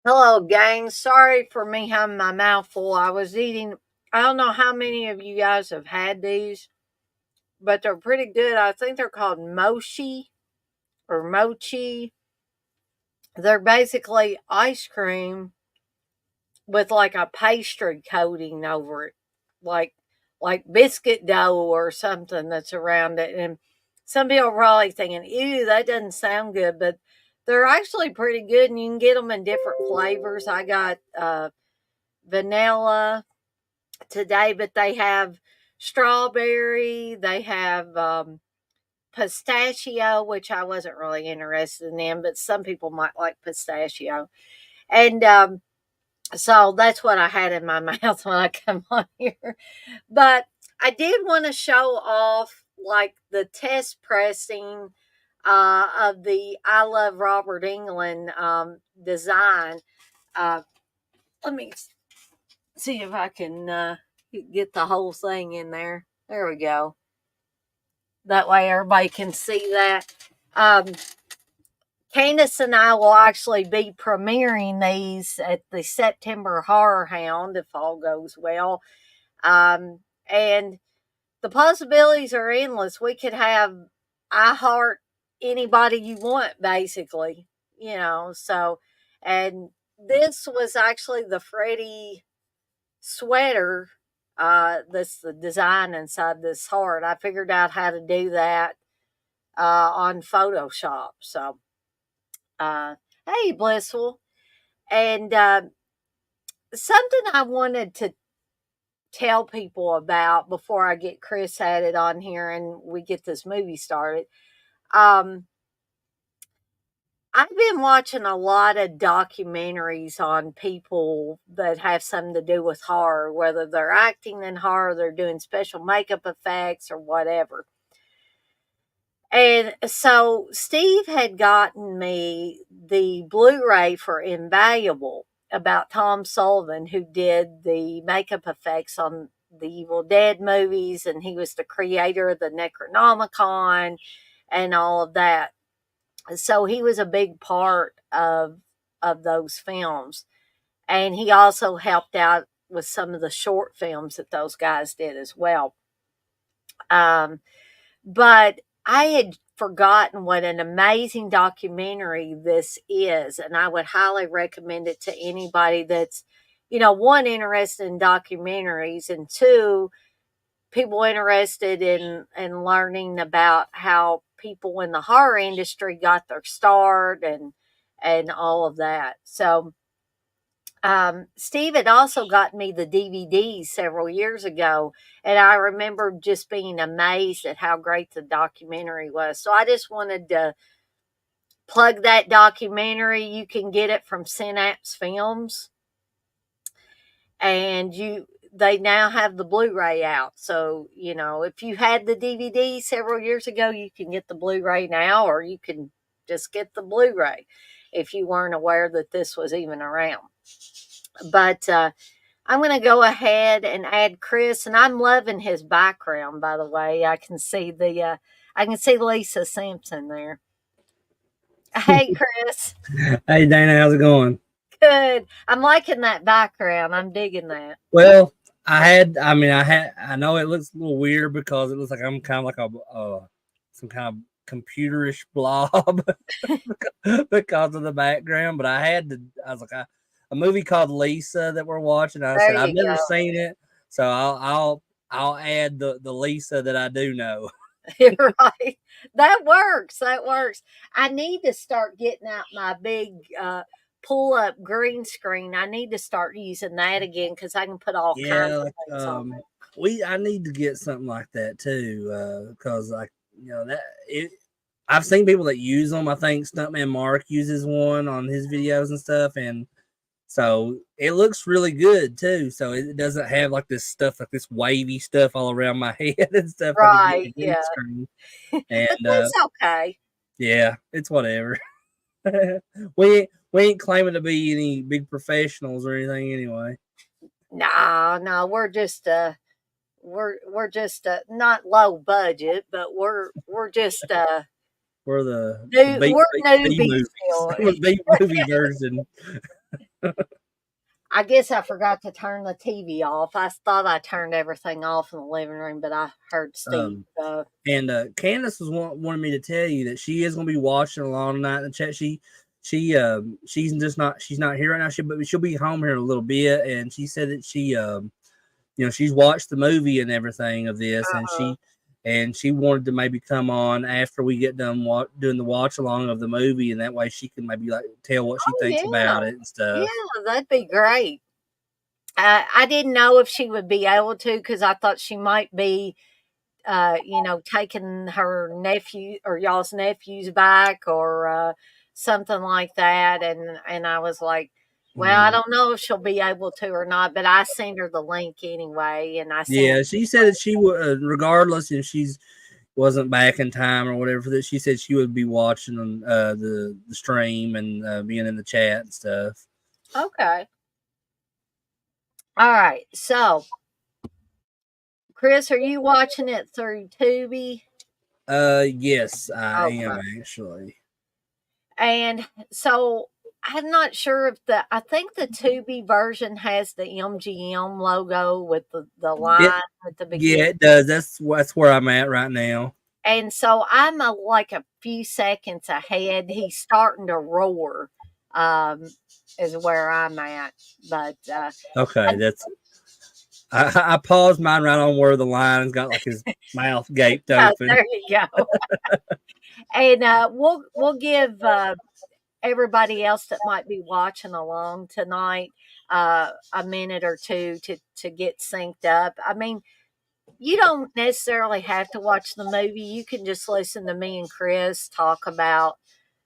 Hello, gang. Sorry for me having my mouth full. I was eating. I don't know how many of you guys have had these, but they're pretty good. I think they're called mochi or mochi. They're basically ice cream with like a pastry coating over it, like like biscuit dough or something that's around it. And some people are probably thinking, "Ew, that doesn't sound good," but they're actually pretty good, and you can get them in different flavors. I got vanilla today, but they have strawberry, they have pistachio, which I wasn't really interested in, but some people might like pistachio. And so that's what I had in my mouth when I come on here. But I did want to show off like the test pressing of the I Love Robert England design. Uh, let me see if I can get the whole thing in there. There we go. That way everybody can see that. Um, Candace and I will actually be premiering these at the September Horror Hound if all goes well. And the possibilities are endless. We could have I Heart anybody you want, basically, So, and this was actually the Freddie sweater. That's the design inside this heart. I figured out how to do that on Photoshop. So, uh, hey, Blissful. And something I wanted to tell people about before I get Chris added on here and we get this movie started. Um, I've been watching a lot of documentaries on people that have something to do with horror, whether they're acting in horror, they're doing special makeup effects, or whatever. And so Steve had gotten me the Blu ray for Invaluable about Tom Sullivan, who did the makeup effects on the Evil Dead movies, and he was the creator of the Necronomicon and all of that. So he was a big part of those films, and he also helped out with some of the short films that those guys did as well. But I had forgotten what an amazing documentary this is, and I would highly recommend it to anybody that's, one, interested in documentaries, and two, people interested in learning about how people in the horror industry got their start and all of that. So Steve had also got me the DVDs several years ago, and I remember just being amazed at how great the documentary was. So I just wanted to plug that documentary. You can get it from Synapse Films, and they now have the Blu-ray out. So, if you had the DVD several years ago, you can get the Blu-ray now, or you can just get the Blu-ray if you weren't aware that this was even around. But I'm going to go ahead and add Chris, and I'm loving his background. By the way, I can see Lisa Simpson there. Hey, Chris. Hey Dana, how's it going? Good. I'm liking that background. I'm digging that. Well, I know it looks a little weird because it looks like I'm kind of like some kind of computerish blob because of the background. But I was like, a movie called Lisa that we're watching. I There said I've you never go. seen it, so I'll add the Lisa that I do know. Right. That works. That works. I need to start getting out my big pull up green screen. I need to start using that again because I can put all kinds Yeah, of like things on it. I need to get something like that too, because like that it. I've seen people that use them. I think Stuntman Mark uses one on his videos and stuff, and so it looks really good too. So it doesn't have like this stuff, like this wavy stuff all around my head and stuff like a Right. green Yeah. screen. But And that's okay. yeah, it's whatever. We ain't claiming to be any big professionals or anything anyway. No, no, we're just not low budget, but we're just We're the new we're B newbies movies. still. We're the B movie version. I guess I forgot to turn the TV off. I thought I turned everything off in the living room, but I heard Steve. Um, and Candace wanted me to tell you that she is going to be watching along tonight in the chat. She's not here right now. But she'll be home here in a little bit, and she said that she's watched the movie and everything of this, and she wanted to maybe come on after we get done doing the watch along of the movie, and that way she can maybe like tell what she Oh thinks yeah, about it and stuff. yeah, that'd be great. I didn't know if she would be able to because I thought she might be, taking her nephew or y'all's nephews back or something like that. And I was like, well, I don't know if she'll be able to or not, but I sent her the link anyway, and I sent. Yeah, she said that she would, regardless if she's wasn't back in time or whatever. That she said she would be watching the stream and being in the chat and stuff. Okay. All right. So, Chris, are you watching it through Tubi? Yes, I Okay. am actually. And so I'm not sure if I think the Tubi version has the MGM logo with the line at the beginning. Yeah, it does. That's where I'm at right now. And so I'm like a few seconds ahead. He's starting to roar, is where I'm at. But okay, I paused mine right on where the lion's got like his mouth gaped open. There you go. And we'll give everybody else that might be watching along tonight a minute or two to get synced up. I mean, you don't necessarily have to watch the movie. You can just listen to me and Chris talk about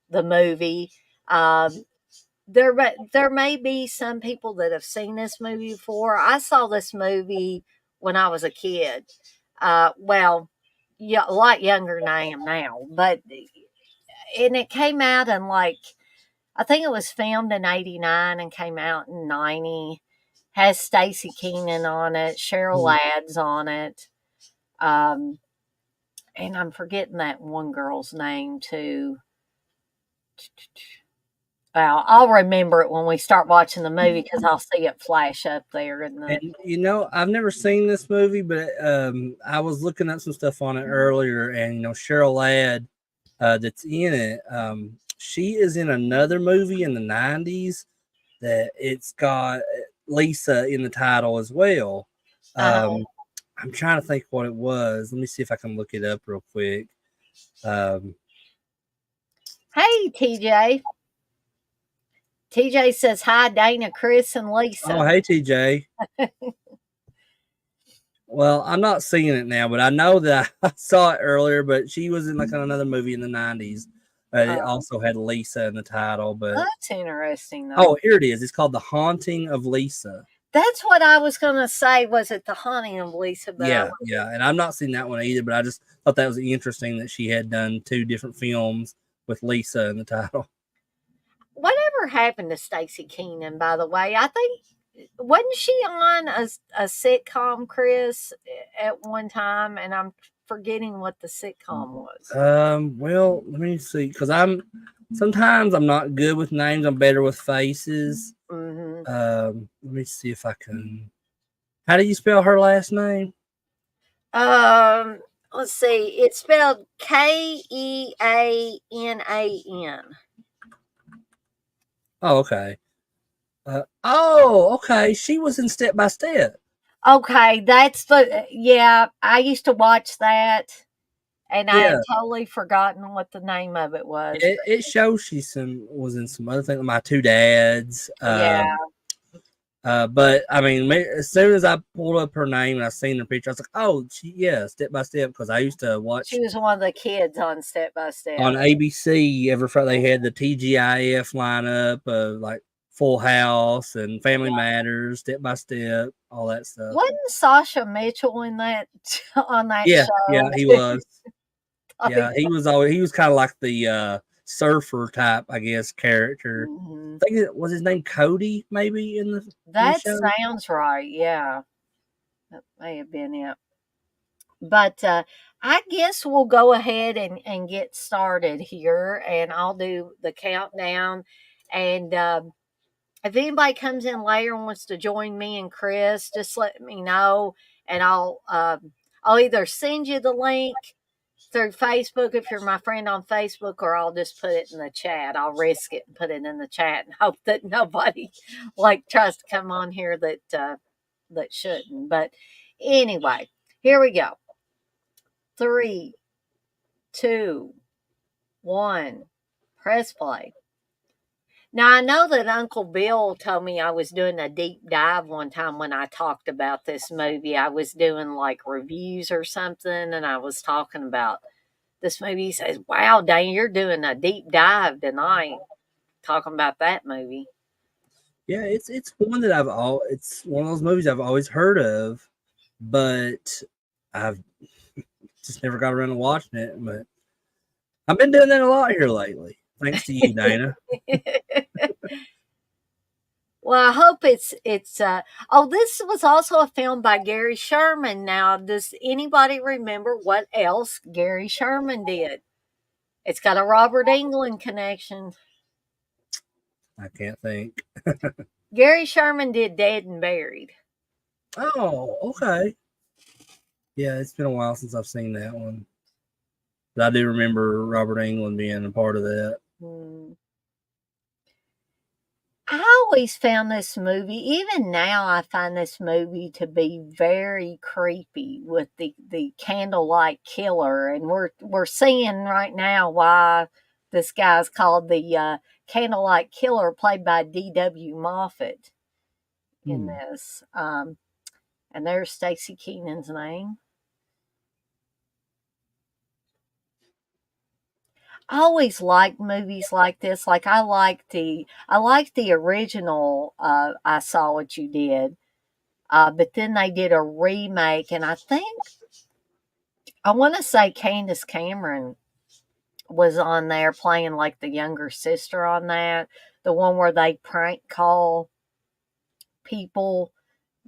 the movie. There may be some people that have seen this movie before. I saw this movie when I was a kid. Well, yeah, a lot younger than I am now, but and it came out in like I think it was filmed in '89 and came out in '90. Has Staci Keanan on it, Cheryl Ladd's on it, um, and I'm forgetting that one girl's name too. Well, I'll remember it when we start watching the movie because I'll see it flash up there. And I've never seen this movie, but I was looking up some stuff on it earlier, and Cheryl Ladd, that's in it. She is in another movie in the '90s that it's got Lisa in the title as well. I'm trying to think what it was. Let me see if I can look it up real quick. Hey, TJ. TJ says hi, Dana, Chris, and Lisa. Oh, hey, TJ. Well, I'm not seeing it now, but I know that I saw it earlier. But she was in like another movie in the '90s. It also had Lisa in the title. But that's interesting, though. Oh, here it is. It's called The Haunting of Lisa. That's what I was going to say. Was it The Haunting of Lisa? Yeah. And I've not seen that one either, but I just thought that was interesting that she had done two different films with Lisa in the title. Whatever happened to Staci Keanan, by the way? I think, wasn't she on a sitcom, Chris, at one time? And I'm forgetting what the sitcom was. Well, let me see, because sometimes I'm not good with names. I'm better with faces. Let me see if I can. How do you spell her last name? Let's see. It's spelled Keanan. Oh, okay. Okay. She was in Step by Step. Okay, that's yeah. I used to watch that, and I had totally forgotten what the name of it was. It shows she was in some other things. My Two Dads. Yeah. But I mean, as soon as I pulled up her name and I seen her picture, I was like, "Oh, Step by Step," because I used to watch. She was one of the kids on Step by Step on ABC. Every Friday they had the TGIF lineup of like Full House and Family Matters, Step by Step, all that stuff. Wasn't Sasha Mitchell in that on that show? Yeah, he was. Yeah, he was kind of like the surfer type, I guess, character. I think it was his name Cody, maybe in the show. Sounds right. Yeah, that may have been it. But I guess we'll go ahead and get started here, and I'll do the countdown. And if anybody comes in later and wants to join me and Chris, just let me know, and I'll either send you the link through Facebook if you're my friend on Facebook, or I'll just put it in the chat. I'll risk it and put it in the chat and hope that nobody like tries to come on here that shouldn't. But anyway, here we go. 3, 2, 1. Press play. Now, I know that Uncle Bill told me I was doing a deep dive one time when I talked about this movie. I was doing like reviews or something, and I was talking about this movie. He says, "Wow, Dane, you're doing a deep dive tonight, talking about that movie." Yeah, it's one that it's one of those movies I've always heard of, but I've just never got around to watching it. But I've been doing that a lot here lately, thanks to you, Dana. Well, I hope it's. Oh, this was also a film by Gary Sherman. Now, does anybody remember what else Gary Sherman did? It's got a Robert Englund connection. I can't think. Gary Sherman did Dead and Buried. Oh, okay. Yeah, it's been a while since I've seen that one, but I do remember Robert Englund being a part of that. I always found this movie, even now, I find this movie to be very creepy with the candlelight killer, and we're seeing right now why this guy's called the candlelight killer, played by D.W. Moffat in this. And there's Staci Keanan's name. I always like movies like this. Like I like the original. I Saw What You Did, but then they did a remake, and I want to say Candace Cameron was on there playing like the younger sister on that, the one where they prank call people,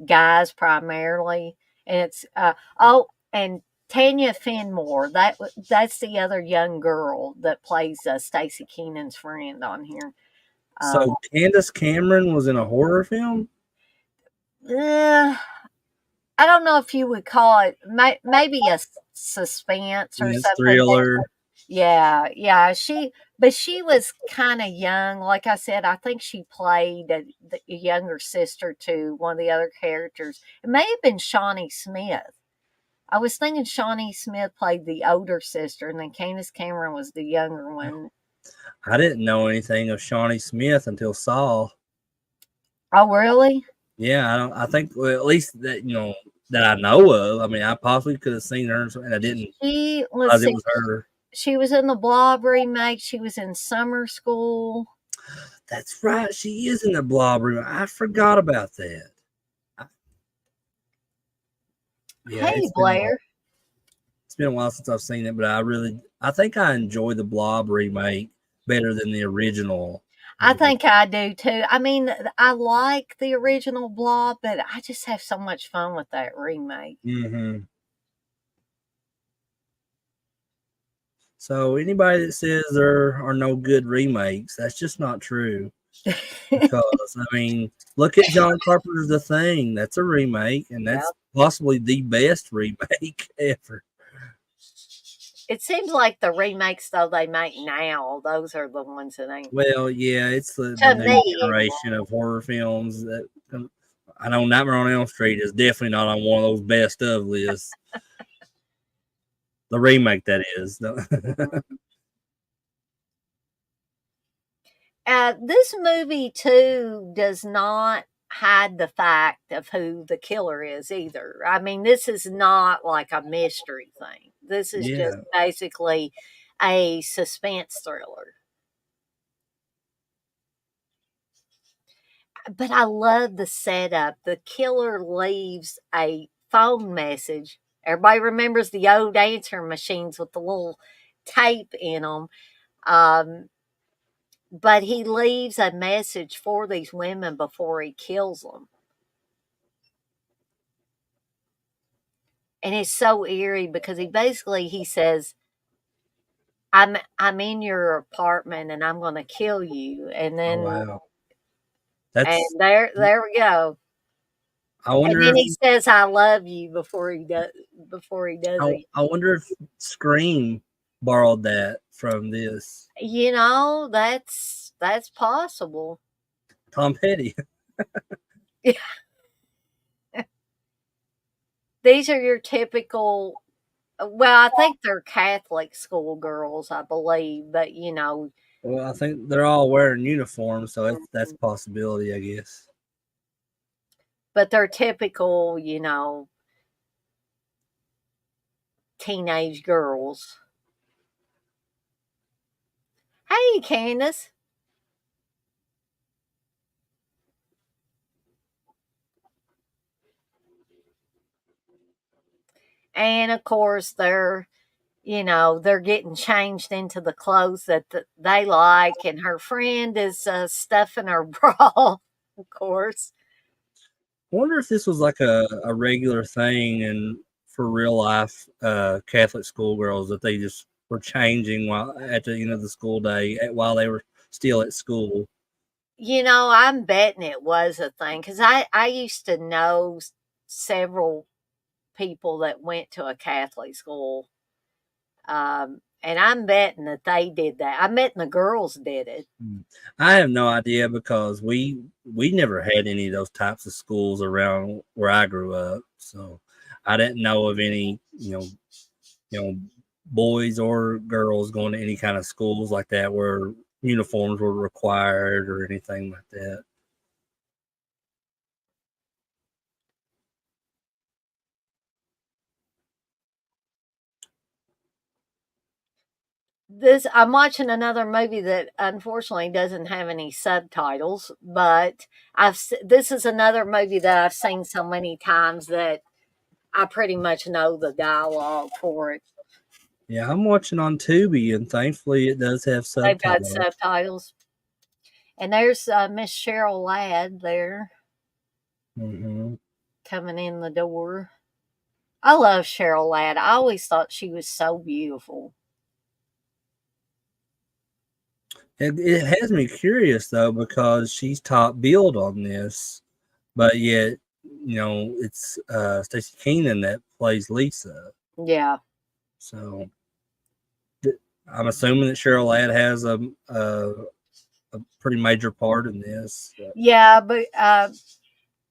guys primarily, and it's and Tanya Fenmore. That's the other young girl that plays Staci Keenan's friend on here. So Candace Cameron was in a horror film? I don't know if you would call it maybe a suspense or something. Thriller. Yeah. But she was kind of young. Like I said, I think she played the younger sister to one of the other characters. It may have been Shawnee Smith. I was thinking Shawnee Smith played the older sister, and then Candace Cameron was the younger one. I didn't know anything of Shawnee Smith until Saw. Oh, really? Yeah, I think at least that that I know of. I mean, I possibly could have seen her, and I didn't realize it was her. She was in the Blob remake. She was in Summer School. That's right. She is in the Blob remake. I forgot about that. Yeah, hey, Blair. It's been a while since I've seen it, but I think I enjoy the Blob remake better than the original. I think I do too. I mean, I like the original Blob, but I just have so much fun with that remake. Mm-hmm. So anybody that says there are no good remakes, that's just not true. Because I mean, look at John Carpenter's The Thing. That's a remake, and that's possibly the best remake ever. It seems like the remakes, though, they make now, those are the ones that ain't. Well, yeah, it's the new generation of horror films that I know Nightmare on Elm Street is definitely not on one of those best of lists. The remake, that is. This movie, too, does not hide the fact of who the killer is either. I mean, this is not like a mystery thing. This is just basically a suspense thriller. But I love the setup. The killer leaves a phone message. Everybody remembers the old answering machines with the little tape in them. But he leaves a message for these women before he kills them. And it's so eerie because he says, I'm in your apartment and I'm going to kill you. And then And That's. there we go. I And wonder then if. he says, "I love you," before he does it. I wonder if Scream borrowed that from this. That's possible. Tom Petty. These are your typical well, I think they're Catholic schoolgirls, I believe, but, Well, I think they're all wearing uniforms, so that's a possibility, I guess. but they're typical, teenage girls. Hey, Candace. And of course, they're getting changed into the clothes that they like, and her friend is stuffing her bra, of course. I wonder if this was like a regular thing and for real life Catholic schoolgirls that they just were changing while at the end of the school day while they were still at school. I'm betting it was a thing because I used to know several people that went to a Catholic school. And I'm betting that they did that. I'm betting the girls did it. I have no idea because we never had any of those types of schools around where I grew up, so I didn't know of any you know boys or girls going to any kind of schools like that where uniforms were required or anything like that. This I'm watching another movie that unfortunately doesn't have any subtitles, but this is another movie that I've seen so many times that I pretty much know the dialogue for it. Yeah, I'm watching on Tubi, and thankfully it does have They've got subtitles. subtitles. And there's Miss Cheryl Ladd there Hmm. coming in the door. I love Cheryl Ladd. I always thought she was so beautiful. It has me curious though because she's top billed on this, but yet it's Staci Keanan that plays Lisa. Yeah. So I'm assuming that Cheryl Ladd has a pretty major part in this. Yeah, but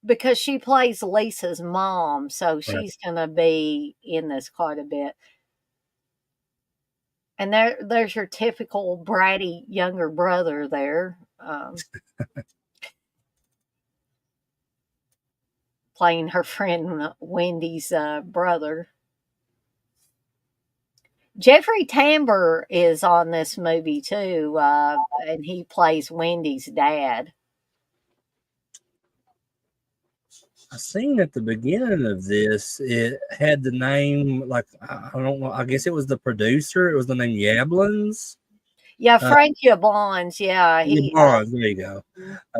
because she plays Lisa's mom, so Right. she's gonna be in this quite a bit. And there's your typical bratty younger brother there, playing her friend Wendy's brother. Jeffrey Tambor is on this movie too, and he plays Wendy's dad. I seen at the beginning of this, it had the name like I don't know. I guess it was the producer. It was the name Yablans. Yeah, Uh, Frank Yablans. Yeah, he. Bonds. There you go.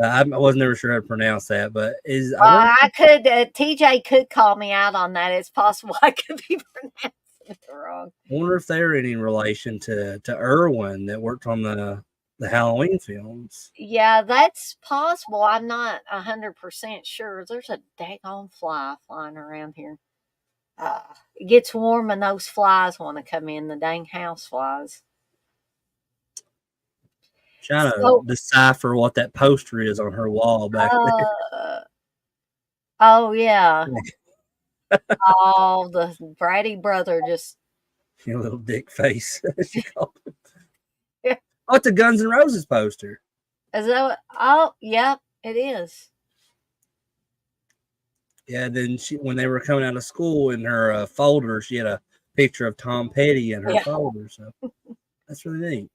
I was never sure how to pronounce that, but is I wonder. I could. TJ could call me out on that. It's possible I could be pronouncing it wrong. Wonder if they're any relation to Irwin that worked on the Halloween films. Yeah, that's possible. I'm not 100% sure. There's a daggone fly flying around here. Uh, it gets warm and those flies want to come in. The dang house flies. Trying to So, decipher what that poster is on her wall back there. oh yeah. Oh, the bratty brother just. Your little dick face, as you call it. Oh, it's a Guns N' Roses poster. Is that oh, yeah, it is. Yeah, then when they were coming out of school in her folder, she had a picture of Tom Petty in her Yeah. folder. So that's really neat.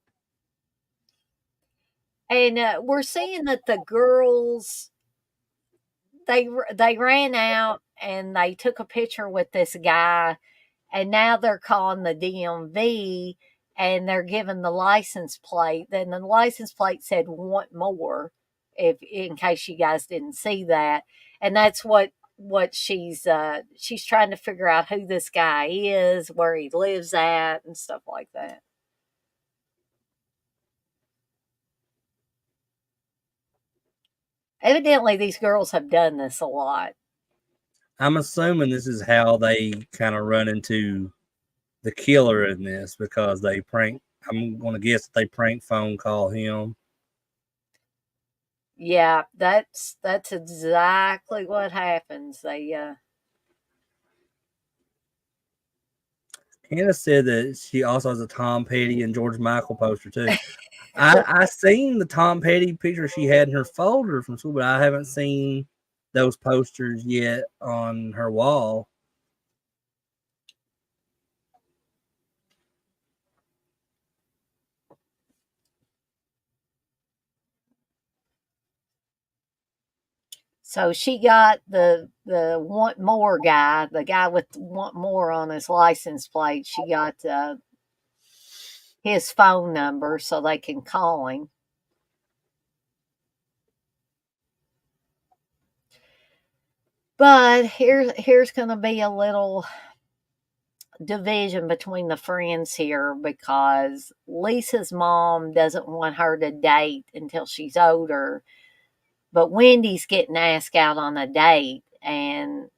And we're seeing that the girls they ran out and they took a picture with this guy, and now they're calling the DMV and they're giving the license plate. Then the license plate said "want more," if in case you guys didn't see that, and that's what she's trying to figure out who this guy is, where he lives at, and stuff like that. Evidently, these girls have done this a lot. I'm assuming this is how they kind of run into the killer in this because they prank. I'm going to guess that they prank phone call him. Yeah, that's exactly what happens. Hannah said that she also has a Tom Petty and George Michael poster too. I seen the Tom Petty picture she had in her folder from school, but I haven't seen those posters yet on her wall. So she got the want more guy, the guy with want more on his license plate. She got his phone number so they can call him. But here's going to be a little division between the friends here because Lisa's mom doesn't want her to date until she's older, but Wendy's getting asked out on a date, and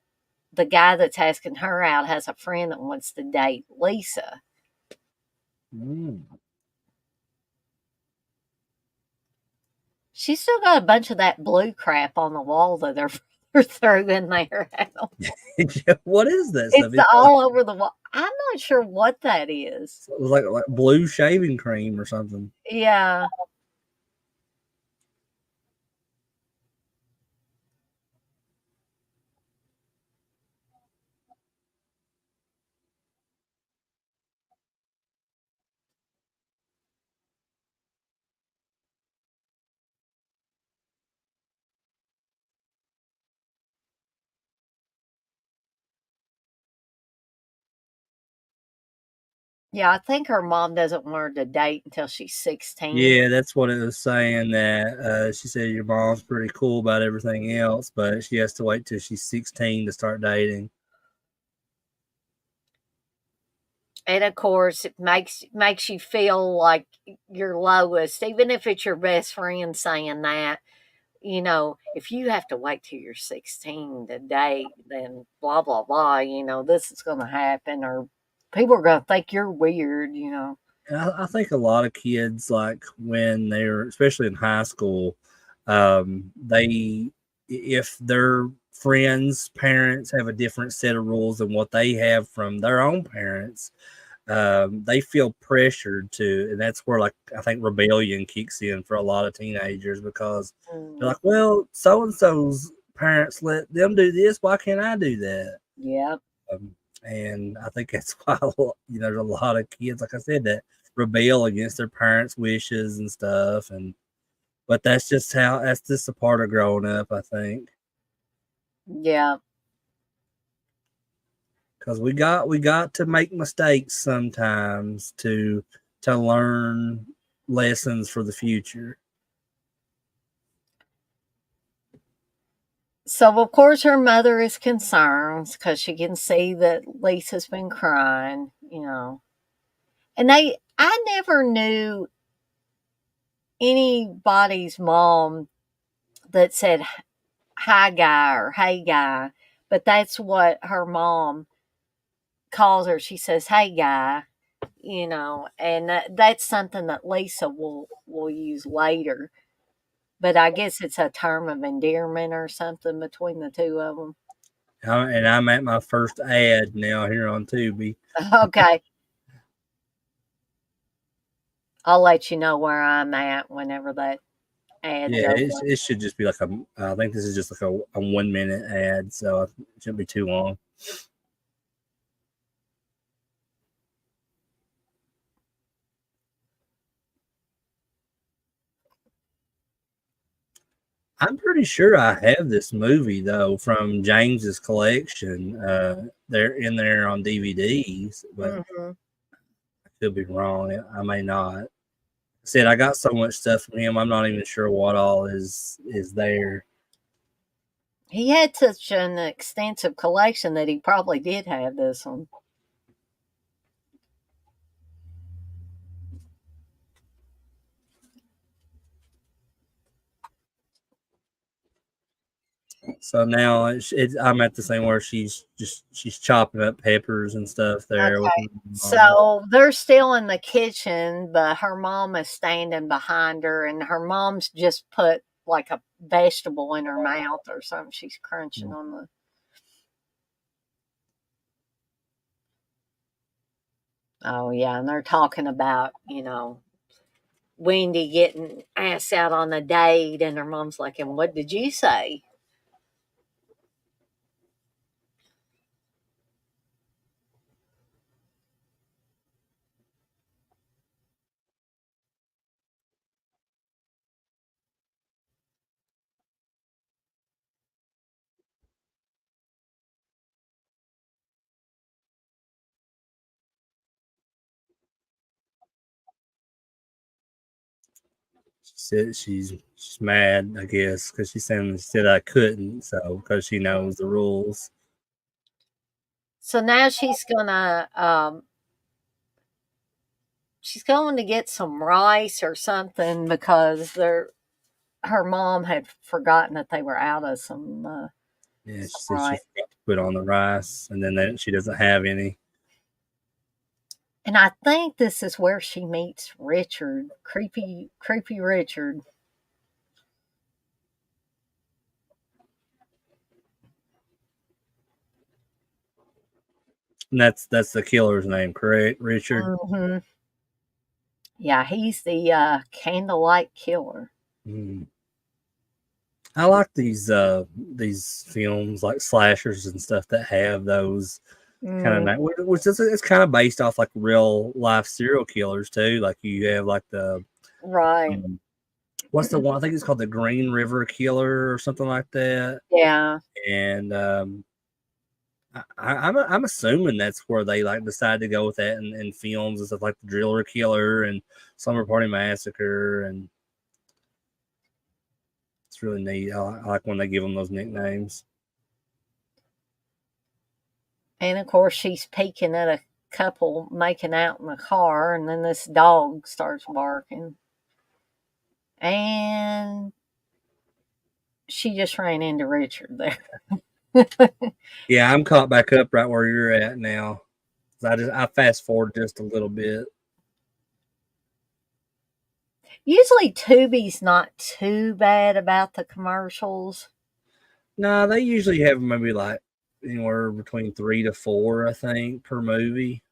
the guy that's asking her out has a friend that wants to date Lisa. Mm. She's still got a bunch of that blue crap on the wall that they're threw in their house. What is that stuff? It's all over the wall. I'm not sure what that is. It was like blue shaving cream or something. Yeah. Yeah, I think her mom doesn't want her to date until she's 16. Yeah, that's what it was saying. That she said your mom's pretty cool about everything else, but she has to wait till she's 16 to start dating. And of course, it makes you feel like you're lowest, even if it's your best friend saying that. If you have to wait till you're 16 to date, then blah blah blah. This is going to happen, or people are going to think you're weird. And I think a lot of kids, like when they're, especially in high school, they, if their friends' parents have a different set of rules than what they have from their own parents, they feel pressured to, and that's where, like, I think rebellion kicks in for a lot of teenagers because they're Mm, like, well, so and so's parents let them do this, why can't I do that? yeah, Um, and I think that's why there's a lot of kids, like I said, that rebel against their parents' wishes and stuff. And but that's just a part of growing up, I think, yeah. because we got to make mistakes sometimes to learn lessons for the future. So of course her mother is concerned because she can see that Lisa's been crying. And I never knew anybody's mom that said hi guy or hey guy, but that's what her mom calls her. She says hey guy, and that's something that Lisa will use later. But I guess it's a term of endearment or something between the two of them. And I'm at my first ad now here on Tubi. Okay, I'll let you know where I'm at whenever that ad Yeah, goes. it should just be like I think this is just like a 1 minute ad, so it shouldn't be too long. I'm pretty sure I have this movie though from James's collection. They're in there on DVDs, but Hmm. I could be wrong. I may not. I said I got so much stuff from him. I'm not even sure what all is there. He had such an extensive collection that he probably did have this one. So now I'm at the same where she's chopping up peppers and stuff there with Okay. my mom. So they're still in the kitchen, but her mom is standing behind her, and her mom's just put like a vegetable in her mouth or something. She's crunching on the. Oh, yeah. And they're talking about, Wendy getting asked out on a date, and her mom's like, and what did you say? She said she's mad, I guess, because she said I couldn't, so because she knows the rules. So now she's going to get some rice or something because her mom had forgotten that they were out of Yeah, she some said she rice. forgot to put on the rice, and then that she doesn't have any. And I think this is where she meets Richard, creepy Richard. And that's the killer's name, correct, Richard? Hmm. Yeah, he's the candlelight killer. Mm. I like these films like slashers and stuff that have those kind of Mm, night, which is it's kind of based off like real life serial killers too. Like you have like the right. um, what's the one? I think it's called the Green River Killer or something like that. Yeah. And I'm assuming that's where they like decide to go with that in films and stuff like the Driller Killer and Slumber Party Massacre, and it's really neat. I like when they give them those nicknames. And of course, she's peeking at a couple making out in the car, and then this dog starts barking. And she just ran into Richard there. Yeah, I'm caught back up right where you're at now. I fast forward just a little bit. Usually, Tubi's not too bad about the commercials. No, they usually have maybe like anywhere between 3 to 4, I think, per movie.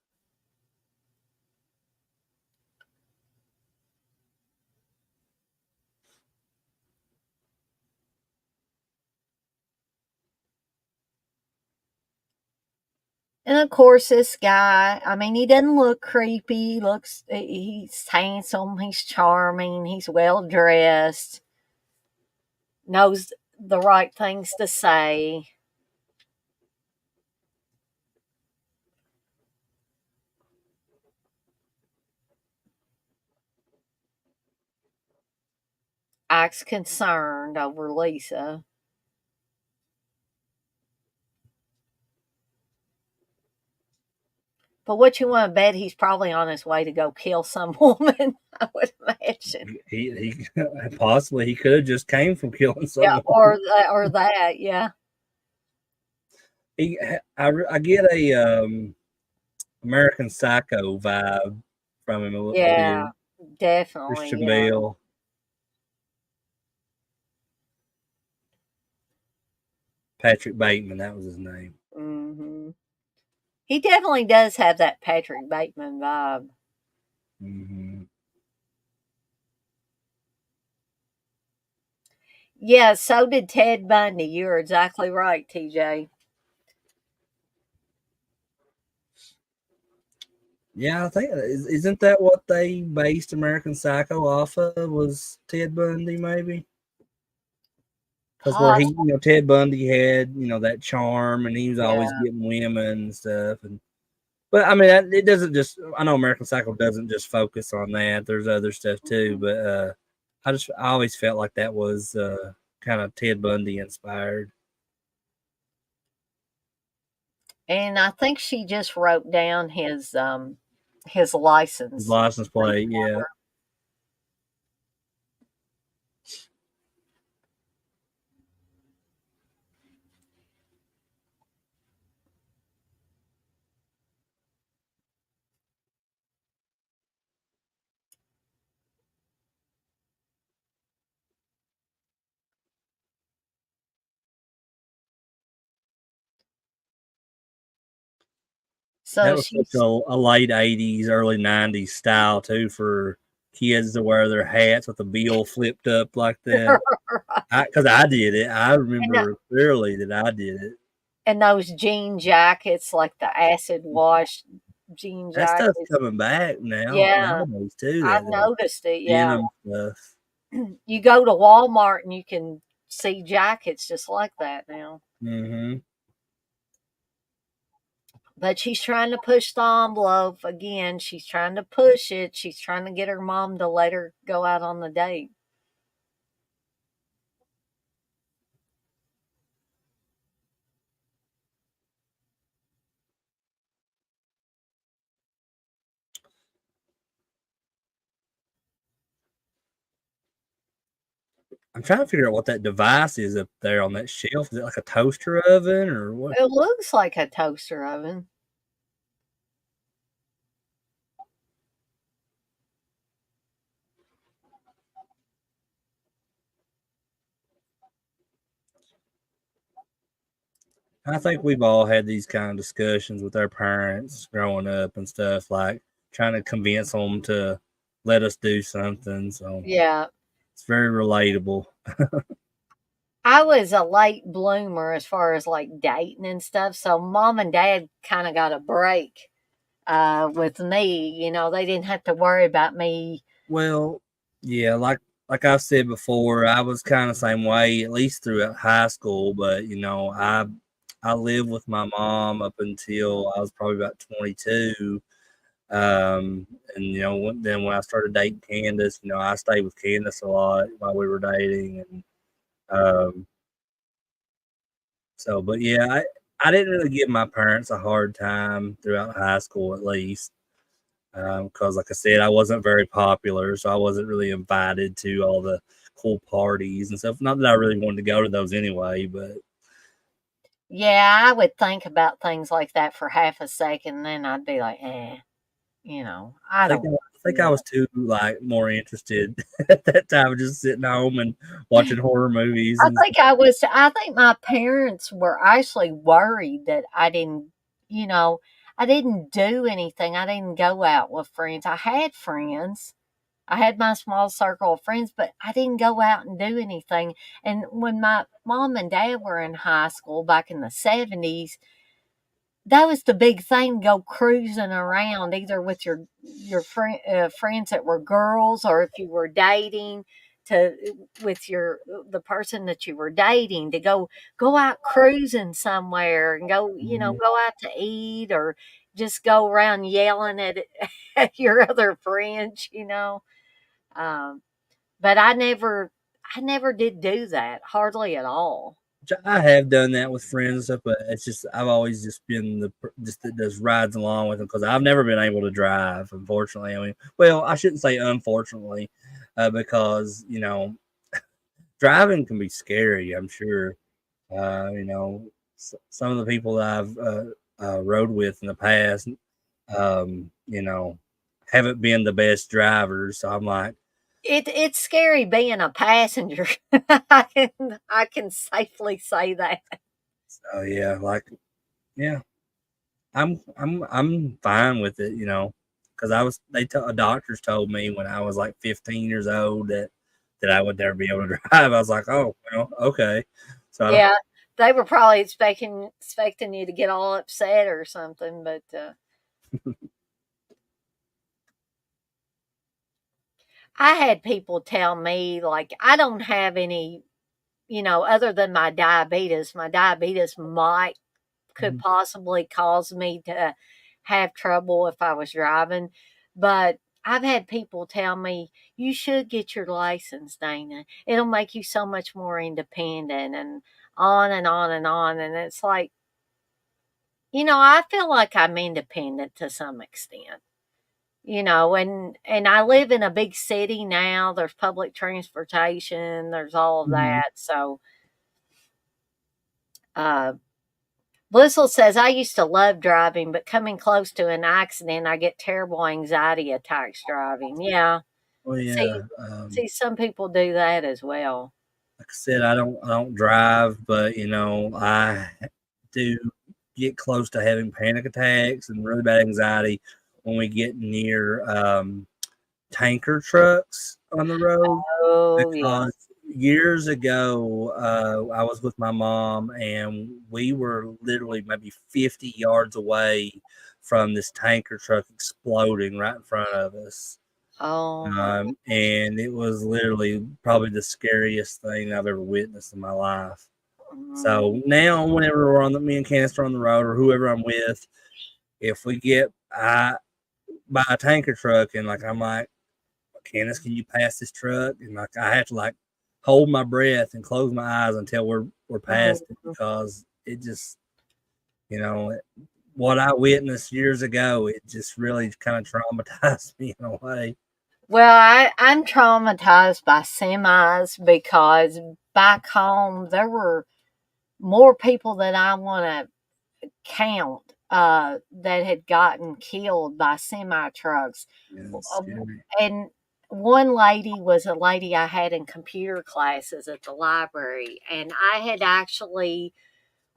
And of course, this guy, I mean, he doesn't look creepy. He's handsome, he's charming, he's well dressed, knows the right things to say. Acts concerned over Lisa. But what you want to bet he's probably on his way to go kill some woman, I would imagine. He possibly he could have just came from killing Yeah, someone. or that, yeah. I get a American Psycho vibe from him a Yeah, bit. definitely, Christian yeah. Bale, Patrick Bateman, that was his name. Hmm. He definitely does have that Patrick Bateman vibe. Hmm. Yeah, so did Ted Bundy. You're exactly right, TJ. Yeah, I think isn't that what they based American Psycho off of? Was Ted Bundy maybe? Because where he, Poss- Ted Bundy had, that charm, and he was always yeah. getting women and stuff. And but I mean, it doesn't just. I know American Psycho doesn't just focus on that. There's other stuff too, but I always felt like that was kind of Ted Bundy inspired. And I think she just wrote down his His license license plate plate, yeah. number. That So was such she's a late '80s, early '90s style too for kids to wear their hats with the bill flipped up like that. Because I did it. I and remember clearly that I did it. those jean jackets, like the acid wash jean That stuff's jackets. coming back now Yeah, nowadays too. I've That noticed it. Yeah, denim stuff. you go to Walmart and you can see jackets just like that now. Hmm. But she's trying to push the envelope again. She's trying to push it. She's trying to get her mom to let her go out on the date. I'm trying to figure out what that device is up there on that shelf. Is it like a toaster oven or what? It looks like a toaster oven. I think we've all had these kind of discussions with our parents growing up and stuff, like trying to convince them to let us do something. So Yeah. it's very relatable. I was a late bloomer as far as like dating and stuff. So mom and dad kind of got a break with me. They didn't have to worry about me. Well, yeah, like I've said before, I was kind of same way at least throughout high school. But I lived with my mom up until I was probably about 22. And then when I started dating Candace, I stayed with Candace a lot while we were dating, and um, but yeah, I didn't really give my parents a hard time throughout high school, at least, because like I said, I wasn't very popular, so I wasn't really invited to all the cool parties and stuff. Not that I really wanted to go to those anyway, but Yeah, I would think about things like that for half a second, then I'd be like, I don't I think do I that. was too like more interested at that time, just sitting home and watching horror movies and I think my parents were actually worried that you know, I didn't do anything. I didn't go out with friends. I had friends. I had my small circle of friends, but I didn't go out and do anything. And when my mom and dad were in high school back in the 70s, that was the big thing, go cruising around either with friends that were girls, or if you were dating to with the person that you were dating, to go out cruising somewhere and Mhm. go out to eat, or just go around yelling at at your other friends. um, but I never did do that, hardly at all. I have done that with friends and stuff, but it's just I've always just been just that just rides along with them because I've never been able to drive. Unfortunately, I mean, well, I shouldn't say unfortunately, because driving can be scary. I'm sure. Some of the people that I've rode with in the past, haven't been the best drivers. So I'm like, It's scary being a passenger. I can safely say that. oh yeah, like yeah, I'm fine with it, because doctors told me when I was like 15 years old that I would never be able to drive. I was like, oh well, okay. So Yeah, they were probably expecting you to get all upset or something, but I had people tell me like I don't have any, other than my diabetes. My diabetes might could mhm, possibly cause me to have trouble if I was driving. But I've had people tell me, you should get your license, Dana. It'll make you so much more independent, and on and on and on. And it's like, I feel like I'm independent to some extent. And I live in a big city now. There's public transportation, there's all of mhm. that. So uh Blissel says, I used to love driving, but coming close to an accident, I get terrible anxiety attacks driving. Yeah. Well, See, yeah. some people do that as well. Like I said, I don't drive, but I do. get close to having panic attacks and really bad anxiety when we get near tanker trucks on the road, Oh, yeah. because years ago I was with my mom and we were literally maybe 50 yards away from this tanker truck exploding right in front of us. Oh, my And it was literally probably the scariest thing I've ever witnessed in my life. mm, So now, whenever we're on me and Candace are on the road, or whoever I'm with, if we get by a tanker truck and like I'm like, Candace, can you pass this truck? And like I have to like hold my breath and close my eyes until we're past it, mm. because it just, you know, what I witnessed years ago, it just really kind of traumatized me in a way. Well, I'm traumatized by semis because back home there were more people than I want to count that had gotten killed by semi trucks. Yeah, it's scary. And one lady was a lady I had in computer classes at the library, and I had actually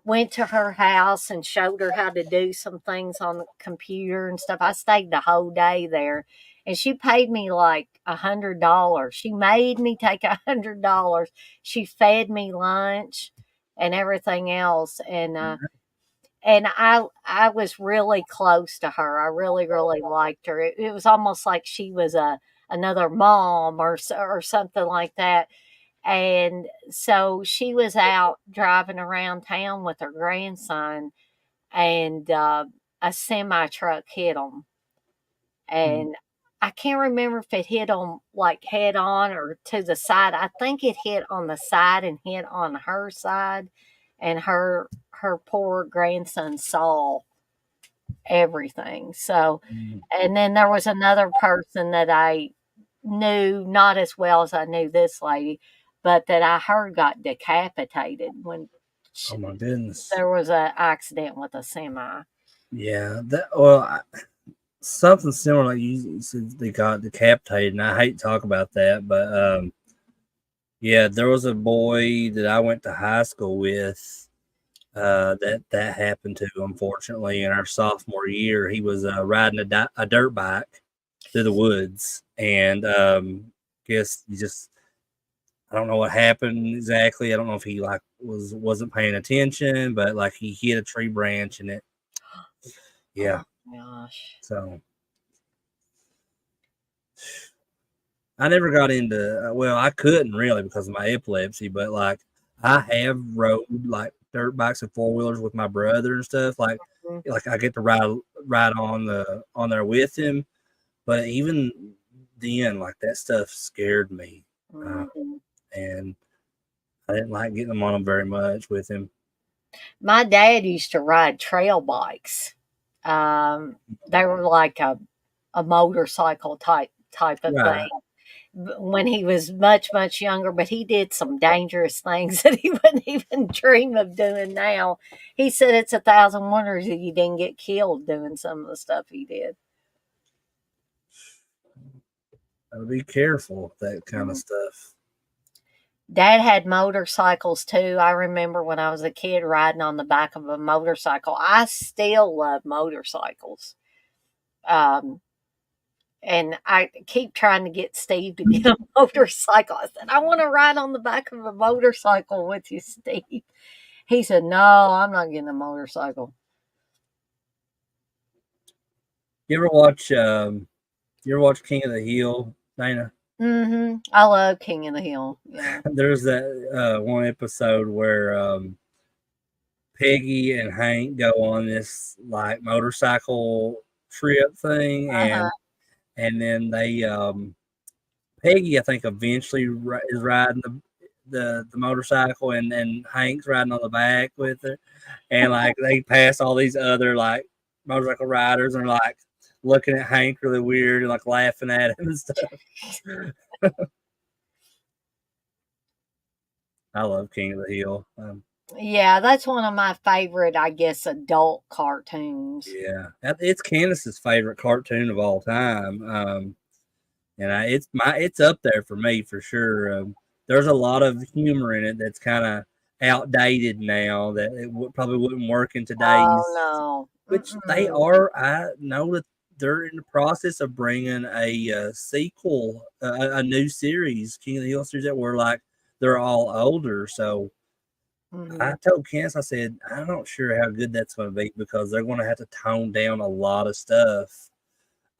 went to her house and showed her how to do some things on the computer and stuff. I stayed the whole day there, and she paid me like $100. She made me take $100. She fed me lunch and everything else, and I was really close to her. I really liked her. It was almost like she was a another mom or something like that. And so she was out driving around town with her grandson, and a semi truck hit them. Mm. And I can't remember if it hit them like head on or to the side. I think it hit on the side and hit on her side, and her poor grandson saw everything. So, Mm. and then there was another person that I knew not as well as I knew this lady, but that I heard got decapitated when Oh my goodness. there was an accident with a semi. Yeah, that well, something similar like you said they got decapitated, and I hate to talk about that, but yeah, there was a boy that I went to high school with that happened to, unfortunately, in our sophomore year. He was riding a dirt bike through the woods, and guess he just, I don't know what happened exactly. I don't know if he like wasn't paying attention, but like he hit a tree branch and it, yeah. Oh my gosh. So I never got into, well, I couldn't really because of my epilepsy, but like I have rode like dirt bikes and four wheelers with my brother and stuff. Like I get to ride on there with him, but even then, like that stuff scared me, uh, Mhm. and I didn't like getting them on them very much with him. My dad used to ride trail bikes. They were like a motorcycle type of Right. thing when he was much younger, but he did some dangerous things that he wouldn't even dream of doing now. He said it's a thousand wonders that you didn't get killed doing some of the stuff he did. Be careful with that kind of Mhm. stuff. Dad had motorcycles too. I remember when I was a kid riding on the back of a motorcycle. I still love motorcycles. Um, and I keep trying to get Steve to get a motorcycle. I said, I want to ride on the back of a motorcycle with you, Steve. He said, no, I'm not getting a motorcycle. You ever watch King of the Hill, Dana? I love King of the Hill. Yeah. There's that one episode where Peggy and Hank go on this like motorcycle trip thing, Uh-huh. and then they Peggy, I think, eventually is riding the motorcycle, and Hank's riding on the back with her, and like they pass all these other like motorcycle riders and are like looking at Hank really weird and like laughing at him and stuff. I love King of the Hill. Yeah, that's one of my favorite, I guess, adult cartoons. Yeah, it's Candace's favorite cartoon of all time. And it's up there for me for sure. There's a lot of humor in it that's kind of outdated now that it probably wouldn't work in Oh today's. no. Which they Mm-mm. are. I know that they're in the process of bringing a sequel, a new series, King of the Hill series, that were like they're all older. So I Mm-hmm. told Kenneth, I said, I'm not sure how good that's going to be because they're going to have to tone down a lot of stuff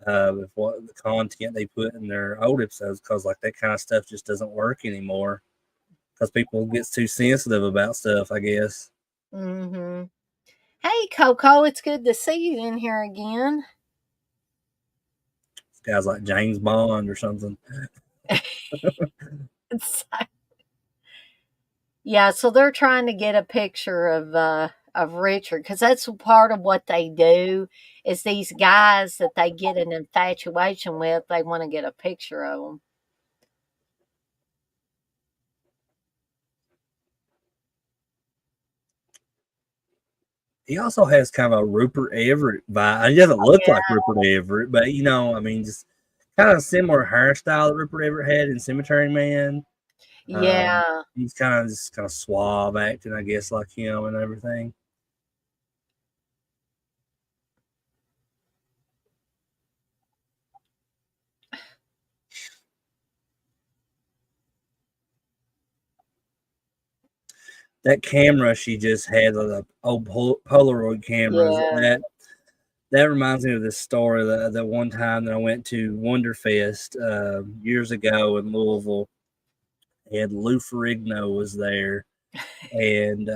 with what the content they put in their old episodes because like that kind of stuff just doesn't work anymore because people gets too sensitive about stuff, I guess. Mm-hmm. Hey Coco, it's good to see you in here again. Guys like James Bond or something. Yeah, so they're trying to get a picture of Richard because that's part of what they do is these guys that they get an infatuation with, they want to get a picture of them. He also has kind of a Rupert Everett vibe. He doesn't look like Yeah. Rupert Everett, but I mean, just kind of similar hairstyle that Rupert Everett had in Cemetery Man. Yeah. He's kind of suave acting, I guess, like him and everything. That camera she just had, the old Polaroid cameras. Yeah. That reminds me of this story that one time that I went to Wonderfest years ago in Louisville, and Lou Ferrigno was there, and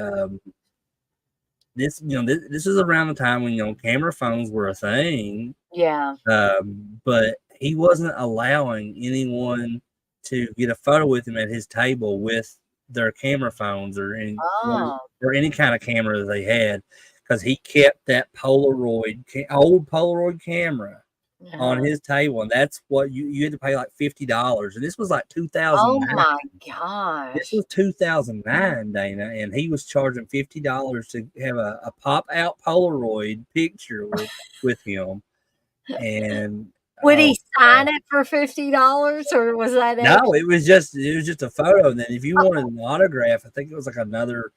this is around the time when camera phones were a thing, Yeah. but he wasn't allowing anyone to get a photo with him at his table with their camera phones Oh. or any kind of camera that they had because he kept that old Polaroid camera on Uh-huh. his table, and that's what you had to pay like $50, and this was like Oh 2009. my This gosh. was 2009, Dana, and he was charging $50 to have a pop out Polaroid picture with him. And Would oh he sign it for $50 or was that no, extra? it was just a photo. And then if you wanted an autograph, I think it was like another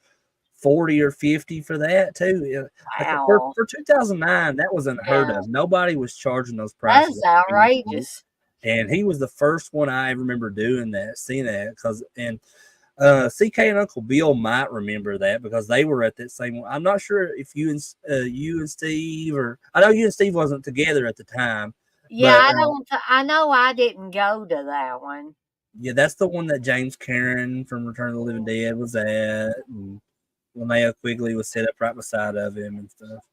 40 or 50 for that too. Like Wow. for 2009, that was unheard Yeah. of. Nobody was charging those That prices is at the time. outrageous. And he was the first one I ever remember doing that, seeing that because and CK and Uncle Bill might remember that because they were at that same one. I'm not sure if you and Steve, or I know you and Steve wasn't together at the time, Yeah, but I know I didn't go to that one. yeah, that's the one that James Karen from Return of the Living Dead was at, and Linnea Quigley was set up right beside of him and stuff.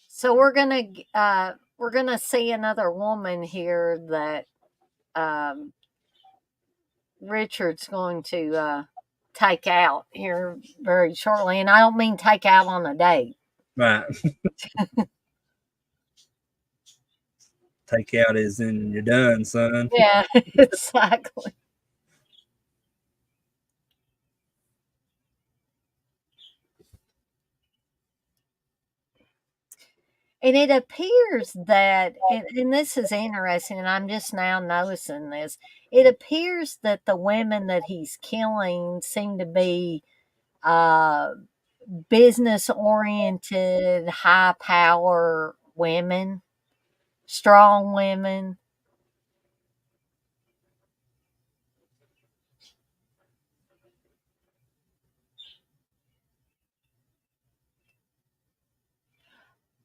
So we're gonna see another woman here that um, Richard's going to take out here very shortly, and I don't mean take out on a date. Right, take out is in you're done, son. Yeah, exactly. And it appears that, and this is interesting, and I'm just now noticing this. It appears that the women that he's killing seem to be uh, business oriented, high power women, strong women.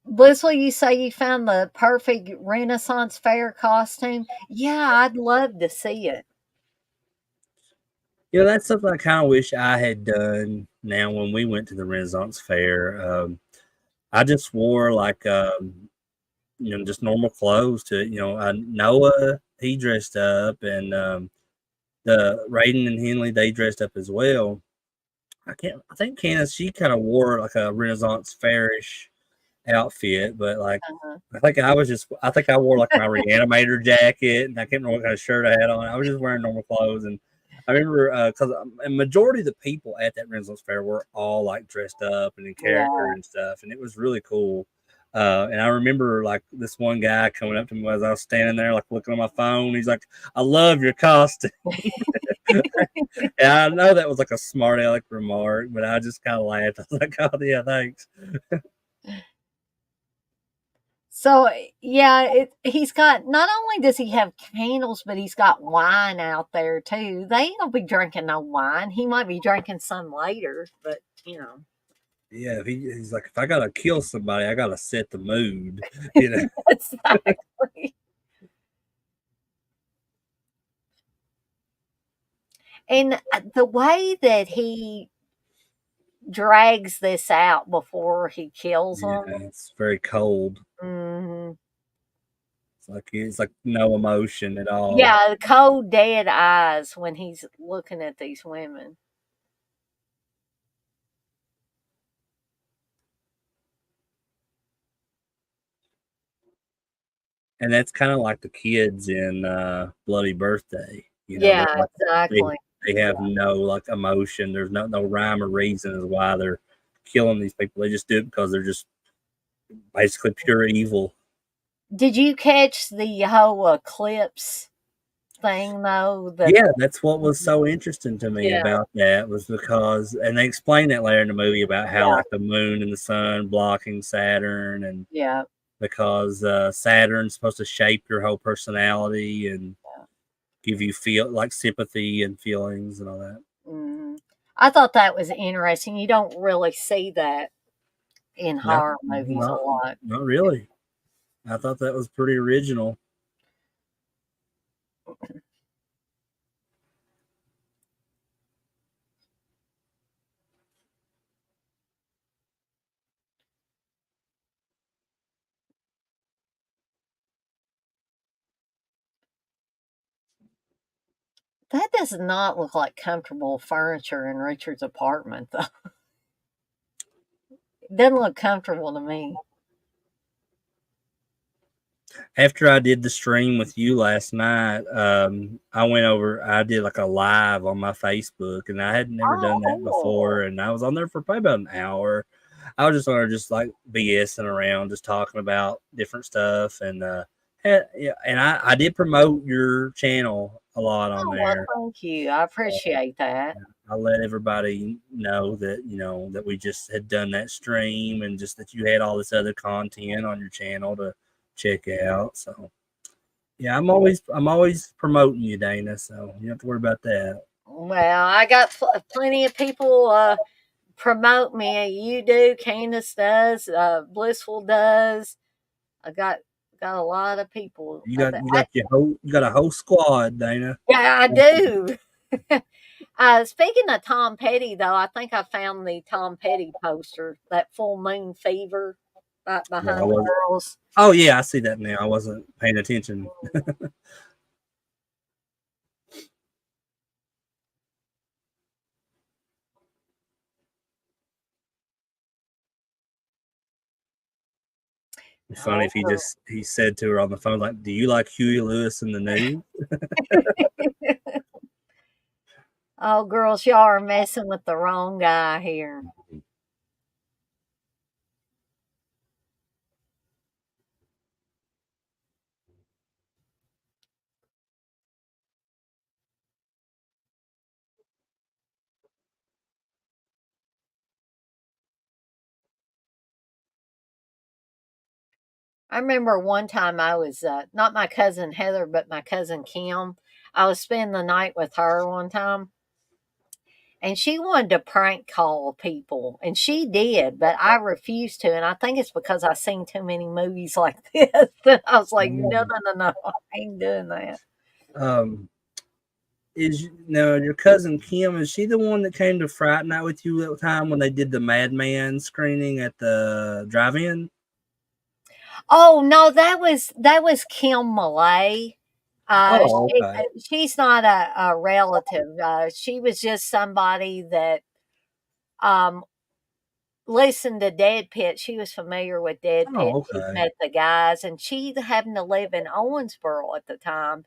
Blissful, you say you found the perfect Renaissance fair costume. Yeah, I'd love to see it. That's something I kind of wish I had done. Now, when we went to the Renaissance Fair, I just wore like just normal clothes to Noah, he dressed up, and the Raiden and Henley, they dressed up as well. I think Candace, she kind of wore like a Renaissance fairish outfit, but like Uh-huh. I think I wore like my reanimator jacket, and I can't remember what kind of shirt I had on. I was just wearing normal clothes, and I remember because a majority of the people at that Renaissance fair were all like dressed up and in Yeah. character and stuff, and it was really cool. And I remember like this one guy coming up to me as I was standing there, like looking on my phone. He's like, "I love your costume." And I know that was like a smart aleck remark, but I just kind of laughed. I was like, "Oh yeah, thanks." So yeah, he's got, not only does he have candles, but he's got wine out there too. They ain't gonna be drinking no wine. He might be drinking some later, but you know. Yeah, he's like, if I gotta kill somebody, I gotta set the mood. You know. Exactly. And the way that he drags this out before he kills Yeah, them. it's very cold. Hmm. It's like no emotion at all. Yeah, cold, dead eyes when he's looking at these women. And that's kind of like the kids in Bloody Birthday. You know, they're Yeah, like they exactly. they have no like emotion. There's no rhyme or reason as why they're killing these people. They just do it because they're just basically pure evil. Did you catch the whole eclipse thing though? That Yeah, that's what was so interesting to me yeah, about that was because, and they explain that later in the movie about how yeah, like the moon and the sun blocking Saturn, and yeah. because Saturn's supposed to shape your whole personality and give you feel like sympathy and feelings and all that. Mhm. I thought that was interesting. You don't really see that in No, horror movies a not lot. not really. I thought that was pretty original. That does not look like comfortable furniture in Richard's apartment, though. It doesn't look comfortable to me. After I did the stream with you last night, I went over. I did like a live on my Facebook, and I had never done that Oh, before. And I was on there for probably about an hour. I was just on there, just like BSing around, just talking about different stuff, and yeah, and I did promote your channel a lot on oh, well, there. thank you. I appreciate that. I let everybody know that that we just had done that stream and just that you had all this other content on your channel to check out. So yeah, I'm always promoting you, Dana. So you don't have to worry about that. Well, I got plenty of people promote me. You do, Candace does, Blissful does. I got a lot of people. You got you got a whole squad, Dana. Yeah, I do. Speaking of Tom Petty, though, I think I found the Tom Petty poster, that Full Moon Fever, right Yeah, behind the girls. oh yeah, I see that now. I wasn't paying attention. It's funny Oh, if he said to her on the phone like, "Do you like Huey Lewis in the news?" oh, girls, y'all are messing with the wrong guy here. I remember one time I was not my cousin Heather, but my cousin Kim. I was spending the night with her one time, and she wanted to prank call people, and she did, but I refused to, and I think it's because I seen too many movies like this. I was like, no, no, no, no, I ain't doing that. um, is no your cousin Kim? Is she the one that came to Fright Night with you that time when they did the Madman screening at the drive-in? Oh no, that was Kim Malay. Oh, okay. She's not a relative. She was just somebody that um listened to Dead Pit. She was familiar with Dead Pit. Oh, She'd okay. met the guys, and she happened to live in Owensboro at the time,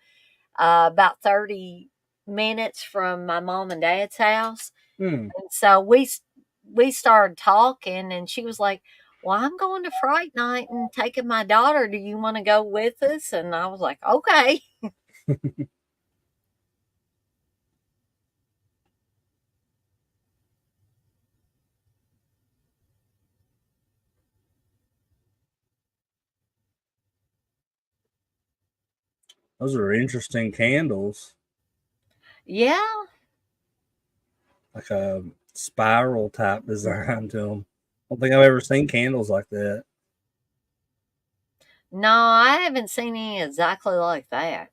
about 30 minutes from my mom and dad's house. Hmm. And so we started talking, and she was like, well, I'm going to Fright Night and taking my daughter. Do you want to go with us? And I was like, okay. Those are interesting candles, Yeah. like a spiral type design to them. I don't think I've ever seen candles like that. No, I haven't seen any exactly like that.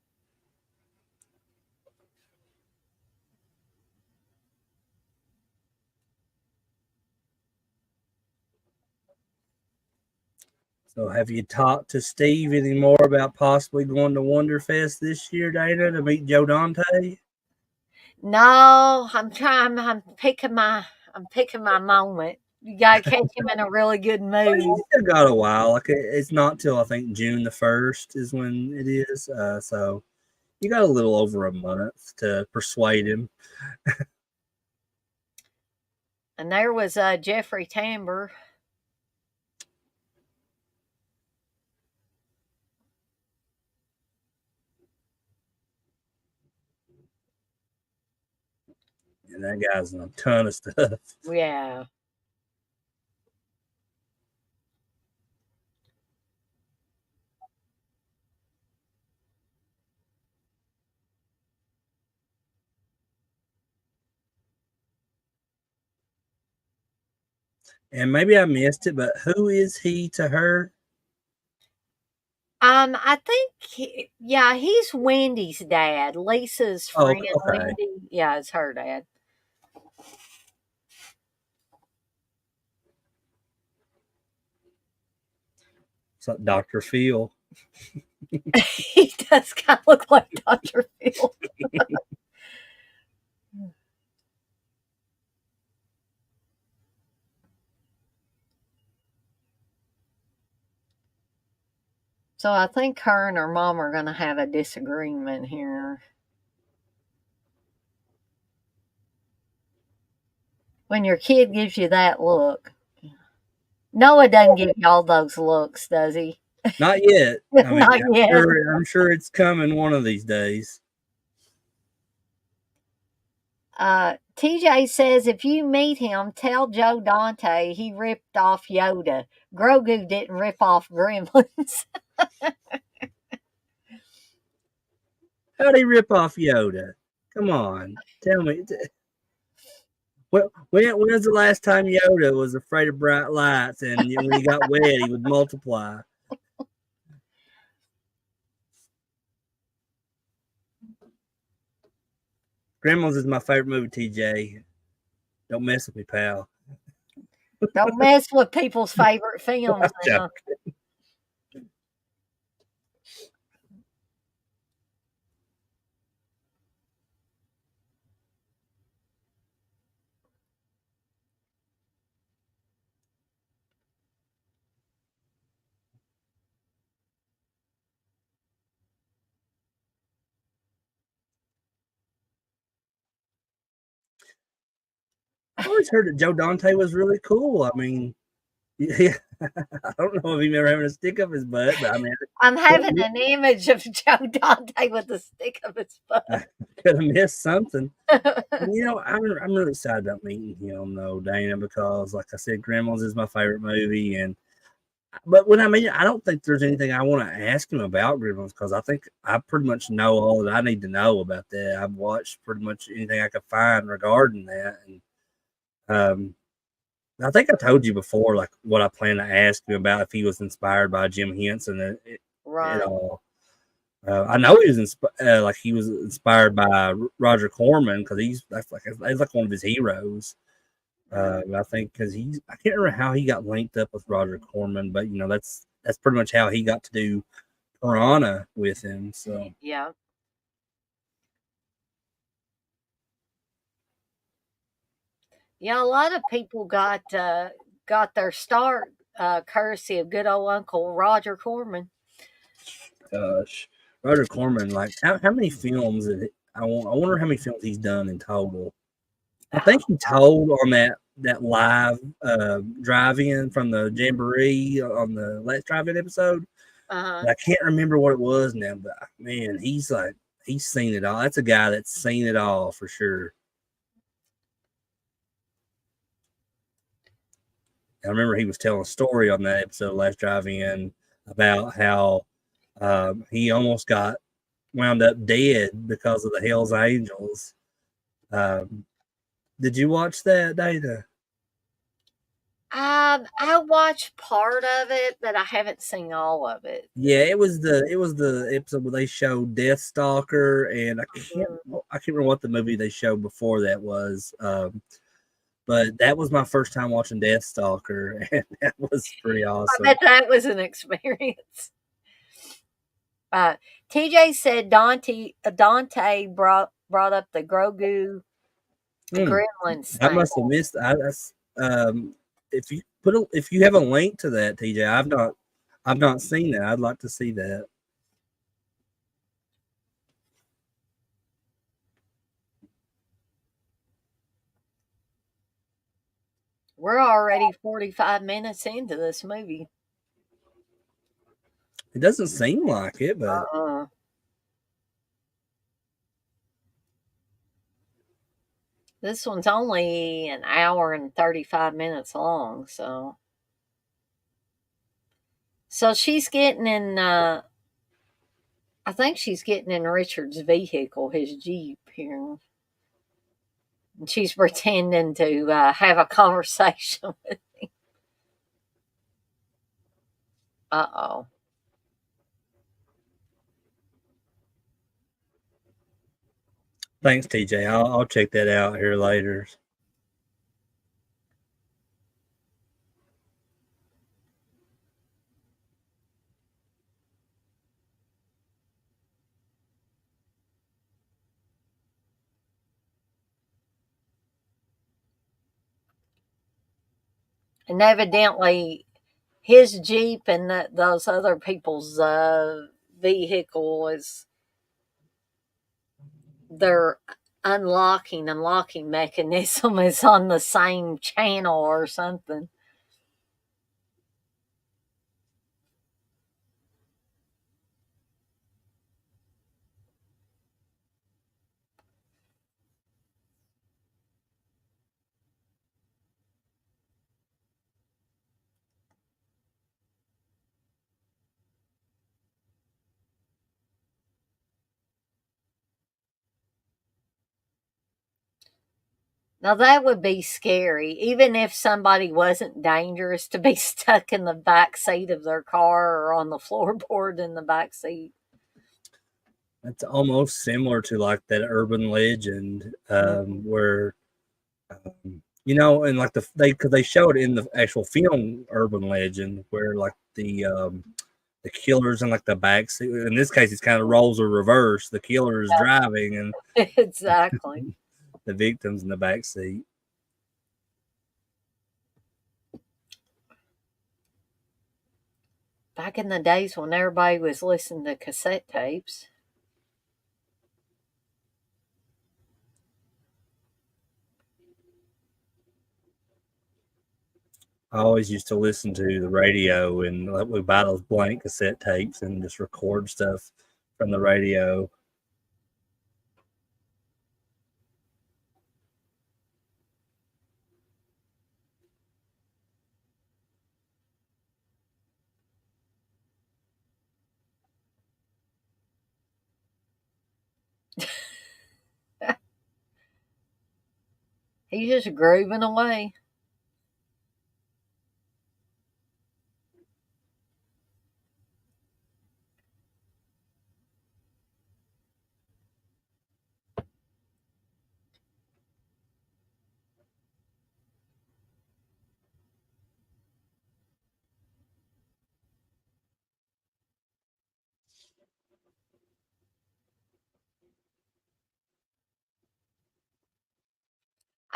So, have you talked to Steve any more about possibly going to Wonderfest this year, Dana, to meet Joe Dante? No, I'm trying. I'm picking my moment. You gotta catch him in a really good Well, mood. you still got a while. Like it's not till I think June the 1st is when it is. So you got a little over a month to persuade him. And there was Jeffrey Tambor. And that guy's in a ton of stuff. Yeah. And maybe I missed it, but who is he to her? I think, yeah, he's Wendy's dad. Lisa's Oh, friend, okay. Wendy. Yeah, it's her dad. It's like Dr. Phil. He does kind of look like Dr. Phil. So I think her and her mom are going to have a disagreement here. When your kid gives you that look, Noah doesn't give you all those looks, does he? Not yet. I mean, Not yet. I'm sure it's coming one of these days. TJ says if you meet him, tell Joe Dante he ripped off Yoda. Grogu didn't rip off Gremlins. How'd he rip off Yoda? Come on, tell me. When's the last time Yoda was afraid of bright lights and when he got wet, he would multiply? Gremlins is my favorite movie, TJ. Don't mess with me, pal. Don't mess with people's favorite films now. I always heard that Joe Dante was really cool. I mean, yeah, I don't know if he's ever having a stick up his butt, but I mean, I'm having an image of Joe Dante with the stick of his butt. I could have missed something. I'm really excited about meeting him though, Dana, because like I said, Gremlins is my favorite movie, and but when I mean, I don't think there's anything I want to ask him about Gremlins because I think I pretty much know all that I need to know about that. I've watched pretty much anything I could find regarding that, and um, I think I told you before, like what I plan to ask him about if he was inspired by Jim Henson at Right. all. I know he was like he was inspired by Roger Corman because that's like one of his heroes. I think because I can't remember how he got linked up with Roger Corman, but that's pretty much how he got to do Piranha with him. So Yeah. Yeah, a lot of people got their start courtesy of good old Uncle Roger Corman. gosh, Roger Corman, like how many films? I wonder how many films he's done in total. I think he told on that that live drive-in from the Jamboree on the Let's Drive-In episode. Uh-huh. But I can't remember what it was now. But man, he's seen it all. That's a guy that's seen it all for sure. I remember he was telling a story on that episode of Last Drive In about how he almost got wound up dead because of the Hell's Angels. Um, did you watch that, Data? I watched part of it, but I haven't seen all of it. Yeah, it was the episode where they showed Deathstalker, and Mhm. I can't remember what the movie they showed before that was. But that was my first time watching Deathstalker, and that was pretty I awesome. bet that was an experience. Uh, TJ said Dante brought up the Grogu Hmm. Gremlin I thing. must have missed. If you have a link to that, TJ, I've not seen it. I'd like to see that. We're already 45 minutes into this movie. It doesn't seem like it, but Uh-uh. This one's only an hour and 35 minutes long, so she's getting in I think she's getting in Richard's vehicle, his Jeep here. And she's pretending to have a conversation with. Uh-oh. thanks, TJ. I'll check that out here later. And evidently his Jeep and those other people's vehicle is their unlocking and locking mechanism is on the same channel or something. Now that would be scary, even if somebody wasn't dangerous to be stuck in the back seat of their car or on the floorboard in the back seat. It's almost similar to like that urban legend where and like because they showed in the actual film Urban Legend where like the killer's in like the back seat. In this case, it's kind of roles are reversed. The killer is driving and Exactly. the victim's in the back seat. Back in the days when everybody was listening to cassette tapes. I always used to listen to the radio and like, we buy those blank cassette tapes and just record stuff from the radio. He's just grooving away.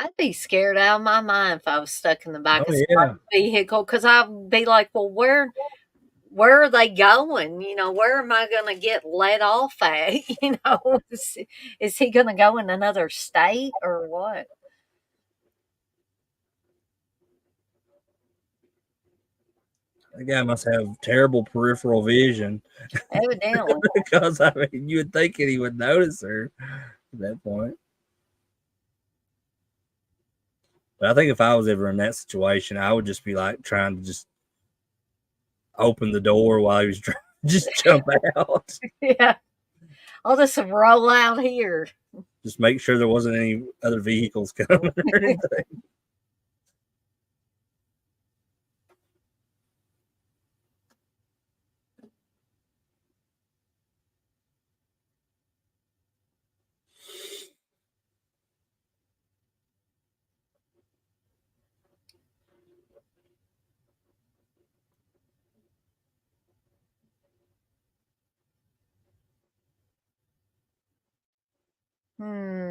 I'd be scared out of my mind if I was stuck in the back Oh of yeah, somebody's vehicle because I'd be like, well, where are they going? Where am I going to get let off at? Is he going to go in another state or what? That guy must have terrible peripheral vision Evidently. because I mean, you would think that he would notice her at that point. But I think if I was ever in that situation, I would just be like trying to just open the door while he was trying to just jump out. Yeah. I'll just roll out here. Just make sure there wasn't any other vehicles coming or anything.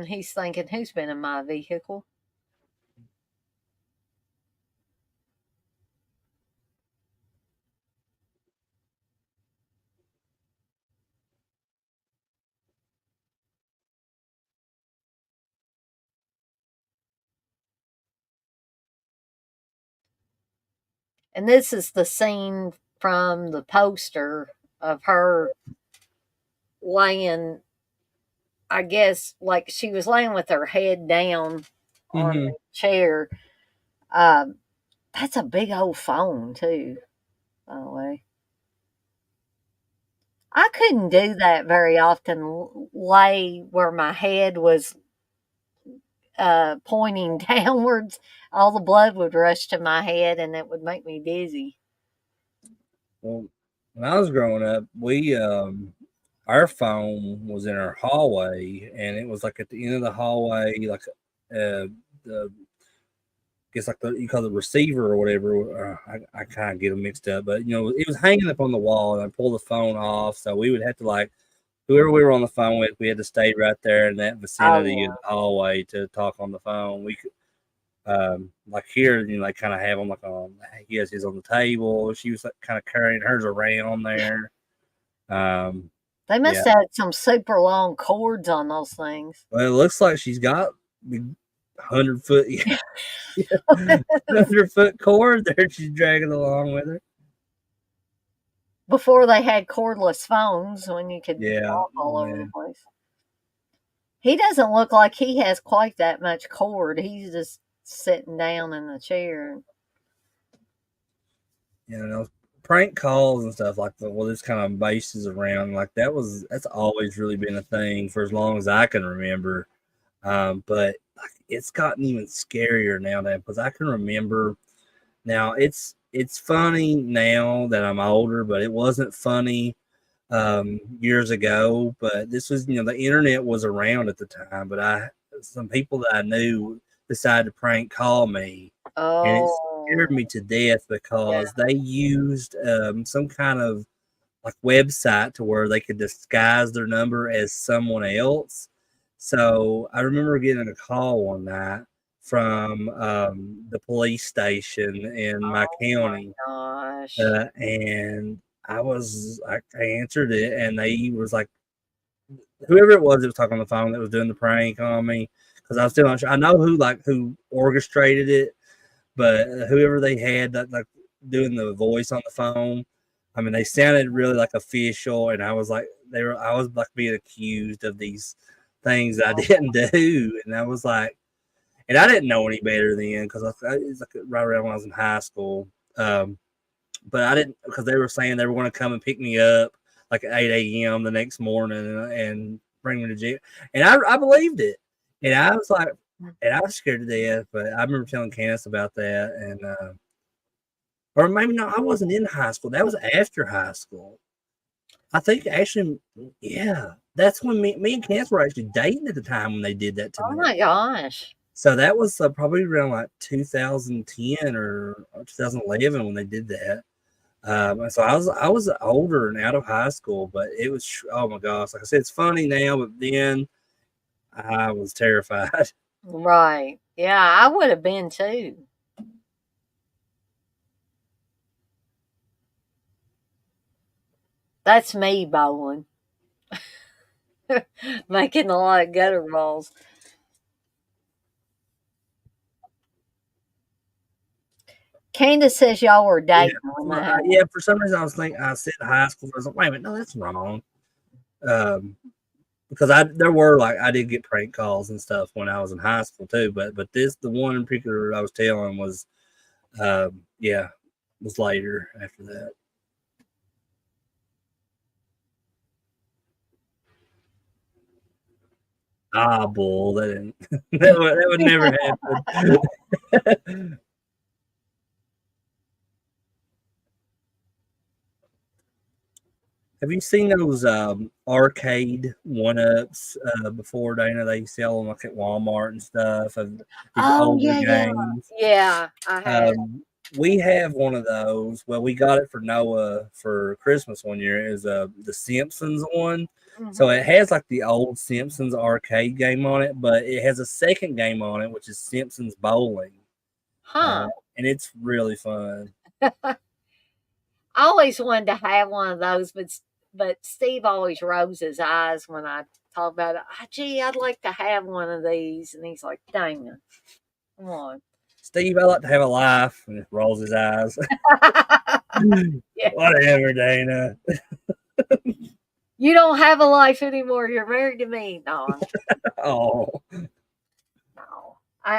He's thinking, who's been in my vehicle? And this is the scene from the poster of her laying, I guess, like she was laying with her head down on Mm-hmm. the chair. Um, that's a big old phone, too, by the way. I couldn't do that very often, lay where my head was pointing downwards. All the blood would rush to my head and it would make me dizzy. Well, when I was growing up, we our phone was in our hallway, and it was like at the end of the hallway, like the I guess like you call it the receiver or whatever. I kind of get them mixed up, but it was hanging up on the wall, and I pulled the phone off, so we would have to like whoever we were on the phone with, we had to stay right there in that Oh, vicinity of yeah. the hallway to talk on the phone. We could, like here, they kind of have them like on, he has his on the table. She was like, kind of carrying hers around there. Um, They yeah. must have had some super long cords on those things. Well, it looks like she's got 100 foot, 100 foot cord there she's dragging along with her. Before they had cordless phones when you could Yeah, walk all over the man. place. He doesn't look like he has quite that much cord. He's just sitting down in the chair. Prank calls and stuff like that. Well, this kind of bases around like that's always really been a thing for as long as I can remember. But like, it's gotten even scarier now because I can remember now. It's funny now that I'm older, but it wasn't funny years ago. But this was the internet was around at the time. But some people that I knew decided to prank call me, and it Oh, scared me to death yeah. because they used some kind of like website to where they could disguise their number as someone else. So I remember getting a call one night from the police station in my Oh my county, gosh. and I answered it, and they was like, whoever it was that was talking on the phone that was doing the prank on me, because I was still not sure. I know who orchestrated it, but whoever they had that like doing the voice on the phone, I mean, they sounded really like official, and I was like, I was like being accused of these things that I didn't do, and I was like, and I didn't know any better then because it's like right around when I was in high school, but I didn't because they were saying they were going to come and pick me up like at 8 a.m. the next morning and bring me to jail, and I believed it, and I was like, and I was scared to death, but I remember telling Candace about that, and or maybe no, I wasn't in high school. That was after high school. I think actually, yeah, that's when me and Candace were actually dating at the time when they did that to Oh me. my gosh. So that was probably around like 2010 or 2011 when they did that. So I was older and out of high school, but it was oh my gosh, like I said, it's funny now, but then I was terrified. Right. Yeah, I would have been too. That's me bowling, making a lot of gutter balls. Candace says y'all were Yeah, dating when that happened. yeah. For some reason, I was thinking I said high school. I was like, wait a minute, no, that's wrong. Um, because there were like I did get prank calls and stuff when I was in high school too. But the one in particular I was telling was yeah, was later after that. Ah, bull. That didn't. That would never happen. Have you seen those arcade one ups before, Dana? They sell them like at Walmart and stuff of these Oh older yeah, yeah, games. yeah. I had. We have one of those. Well, we got it for Noah for Christmas one year. Is the Simpsons one. So Hmm. it has like the old Simpsons arcade game on it, but it has a second game on it, which is Simpsons Bowling, uh, Huh. and it's really fun. I always wanted to have one of those, but Steve always rolls his eyes when I talk about it. "Ah, gee, I'd like to have one of these," and he's like, "Dang it, come on." Steve, I like to have a life, and it rolls his eyes. Yeah. Whatever, Dana. You don't have a life anymore. You're married to me. No, Oh, no.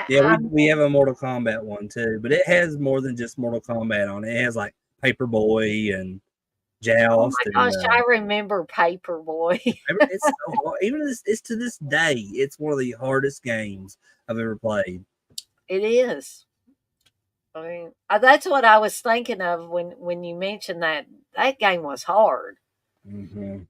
yeah, we have a Mortal Kombat one too, but it has more than just Mortal Kombat on it. It has like Paperboy and Oh Joust, my and gosh, I remember Paperboy. it's so hard. Even it's to this day, it's one of the hardest games I've ever played. It is. I mean, that's what I was thinking of when you mentioned that that game was hard. Hmm.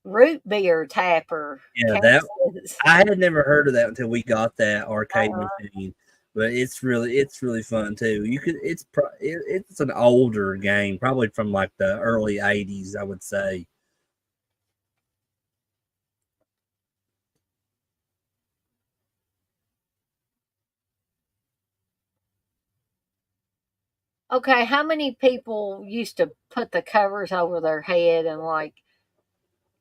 Root beer tapper. Yeah, that Kansas. I had never heard of that until we got that arcade Uh, machine. But it's really fun too. It's an older game, probably from like the early '80s, I would say. okay, how many people used to put the covers over their head and like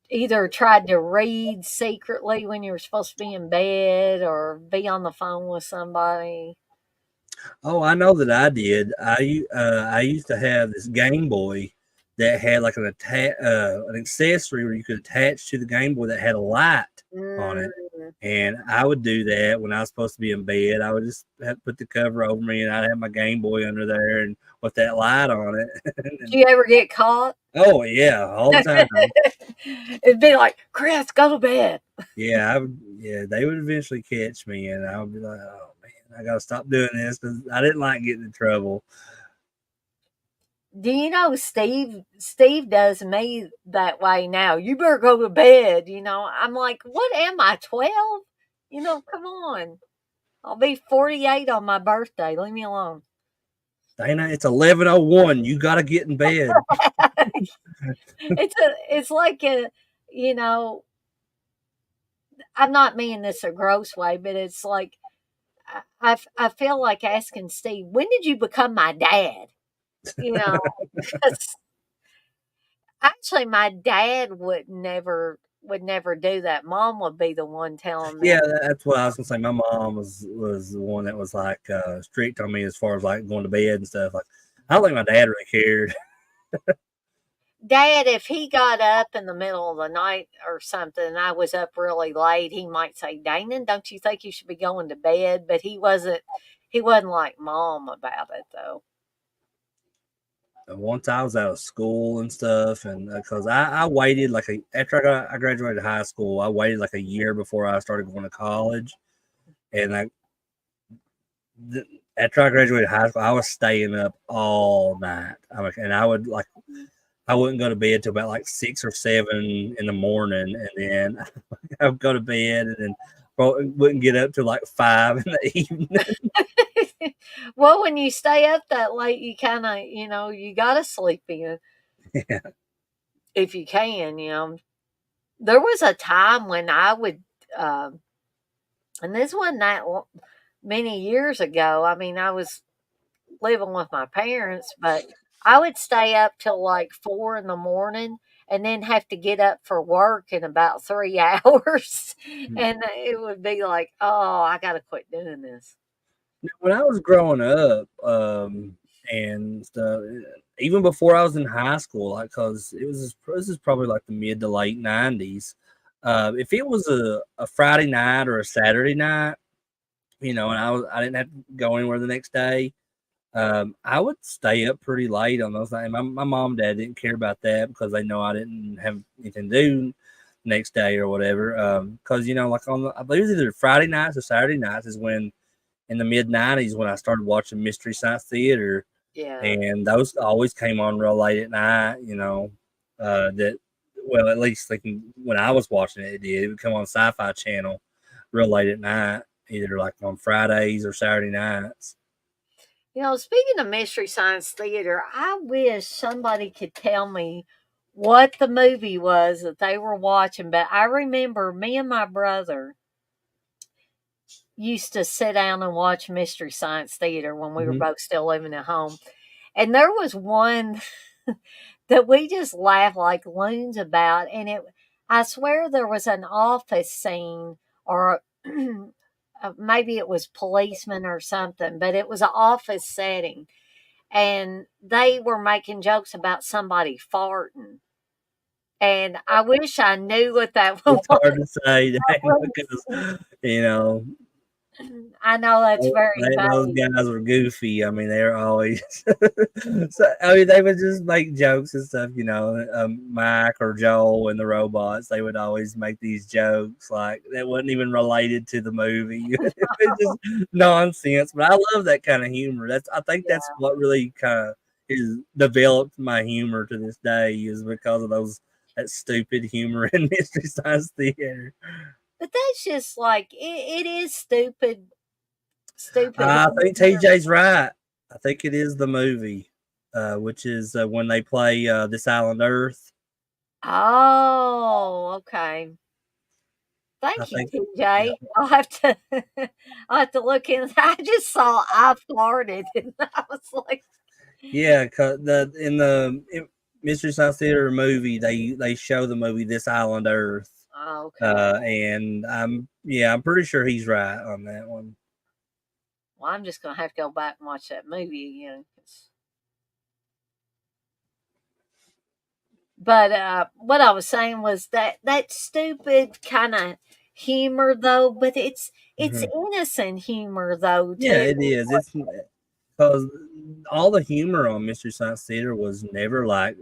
either tried to read secretly when you were supposed to be in bed or be on the phone with somebody? Oh, I know that I did. I used to have this Game Boy that had like an accessory where you could attach to the Game Boy that had a light on it, Mm. and I would do that when I was supposed to be in bed. I would just have to put the cover over me, and I'd have my Game Boy under there and with that light on it. Do you ever get caught? Oh yeah, all the time. It'd be like, Chris, go to bed. Yeah, yeah, they would eventually catch me, and I would be like, oh man, I gotta stop doing this because I didn't like getting in trouble. Do you know Steve does me that way now. You better go to bed, I'm like, what am I, 12? Come on. I'll be 48 on my birthday. Leave me alone. Dana, it's 11:01. You got to get in bed. It's like you know, I'm not meaning this a gross way, but it's like I feel like asking Steve, when did you become my dad? You know, 'cause actually my dad would never do that. Mom would be the one telling me. Yeah, that's what I was gonna say. My mom was the one that was like strict on me as far as like going to bed and stuff. Like, I don't think my dad really cared. Dad, if he got up in the middle of the night or something and I was up really late, he might say, Dana, don't you think you should be going to bed? But he wasn't like mom about it though. And once I was out of school and stuff, and because I waited like after I graduated high school, I waited like a year before I started going to college, and after I graduated high school, I was staying up all night. And I wouldn't go to bed till about like 6 or 7 in the morning, and then I would go to bed, and then wouldn't get up till like 5 in the evening. Well, when you stay up that late, you kind of, you got to sleep in Yeah. if you can. There was a time when I would, and this wasn't many years ago. I mean, I was living with my parents, but I would stay up till like 4 in the morning and then have to get up for work in about 3 hours. And it would be like, oh, I got to quit doing this. When I was growing up, and stuff, even before I was in high school, like, cause this is probably like the mid to late '90s. If it was a Friday night or a Saturday night, and I didn't have to go anywhere the next day, I would stay up pretty late on those nights. My mom and dad didn't care about that because they know I didn't have anything to do next day or whatever. Because like I believe it was either Friday nights or Saturday nights is when in the mid '90s when I started watching Mystery Science Theater, Yeah. and those always came on real late at night. That well, at least like when I was watching it, it would come on Sci-Fi Channel real late at night, either like on Fridays or Saturday nights. Speaking of Mystery Science Theater, I wish somebody could tell me what the movie was that they were watching. But I remember me and my brother used to sit down and watch Mystery Science Theater when we were Mm-hmm. both still living at home. And there was one that we just laughed like loons about. And I swear there was an office scene or maybe it was policeman or something, but it was an office setting. And they were making jokes about somebody farting. And I wish I knew what that It's hard was. to say because you know I know that's very those vague. guys were goofy. I mean, they're always so. I mean, they would just make jokes and stuff. Mike or Joel and the robots. They would always make these jokes like that wasn't even related to the movie. It was just nonsense. But I love that kind of humor. I think that's Yeah. what really kind of is developed my humor to this day is because of that stupid humor in Mystery Science Theater. But that's just like it is stupid, stupid I think humor. TJ's right. I think it is the movie, which is when they play This Island Earth. Oh, okay. I Thank you, think, yeah, TJ. I'll have to look in. I just saw I farted and I was like, yeah. Cause Mystery Science Theater movie, they show the movie This Island Earth, oh, okay. and I'm pretty sure he's right on that one. Well, I'm just gonna have to go back and watch that movie again. But what I was saying was that stupid kind of humor though, but it's Mhm. innocent humor though Yeah, too. it is. It's because all the humor on Mystery Science Theater was never like.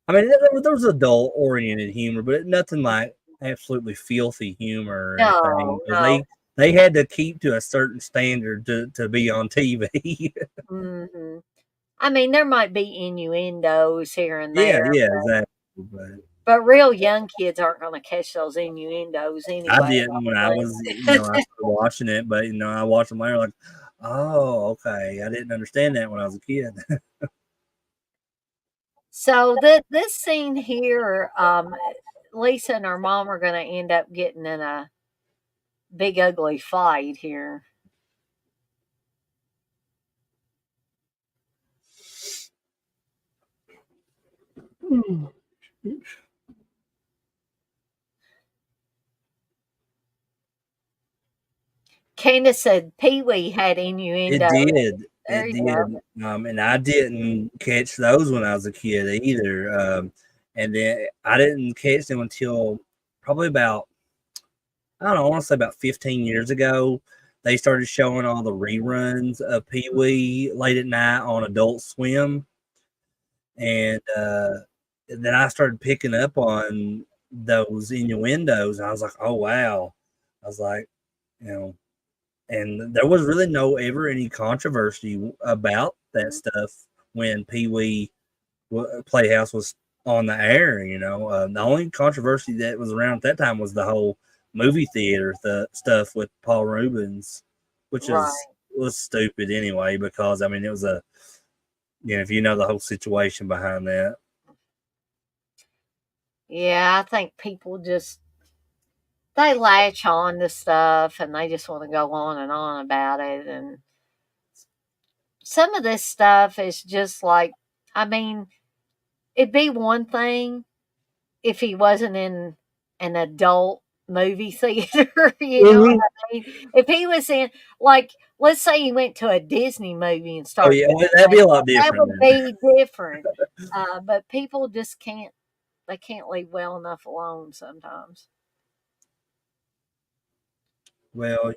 I mean, there was adult oriented humor, but nothing like absolutely filthy humor or anything No, because no. they had to keep to a certain standard to be on TV. Hmm. I mean, there might be innuendos here and Yeah, there, yeah, exactly. But but real young kids aren't going to catch those innuendos I anyway. didn't when I I don't was, think. I started watching it, but I watched them later, like, oh, okay, I didn't understand that when I was a kid. So this scene here, Lisa and her mom are going to end up getting in a big ugly fight here. Candace said Pee Wee had It innuendo. did. There It you did. go. And I didn't catch those when I was a kid either. And then I didn't catch them until probably about, I don't know, I want to say about 15 years ago. They started showing all the reruns of Pee Wee late at night on Adult Swim. And then I started picking up on those innuendos. And I was like, oh, wow. I was like, you know, and there was really no ever any controversy about that stuff when Pee Wee Playhouse was on the air. The only controversy that was around at that time was the whole movie theater stuff with Paul Rubens, which Right. was stupid anyway because I mean it was if you know the whole situation behind that. Yeah, I think people just they latch on to stuff and they just want to go on and on about it. And some of this stuff is just like, I mean, it'd be one thing if he wasn't in an adult movie theater, you know what Mhm. I mean? If he was in, like, let's say he went to a Disney movie and Oh started yeah, well, doing that'd be a that, lot that different would then. be different. But people just can't, they can't leave well enough alone sometimes. Well,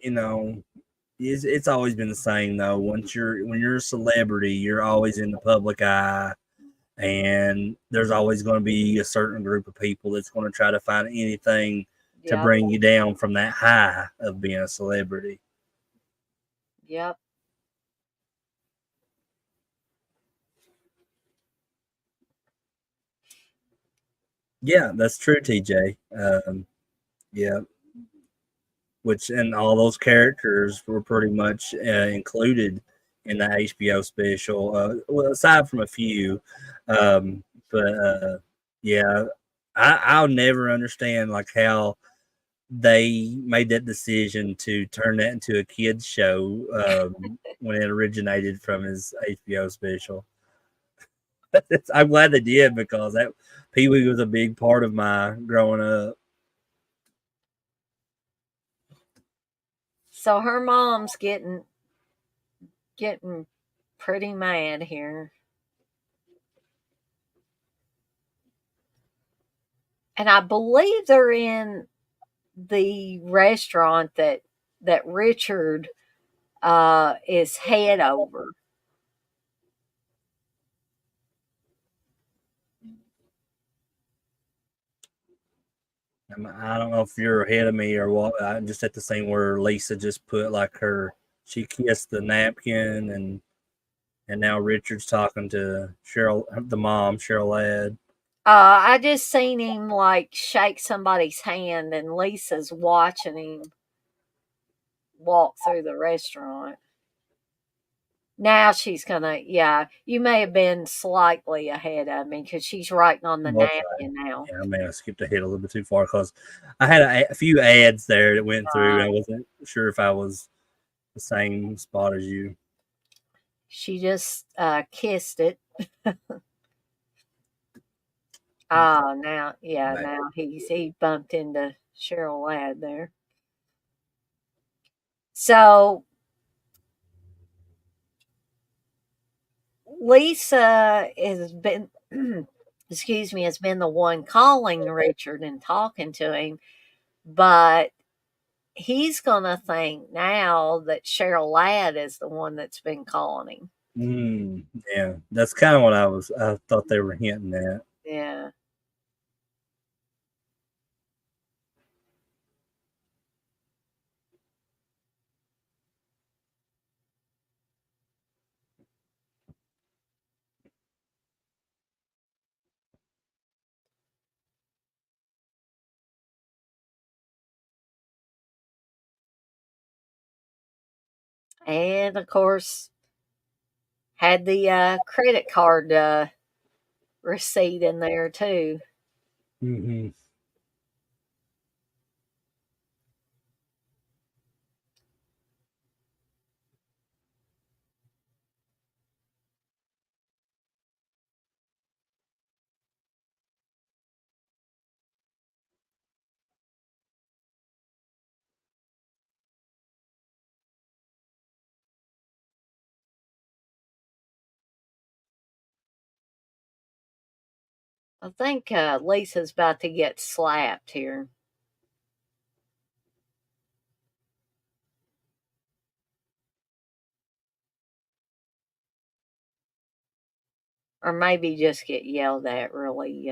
it's always been the same though. When you're a celebrity, you're always in the public eye, and there's always going to be a certain group of people that's going to try to find anything to Yep. bring you down from that high of being a celebrity. Yep. Yeah, that's true, TJ. Yeah, which and all those characters were pretty much included in the HBO special. Well, aside from a few, um, but yeah, I'll never understand like how they made that decision to turn that into a kids show when it originated from his HBO special. I'm glad they did because that Pee Wee was a big part of my growing up. So her mom's getting pretty mad here. And I believe they're in the restaurant that Richard is head over. I don't know if you're ahead of me or what. I'm just at the scene where Lisa just put like she kissed the napkin, and now Richard's talking to Cheryl, the mom, Cheryl Ladd. I just seen him like shake somebody's hand, and Lisa's watching him walk through the restaurant. Now she's gonna, yeah, you may have been slightly ahead of me because she's writing on the Okay. napkin now. Yeah, I may have skipped ahead a little bit too far because I had a few ads there that went through, and I wasn't sure if I was the same spot as you. She just kissed it. Oh, now, yeah, Right. now he bumped into Cheryl Ladd there. So Lisa has been, excuse me, has been the one calling Richard and talking to him, but he's gonna think now that Cheryl Ladd is the one that's been calling him. Yeah, that's kind of what I thought they were hinting at. Yeah. And of course, had the credit card receipt in there too. Hmm. I think Lisa's about to get slapped here. Or maybe just get yelled at really,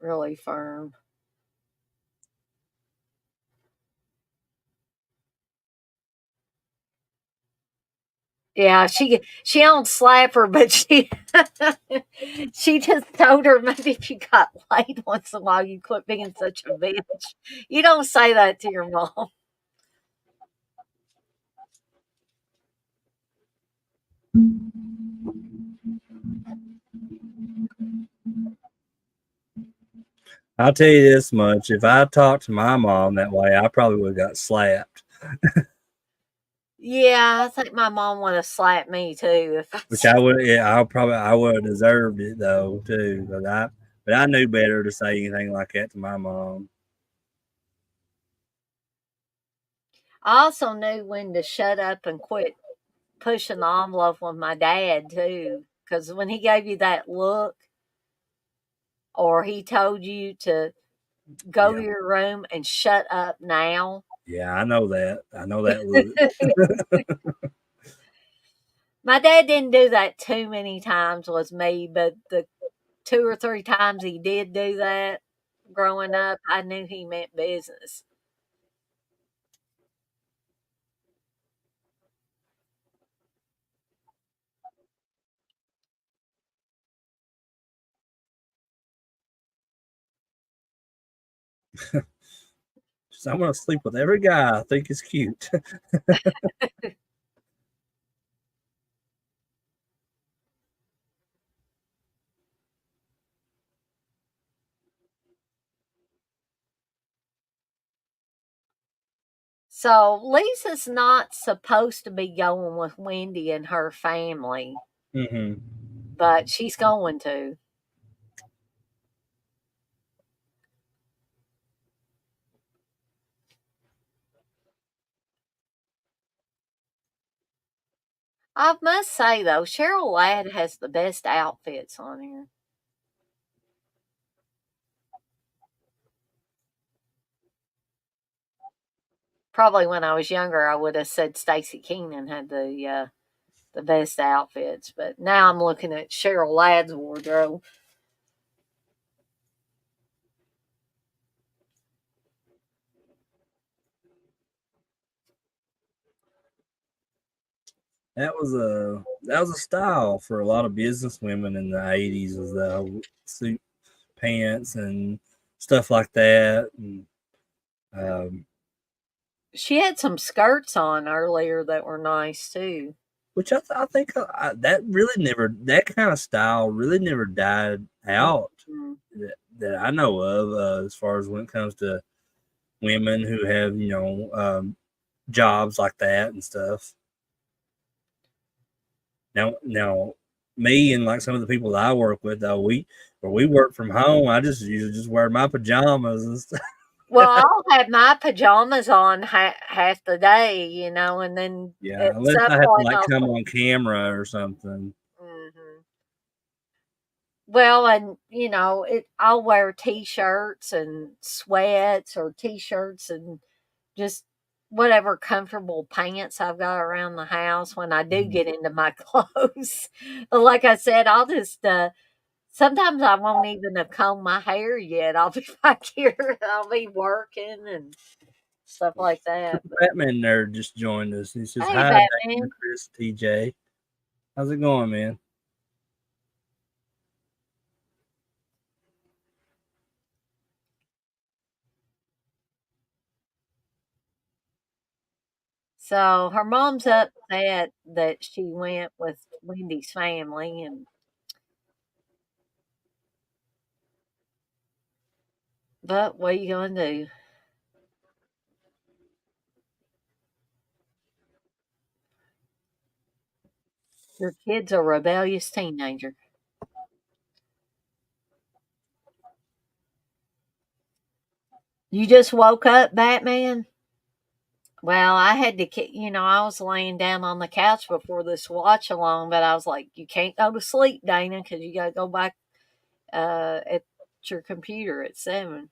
really firm. Yeah, she don't slap her, but she she just told her maybe if you got laid once in a while, you quit being such a bitch. You don't say that to your mom. I'll tell you this much: if I talked to my mom that way, I probably would have got slapped. Yeah, I think my mom would have slapped me too if I Which I would, yeah, I would have deserved it though too. But But I knew better to say anything like that to my mom. I also knew when to shut up and quit pushing the envelope with my dad too. Because when he gave you that look, or he told you to go Yeah, to your room and shut up now. yeah, I know that. I know that look. My dad didn't do that too many times with me, but the 2 or 3 times he did do that growing up, I knew he meant business. So I'm gonna sleep with every guy I think is cute. So, Lisa's not supposed to be going with Wendy and her family, hmm but she's going to. I must say, though, Cheryl Ladd has the best outfits on here. Probably when I was younger, I would have said Staci Keanan had the best outfits, but now I'm looking at Cheryl Ladd's wardrobe. That was a style for a lot of business women in the '80s, was the suit pants and stuff like that. And, um, She had some skirts on earlier that were nice too. which I think that really never, that kind of style really never died out Mhm. that I know of, as far as when it comes to women who have, jobs like that and stuff. Now, me and like some of the people that I work with, though, where we work from home, I just usually just wear my pajamas and stuff. Well, I'll have my pajamas on half the day, and then Yeah, at unless some I have to point like I'll. come on camera or something. Mhm. Well, and I'll wear t-shirts and sweats or t-shirts and just whatever comfortable pants I've got around the house when I do Mhm. get into my clothes. Like I said, I'll just sometimes I won't even have combed my hair yet. I'll be back here, I'll be working and stuff like that. But Batman nerd just joined us. He says, hey, "Hi, Dana, Batman. Chris, TJ. How's it going, man?" So her mom's upset that she went with Wendy's family, but what are you gonna do? Your kid's a rebellious teenager. You just woke up, Batman? Well, I had to, I was laying down on the couch before this watch along, but I was like, you can't go to sleep, Dana, because you got to go back at your computer at 7.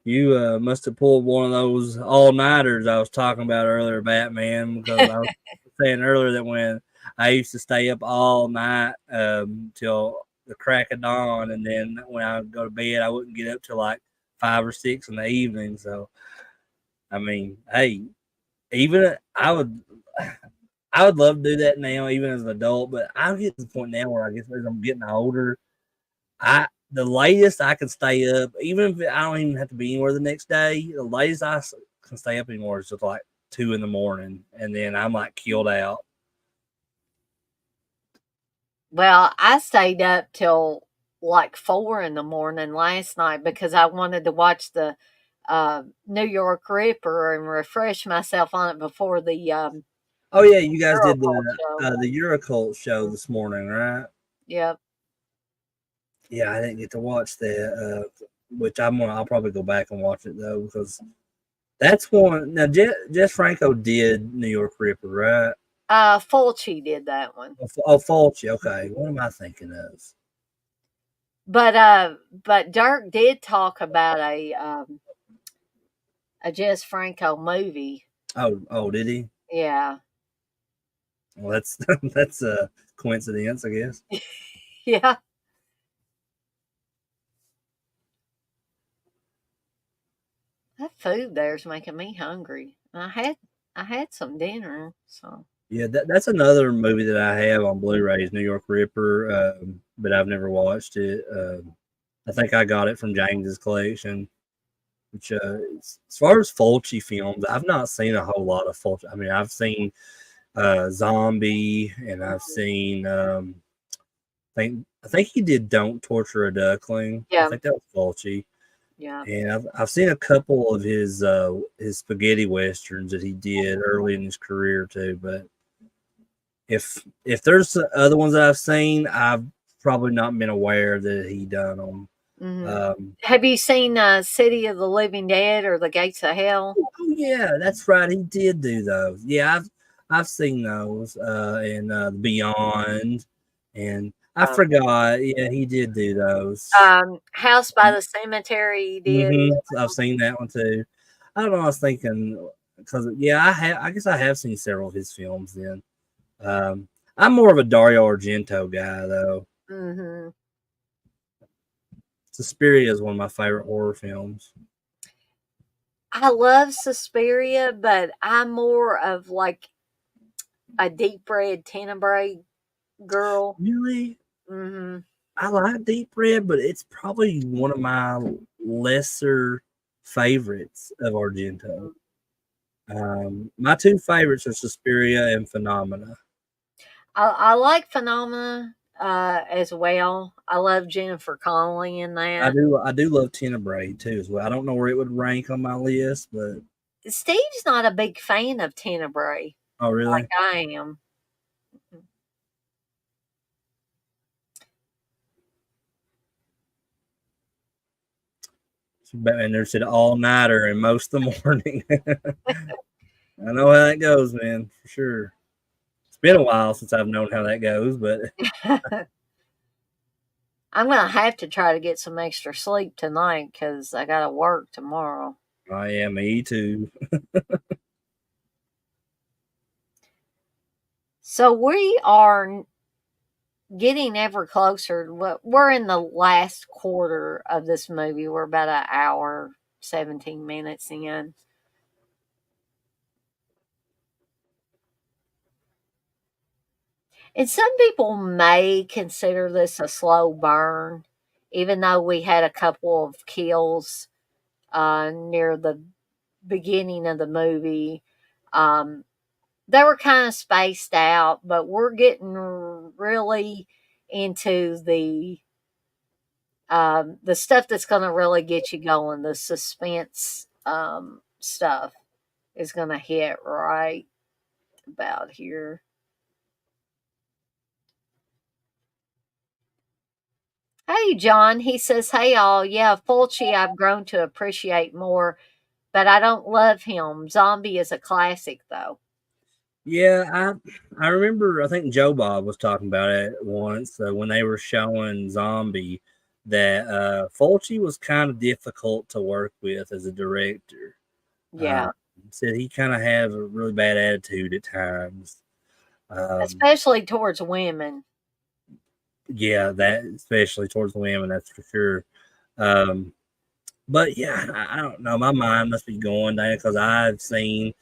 You must have pulled one of those all nighters I was talking about earlier, Batman, because I was saying earlier that when I used to stay up all night till the crack of dawn, and then when I would go to bed, I wouldn't get up till like 5 or 6 in the evening. So, I mean, hey, even I would love to do that now, even as an adult, but I'm getting to the point now where I guess as I'm getting older, I the latest I can stay up, even if I don't even have to be anywhere the next day, the latest can stay up anymore is just like 2 in the morning, and then I'm like killed out. Well, I stayed up till like 4 in the morning last night because I wanted to watch the New York Ripper and refresh myself on it before the Oh yeah, you guys did Eurocult show. the Eurocult show this morning, right? Yep. Yeah, I didn't get to watch that, which I'll probably go back and watch it though because that's one. Now, Jess Franco did New York Ripper, right? Fulci did that one. Oh, Fulci. Okay, what am I thinking of? But Dirk did talk about a Jess Franco movie. Oh, did he? Yeah. Well, that's that's a coincidence, I guess. Yeah. That food there's making me hungry. I had some dinner, so Yeah, that's another movie that I have on Blu-ray is New York Ripper, but I've never watched it. I think I got it from James's collection. Which, as far as Fulci films, I've not seen a whole lot of Fulci. I mean, I've seen Zombie, and I've seen. I think he did "Don't Torture a Duckling." I yeah, think that was Fulci, yeah. and I've seen a couple of his spaghetti westerns that he did early in his career too. But if there's other ones that I've seen, I've probably not been aware that he done them. Hmm. Um, Have you seen City of the Living Dead or The Gates of Hell? oh yeah, that's right. He did do those. Yeah, I've seen those and Beyond, and I Um, forgot. Yeah, he did do those. House by the Cemetery, he did. I've seen that one too. I don't know. I was thinking because yeah, I guess I have seen several of his films. Then I'm more of a Dario Argento guy though. Hmm. Suspiria is one of my favorite horror films. I love Suspiria, but I'm more of like a deep red Tenebrae girl. Really, Hmm. I like Deep Red, but it's probably one of my lesser favorites of Argento. My two favorites are Suspiria and Phenomena. I like Phenomena as well. I love Jennifer Connelly in I that. do I do love Tenebrae too as well. I don't know where it would rank on my list, but Steve's not a big fan of Tenebrae oh like really? I am. Batman there said all nighter and most of the morning. I know how that goes, man, for sure. It's been a while since I've known how that goes, but I'm gonna have to try to get some extra sleep tonight because I gotta work tomorrow. I am me too. So we are getting ever closer. We're in the last quarter of this movie. We're about an hour, 17 minutes in. And some people may consider this a slow burn, even though we had a couple of kills near the beginning of the movie. Um, they were kind of spaced out, but we're getting really into the stuff that's going to really get you going. The suspense stuff is going to hit right about here. Hey, John. He says, "Hey, all. Yeah, Fulci, I've grown to appreciate more, but I don't love him. Zombie is a classic, though." Yeah, I remember. I think Joe Bob was talking about it once when they were showing Zombie that Fulci was kind of difficult to work with as a director. Uh, Yeah, said he kind of had a really bad attitude at times. Um, especially towards women. yeah, that especially towards the women, that's for sure. Um, but yeah, I don't know. My mind must be going down because I've seen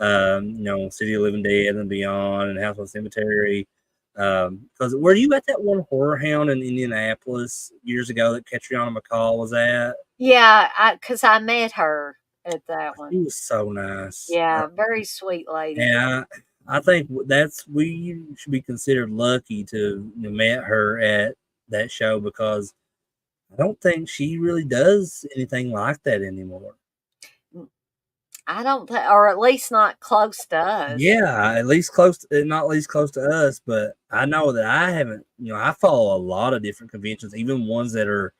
City of Living Dead and Beyond and House on Cemetery. Because were you at that one horror hound in Indianapolis years ago that Catriona McCall was at? Yeah, because I met her at that She one. was so nice. Yeah, very sweet lady. And I think that's we should be considered lucky to have met her at that show because I don't think she really does anything like that anymore. I don't think, or at least not close to us. Yeah, at least close, not least close to us, but I know that I haven't. I follow a lot of different conventions, even ones that are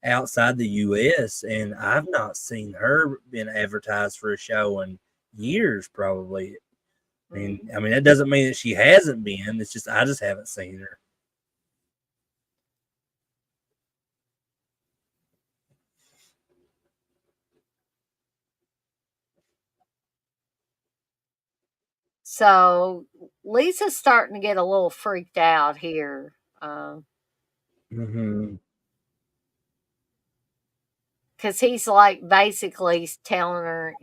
outside the U.S., and I've not seen her been advertised for a show in years, probably. I mean, that doesn't mean that she hasn't been. It's just I just haven't seen her. So Lisa's starting to get a little freaked out here. Hmm. Because he's like basically telling her,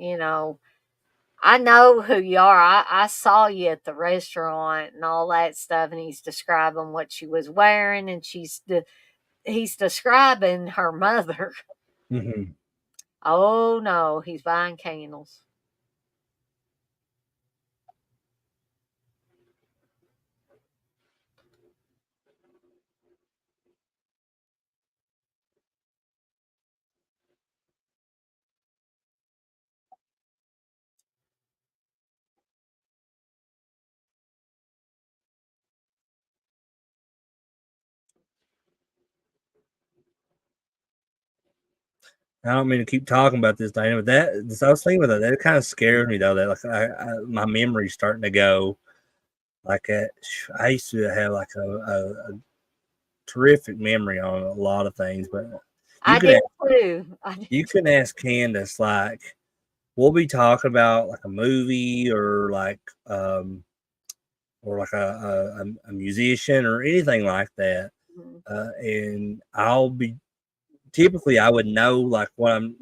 I know who you are. I saw you at the restaurant and all that stuff. And he's describing what she was wearing, and he's describing her mother. Hmm. Oh no, he's buying candles. I don't mean to keep talking about this, Dana, but I was thinking about that. That kind of scares me though. That like my memory's starting to go. Like that, I used to have like a terrific memory on a lot of things, but you I could did ask, too. I did you too. can ask Candace, like we'll be talking about like a movie or like a musician or anything like that, Mhm. and I'll be typically I would know like what I'm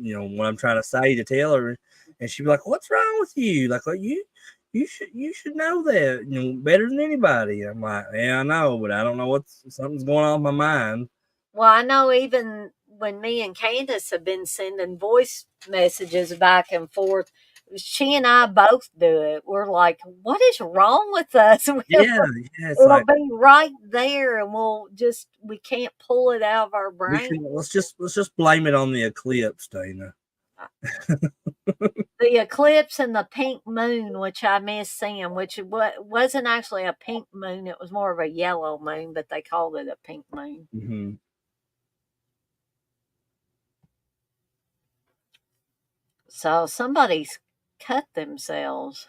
trying to say to tell her, and she'd be like, "What's wrong with you? Like you should know that better than anybody." I'm like, "Yeah, I know, but I don't know something's going on in my mind." Well, I know even when me and Candace have been sending voice messages back and forth, she and I both do it. We're like, what is wrong with us? Yeah, yeah, it's It'll like be right there, and we can't pull it out of our we brain. can let's just blame it on the eclipse, Dana. The eclipse and the pink moon, which I miss seeing, which wasn't actually a pink moon, it was more of a yellow moon, but they called it a pink moon. Hmm. So somebody's cut themselves.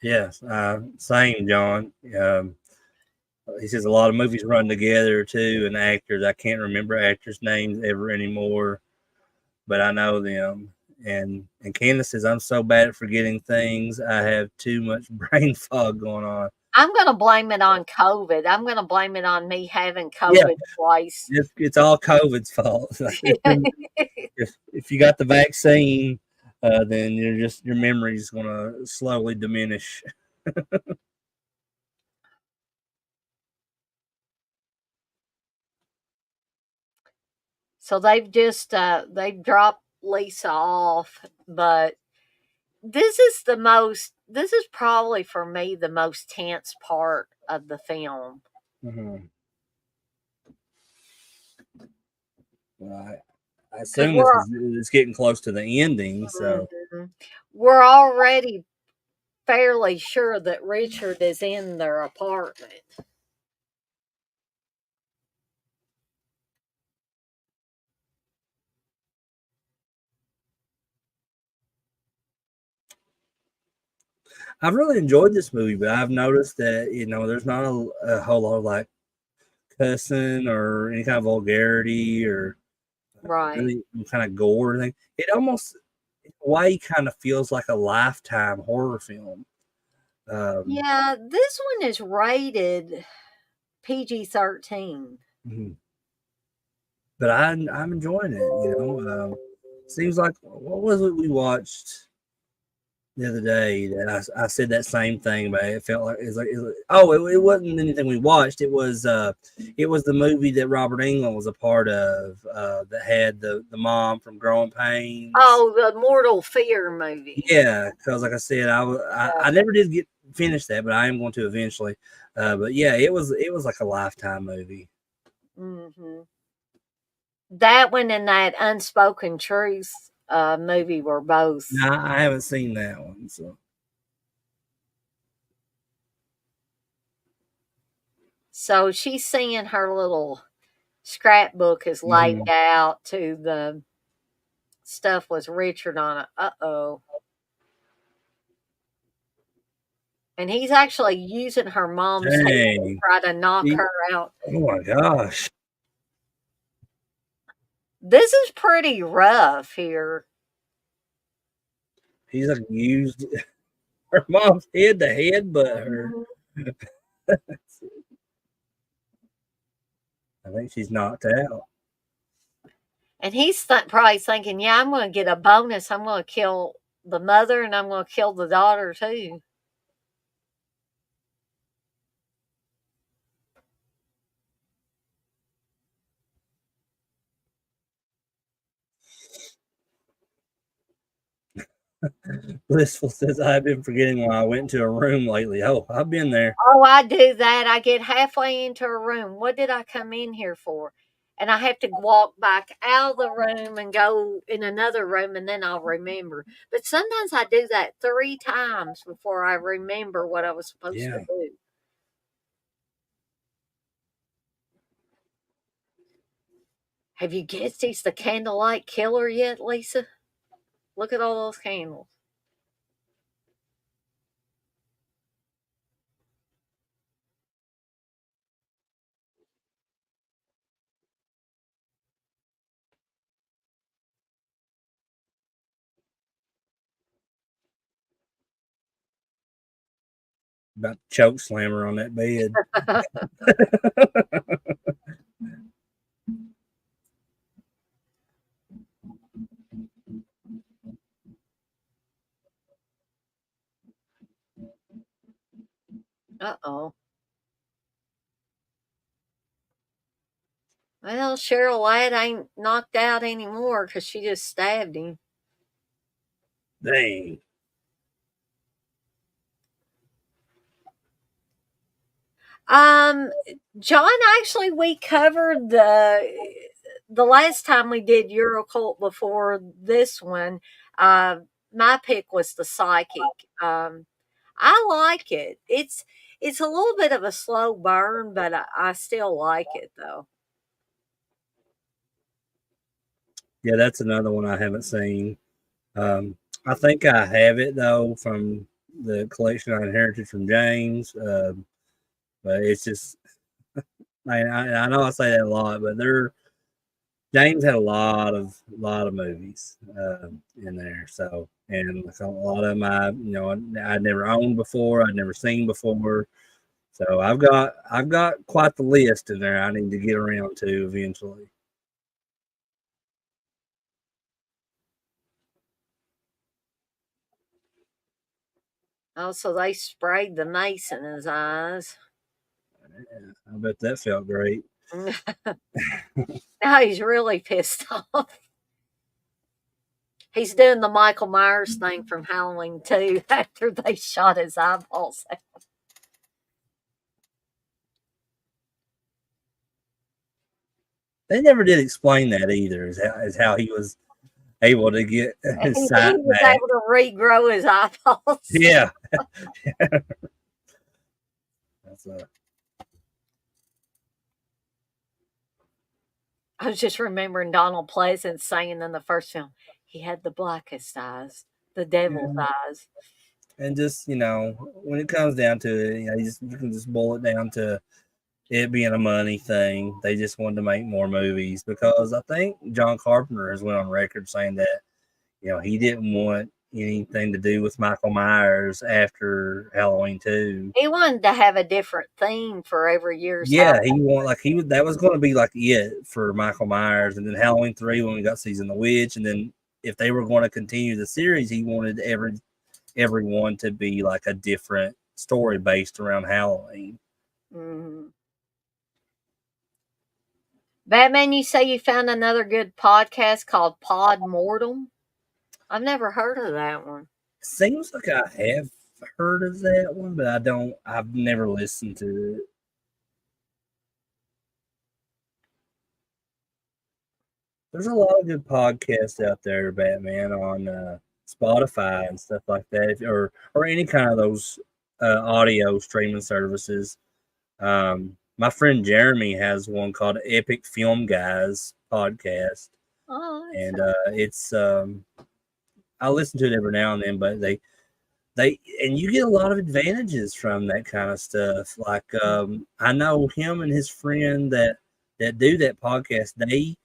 Yes, same, John. He says a lot of movies run together too, and actors. I can't remember actors' names ever anymore, but I know them. And Candace says I'm so bad at forgetting things. I have too much brain fog going on. I'm going to blame it on COVID. I'm going to blame it on me having Yeah, COVID twice. it's all COVID's fault. If you got the vaccine, then your memory's going to slowly diminish. So they've dropped Lisa off, but this is probably for me the most tense part of the film. Mhm. Right. I Because assume it's getting close to the ending, so mhm, we're already fairly sure that Richard is in their apartment. I've really enjoyed this movie. But I've noticed that there's not a whole lot of like cussing or any kind of vulgarity or Right. really kind of gore thing. It almost, in a way, kind of feels like a Lifetime horror film. Um, Yeah, this one is rated PG-13. mhm. But I'm enjoying it. Seems like what was it we watched the other day that I said that same thing about it. It felt like it wasn't anything we watched. It was the movie that Robert Englund was a part of that had the mom from Growing Pains. Oh, the Mortal Fear movie. Yeah, because like I said, I Yeah. never did get finished that, but I am going to eventually. But yeah, it was like a Lifetime movie. Mm-hmm. That one and that Unspoken Truth movie were both. No, I haven't seen that one. So she's seeing her little scrapbook is laid Mhm. out to the stuff with Richard on it. Uh-oh. And he's actually using her mom's head to Dang. try to knock her out. Oh my gosh. This is pretty rough here. He's like used her mom's head to headbutt her. I think she's knocked out. And he's probably thinking, yeah, I'm going to get a bonus. I'm going to kill the mother and I'm going to kill the daughter too. Blissful says, I've been forgetting why I went into a room lately. Oh, I've been there. Oh, I do that. I get halfway into a room. What did I come in here for? And I have to walk back out of the room and go in another room and then I'll remember. But sometimes I do that 3 times before I remember what I was supposed to Yeah. do. Have you guessed he's the candlelight killer yet, Lisa? Look at all those candles. About to choke slammer on that bed. Uh-oh. Well, Cheryl Ladd ain't knocked out anymore because she just stabbed him. Dang. Um, John, actually, we covered the last time we did Eurocult before this one. Uh, my pick was the Psychic. I like it. It's a little bit of a slow burn, but I still like it though. Yeah, that's another one I haven't seen. Um, I think I have it though from the collection I inherited from James. But it's just, I know I say that a lot, but James had a lot of movies in there. So, and a lot of them I'd never owned before, I'd never seen before. So I've got quite the list in there. I need to get around to eventually. Also, they sprayed the mace in his eyes. Yeah, I bet that felt great. Now he's really pissed off. He's doing the Michael Myers thing from Halloween 2 after they shot his eyeballs out. They never did explain that either. Is how he was able to get his He sight was back. able to regrow his eyeballs. Yeah. That's I was just remembering Donald Pleasance saying in the first film, he had the blackest eyes, the devil's yeah. eyes. And just when it comes down to it, you can just boil it down to it being a money thing. They just wanted to make more movies because I think John Carpenter has went on record saying that he didn't want anything to do with Michael Myers after Halloween 2. He wanted to have a different theme for every year's Yeah, Halloween. that was going to be like it for Michael Myers, and then Halloween 3 when we got Season of the Witch, and then if they were going to continue the series, he wanted everyone to be like a different story based around Halloween. Mm-hmm. Batman, you say you found another good podcast called Pod Mortem? I've never heard of that one. Seems like I have. heard of that one, but I don't. I've never listened to it. There's a lot of good podcasts out there, Batman, on Spotify and stuff like that, or any kind of those audio streaming services. My friend Jeremy has one called Epic Film Guys podcast, Oh, and it's I listen to it every now and then, but they and you get a lot of advantages from that kind of stuff. Like I know him and his friend that do that podcast. They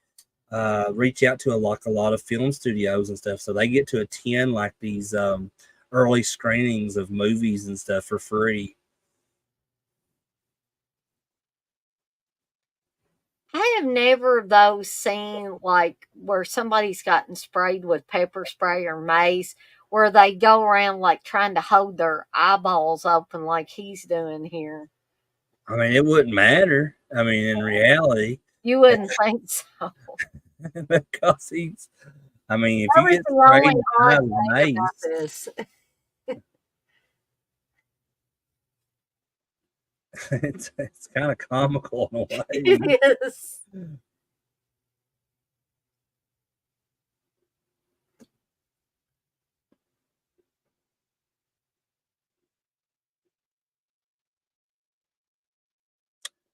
reach out to a lot of film studios and stuff, so they get to attend like these early screenings of movies and stuff for free. I have never though seen like where somebody's gotten sprayed with pepper spray or mace where they go around like trying to hold their eyeballs open like he's doing here. I mean, it wouldn't matter. I mean, in reality, You wouldn't think so. because he's. I mean, if That you was get the sprayed only in the odd eye with thing about mace, this. it's kind of comical in a way. It is.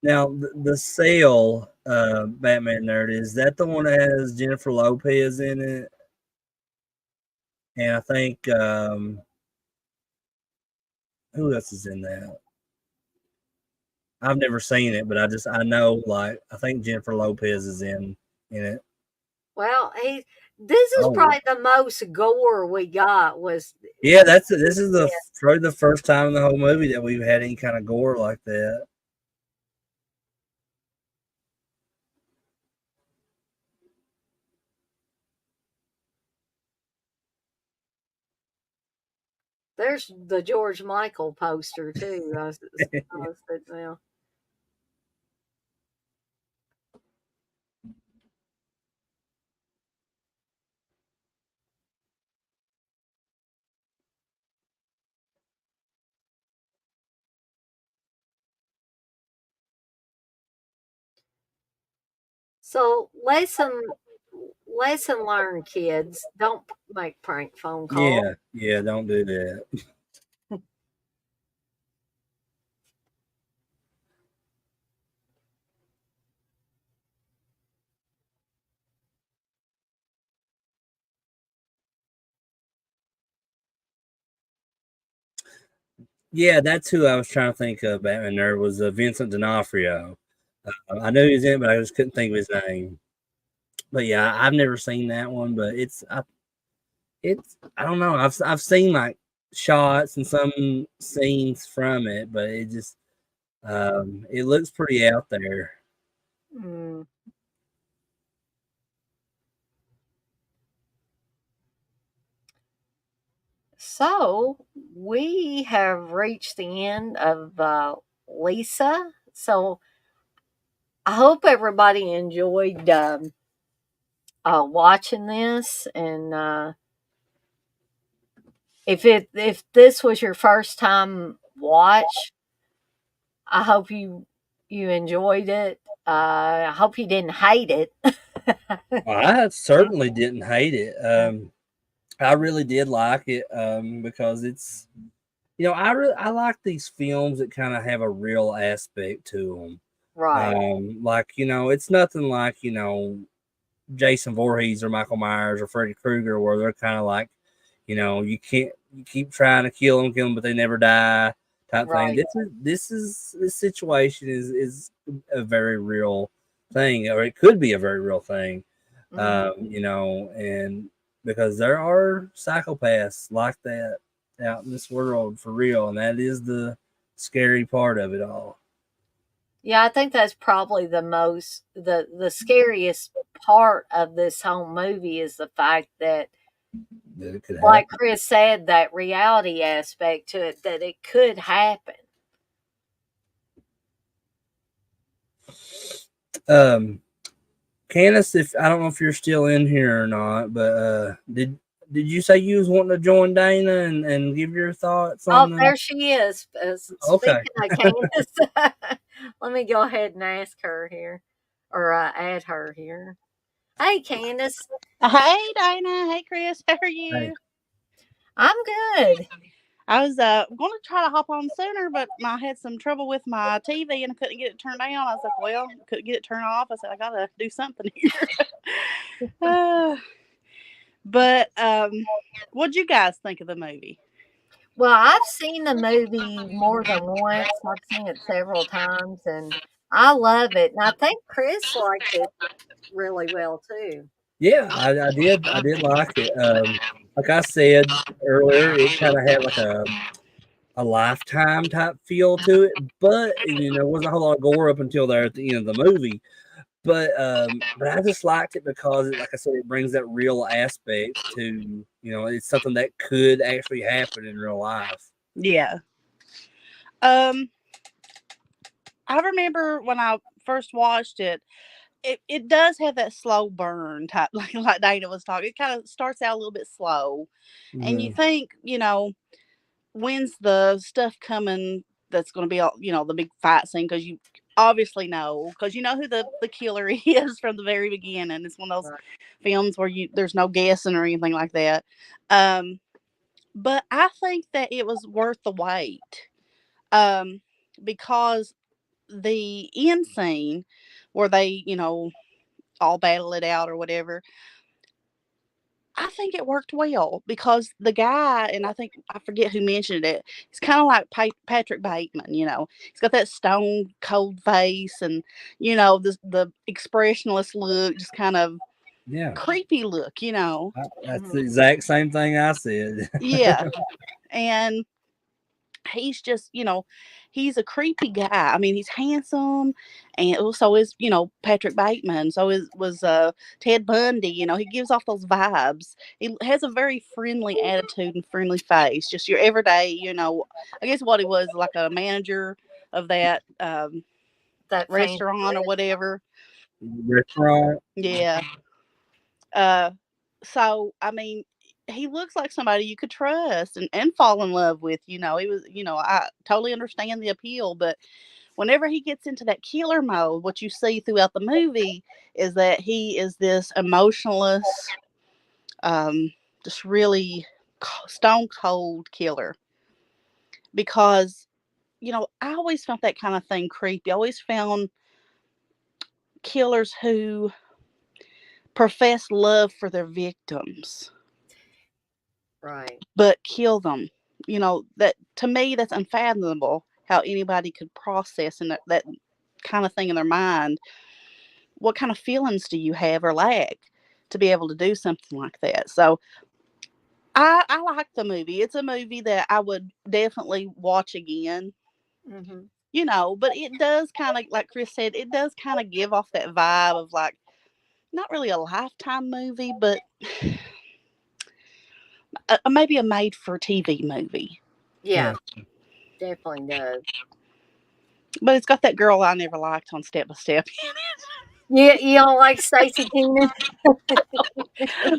Now, the Sale Batman nerd, is that the one that has Jennifer Lopez in it? And I think who else is in that? I've never seen it, but I know like I think Jennifer Lopez is in it. Well, this is Oh, probably the most gore we got was yeah, this is the probably the first time in the whole movie that we've had any kind of gore like that. there's the George Michael poster too. I was well. So lesson learned, kids. Don't make prank phone calls. Yeah, yeah, don't do that. Yeah, that's who I was trying to think of. Batman nerd was Vincent D'Onofrio. I knew he was in it, but I just couldn't think of his name. But yeah, I've never seen that one, but it's I don't know. I've seen like shots and some scenes from it, but it just it looks pretty out there. Mm. So we have reached the end of Lisa. So I hope everybody enjoyed watching this, and if this was your first time watch, I hope you enjoyed it. I hope you didn't hate it. Well, I certainly didn't hate it. I really did like it because it's I like these films that kind of have a real aspect to them. Right. Like it's nothing like Jason Voorhees or Michael Myers or Freddy Krueger, where they're kind of like, you keep trying to kill them, but they never die type thing. Right. This situation is a very real thing, or it could be a very real thing. Mhm. And because there are psychopaths like that out in this world for real, and that is the scary part of it all. Yeah, I think that's probably the scariest part of this whole movie is the fact that, That it could like happen. Chris said, that reality aspect to it, that it could happen. Um, Candace, if I don't know if you're still in here or not, but did you say you was wanting to join Dana and give your thoughts Oh, on the? there she is. Okay. Speaking of Candace, let me go ahead and ask her here, or add her here. Hey, Candace, Hey, Dana. Hey, Chris. How are Hey. you? I'm good. I was going to try to hop on sooner, but I had some trouble with my TV and I couldn't get it turned down. I was like, well, couldn't get it turned off. I said, I got to do something here. uh, but what'd you guys think of the movie? Well, I've seen the movie more than once. I've seen it several times, and I love it. And I think Chris liked it really well too. Yeah, I did like it. Like I said earlier, it kind of had like a Lifetime type feel to it, but there wasn't a whole lot of gore up until there at the end of the movie. But I just liked it because, like I said, it brings that real aspect to it's something that could actually happen in real life. Yeah. Um, I remember when I first watched it, it does have that slow burn type, like Dana was talking. It kind of starts out a little bit slow, and you Mhm. think, when's the stuff coming that's going to be, the big fight scene? Because you obviously know, because you know who the killer is from the very beginning. It's one of those Right. films where there's no guessing or anything like that. Um, but I think that it was worth the wait, um, because the end scene where they, all battle it out or whatever, I think it worked well because the guy, and I think I forget who mentioned it. He's kind of like Patrick Bateman. He's got that stone cold face, and the expressionless look, just kind of Yeah, creepy look. that's the Mhm. exact same thing I said. Yeah, and he's just, he's a creepy guy. I mean, he's handsome, and so is, Patrick Bateman. So is was Ted Bundy. He gives off those vibes. He has a very friendly attitude and friendly face. Just your everyday, I guess what he was, like a manager of that That fancy restaurant or whatever. Restaurant. Yeah. Uh, so I mean, he looks like somebody you could trust and fall in love with. He was, I totally understand the appeal, but whenever he gets into that killer mode, what you see throughout the movie is that he is this emotionless, um, just really stone cold killer. Because, I always found that kind of thing creepy. I always found killers who profess love for their victims right. but kill them. That to me, that's unfathomable how anybody could process and that kind of thing in their mind. What kind of feelings do you have or lack to be able to do something like that? So I like the movie. It's a movie that I would definitely watch again. Hmm. But it does kind of, like Chris said, it does kind of give off that vibe of like not really a Lifetime movie, but maybe a made for TV movie. Yeah, Yeah. definitely does. But it's got that girl I never liked on Step by Step. You don't like Stacy Keanan?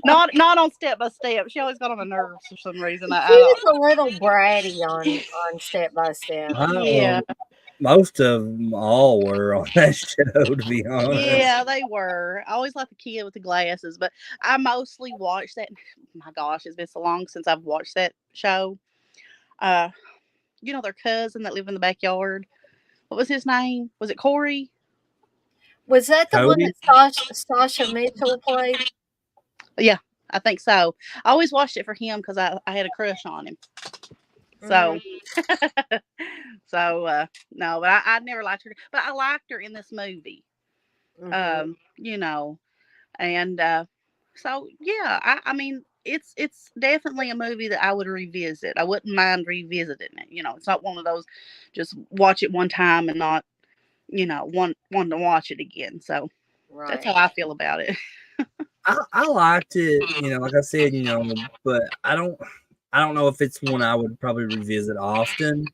Not on Step by Step. She always got on my nerves for some reason. She I was don't. a little bratty on Step by Step. Yeah, Well, most of them all were on that show, to be honest. yeah, they were. I always liked the kid with the glasses, but I mostly watched that. My gosh, it's been so long since I've watched that show. Uh, their cousin that lived in the backyard. What was his name? Was it Corey? Was that the one Cody. that Sasha Mitchell played? Yeah, I think so. I always watched it for him because I had a crush on him. Mm, So, no, but I never liked her. But I liked her in this movie. mhm. Um, you know, and so yeah, I mean, it's definitely a movie that I would revisit. I wouldn't mind revisiting it. It's not one of those just watch it one time and not want to watch it again. So that's how Right. I feel about it. I liked it, like I said, but I don't know if it's one I would probably revisit often.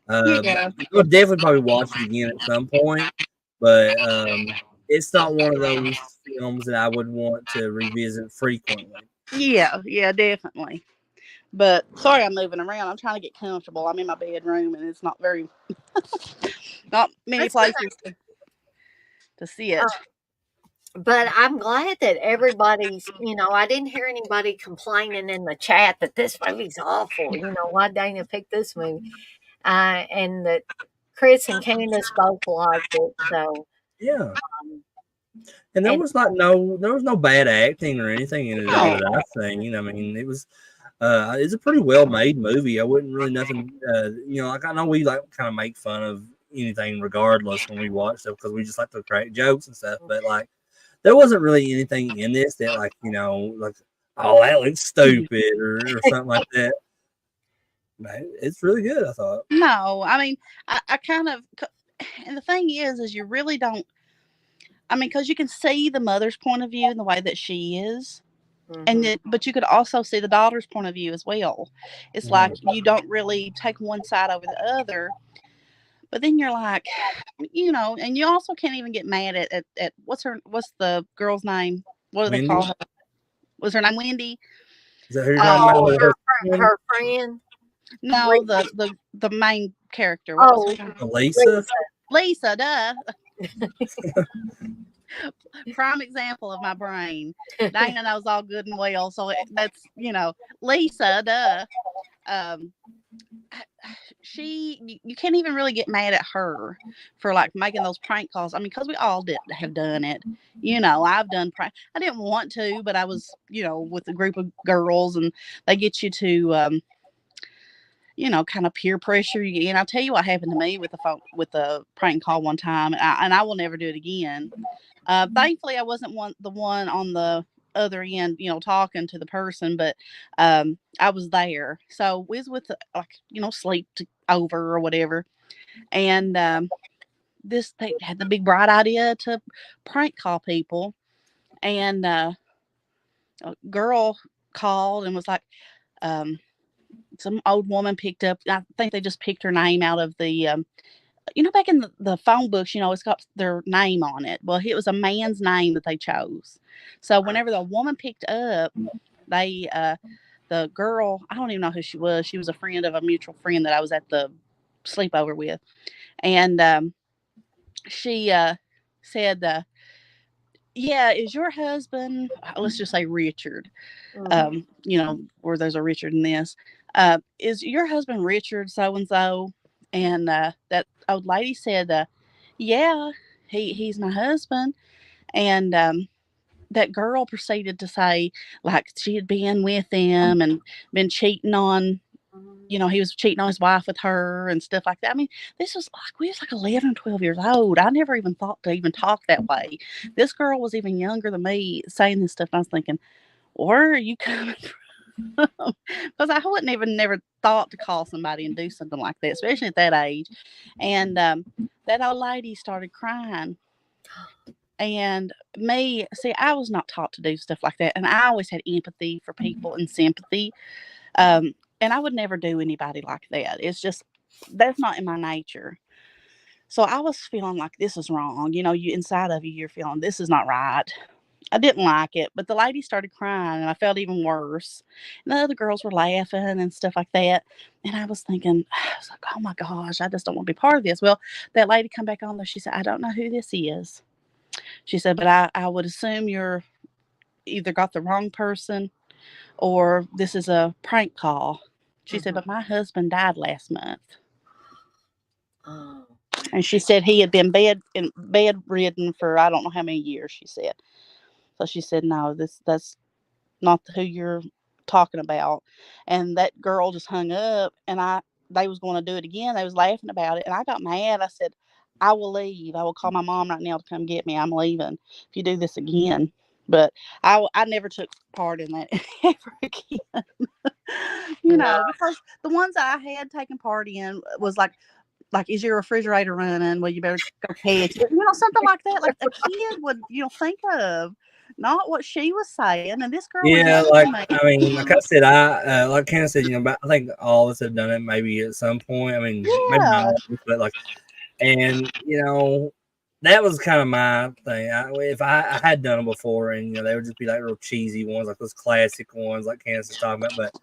Yeah, I'll definitely probably watch it again at some point, but it's not one of those films that I would want to revisit frequently. Yeah, definitely. But sorry, I'm moving around. I'm trying to get comfortable. I'm in my bedroom, and it's not many That's good. places to sit. But I'm glad that everybody's, I didn't hear anybody complaining in the chat that this movie's awful. Why Dana picked this movie? And that Chris and Candace both liked it. So, Yeah. um, And and there was no bad acting or anything in it all No, that I've seen. I mean, it's a pretty well made movie. I wouldn't really nothing, like I know we like kind of make fun of anything regardless when we watch stuff because we just like to crack jokes and stuff. But like, there wasn't really anything in this that like, like, oh, that looks stupid or something like that. But it's really good, I thought. no. I mean, I kind of, and the thing is you really don't. I mean, because you can see the mother's point of view and the way that she is, and mhm. then, but you could also see the daughter's point of view as well. It's like Mhm. you don't really take one side over the other, but then you're like, and you also can't even get mad at what's the girl's name? What do they call Wendy, her? Was her name Wendy? is that who you're talking about? Oh, With her her friend, No, Lisa. the main character. What was her Oh, name? Lisa? Lisa. Lisa, duh. Prime example of my brain. Dana knows all good and well, so that's Lisa, duh. Um, you can't even really get mad at her for like making those prank calls. I mean, because we all did have done it. I've done prank. I didn't want to, but I was with a group of girls, and they get you to kind of peer pressure you. And I'll tell you what happened to me with the phone with the prank call one time, and I will never do it again. Thankfully, I wasn't the one on the other end, talking to the person, but I was there. So we was with like sleep over or whatever, and this they had the big bright idea to prank call people, and a girl called and was like, um, some old woman picked up. I think they just picked her name out of the back in the phone books, it's got their name on it. Well, it was a man's name that they chose. So whenever the woman picked up, they the girl, I don't even know who she was. She was a friend of a mutual friend that I was at the sleepover with, and she said, "Yeah, is your husband? Let's just say Richard. Mhm. Where there's a Richard in this. Is your husband Richard so and so?" And that old lady said, "Yeah, he's my husband." And that girl proceeded to say like she had been with him and been cheating on. He was cheating on his wife with her and stuff like that. I mean, this was like, we was like 11, 12 years old. I never even thought to even talk that way. This girl was even younger than me saying this stuff. And I was thinking, where are you coming from? Because I wouldn't even never thought to call somebody and do something like that, especially at that age. And that old lady started crying. And me, see, I was not taught to do stuff like that. And I always had empathy for people and sympathy. And I would never do anybody like that. It's just, that's not in my nature. So I was feeling like this is wrong. You inside of you, you're feeling this is not right. I didn't like it, but the lady started crying and I felt even worse. And the other girls were laughing and stuff like that. And I was thinking, I was like, oh my gosh, I just don't want to be part of this. Well, that lady come back on there. She said, I don't know who this is. She said, but I would assume you're either got the wrong person or this is a prank call. She said, Mhm. but my husband died last month. Oh, And she said he had been bedridden for I don't know how many years, she said. So she said, no, that's not who you're talking about. And that girl just hung up, and they was going to do it again. They was laughing about it, and I got mad. I said, I will leave. I will call my mom right now to come get me. I'm leaving if you do this again. But I never took part in that ever again. no. Because the ones that I had taken part in was like, is your refrigerator running? Well, you better go catch it. Something like that. Like a kid would, think of, not what she was saying. And this girl was Yeah, younger like than me. I mean, like I said, like Ken said, but I think all of us have done it maybe at some point. I mean, maybe not, Yeah. all of us, but like, and that was kind of my thing. If I had done them before, and they would just be like real cheesy ones, like those classic ones, like Candace is talking about. But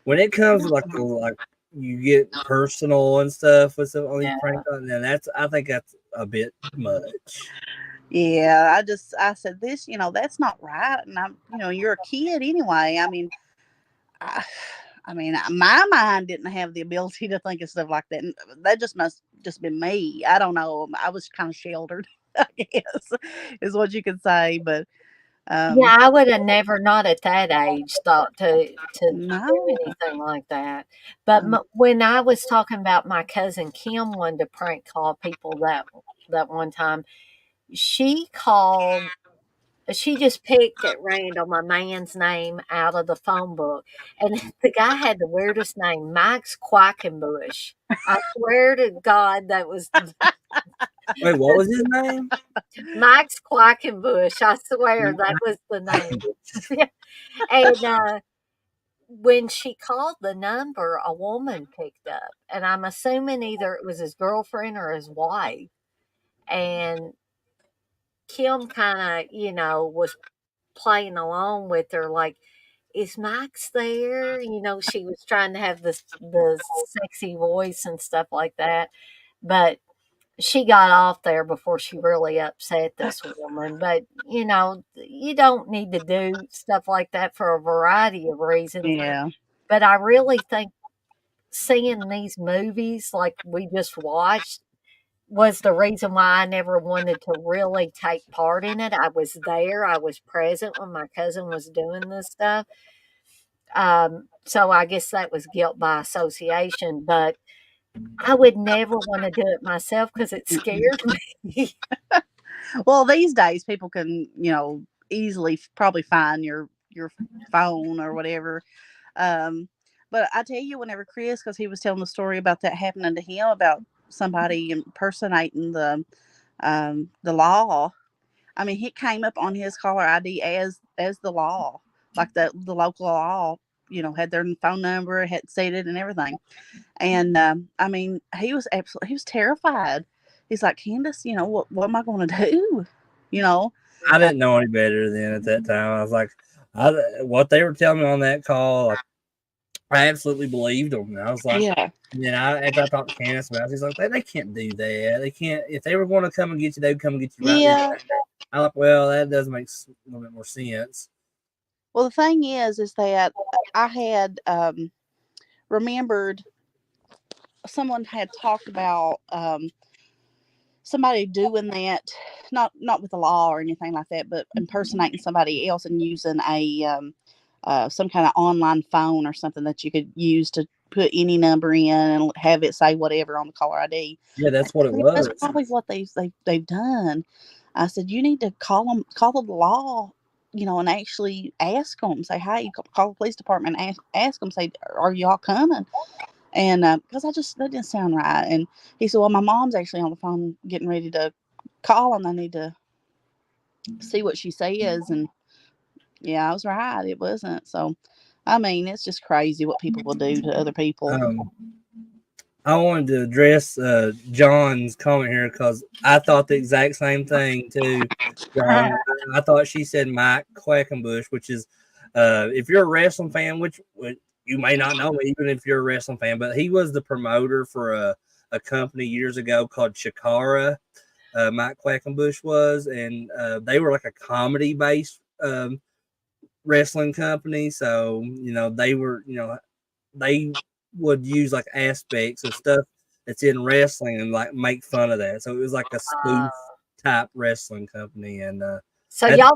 when it comes to like you get personal and stuff with some on these prank calls, then I think that's a bit much. Yeah, I said this, that's not right, and you're a kid anyway. I, my mind didn't have the ability to think of stuff like that. And that just must just been me. I don't know. I was kind of sheltered, I guess, is what you could say. But Yeah, I would have never, not at that age, thought to do no, anything like that. But um, when I was talking about my cousin Kim wanted to prank call people that one time, she called. She just picked at random a man's name out of the phone book, and the guy had the weirdest name, Max Quackenbush. I swear to God, that was Wait, what was his name? Max Quackenbush. I swear that was the name. And when she called the number, a woman picked up, and I'm assuming either it was his girlfriend or his wife. And Kim kind of, was playing along with her, like, "Is Max there?" She was trying to have the sexy voice and stuff like that, but she got off there before she really upset this woman. But, you don't need to do stuff like that for a variety of reasons. yeah, But I really think seeing these movies like we just watched was the reason why I never wanted to really take part in it. I was there, I was present when my cousin was doing this stuff. So I guess that was guilt by association, but I would never want to do it myself because it scared me. well, these days people can, easily probably find your phone or whatever. Um, but I tell you, whenever Chris, because he was telling the story about that happening to him about somebody impersonating the law. I mean, he came up on his caller ID as the law, like the local law. Had their phone number, had said it, and everything. And he was terrified. He's like, Candace, what am I going to do? You know, I didn't know any better then at that time. I was like, what they were telling me on that call, like, I absolutely believed them. And I was like, yeah, and then after I talked to Candace about it, he's like, they can't do that. They can't. If they were going to come and get you, they'd come and get you right then. yeah. I'm like, well, that does make a little bit more sense. Well, the thing is that I had remembered someone had talked about somebody doing that, not with the law or anything like that, but impersonating somebody else and using a some kind of online phone or something that you could use to put any number in and have it say whatever on the caller ID. Yeah, that's what it Yeah, that's was. probably what they've done. I said you need to call the law, and actually ask them. Say, hey, call the police department. And ask them. Say, are y'all coming? And because that didn't sound right. And he said, well, my mom's actually on the phone getting ready to call, and I need to see what she says. And yeah, I was right. It wasn't. So, I mean, it's just crazy what people will do to other people. Um, I wanted to address John's comment here because I thought the exact same thing too, John. I thought she said Mike Quackenbush, which is, if you're a wrestling fan, which you may not know, even if you're a wrestling fan, but he was the promoter for a company years ago called Chikara. Mike Quackenbush was, and they were like a comedy based wrestling company. So they were, they would use like aspects of stuff that's in wrestling and like make fun of that. So it was like a spoof type wrestling company, and So y'all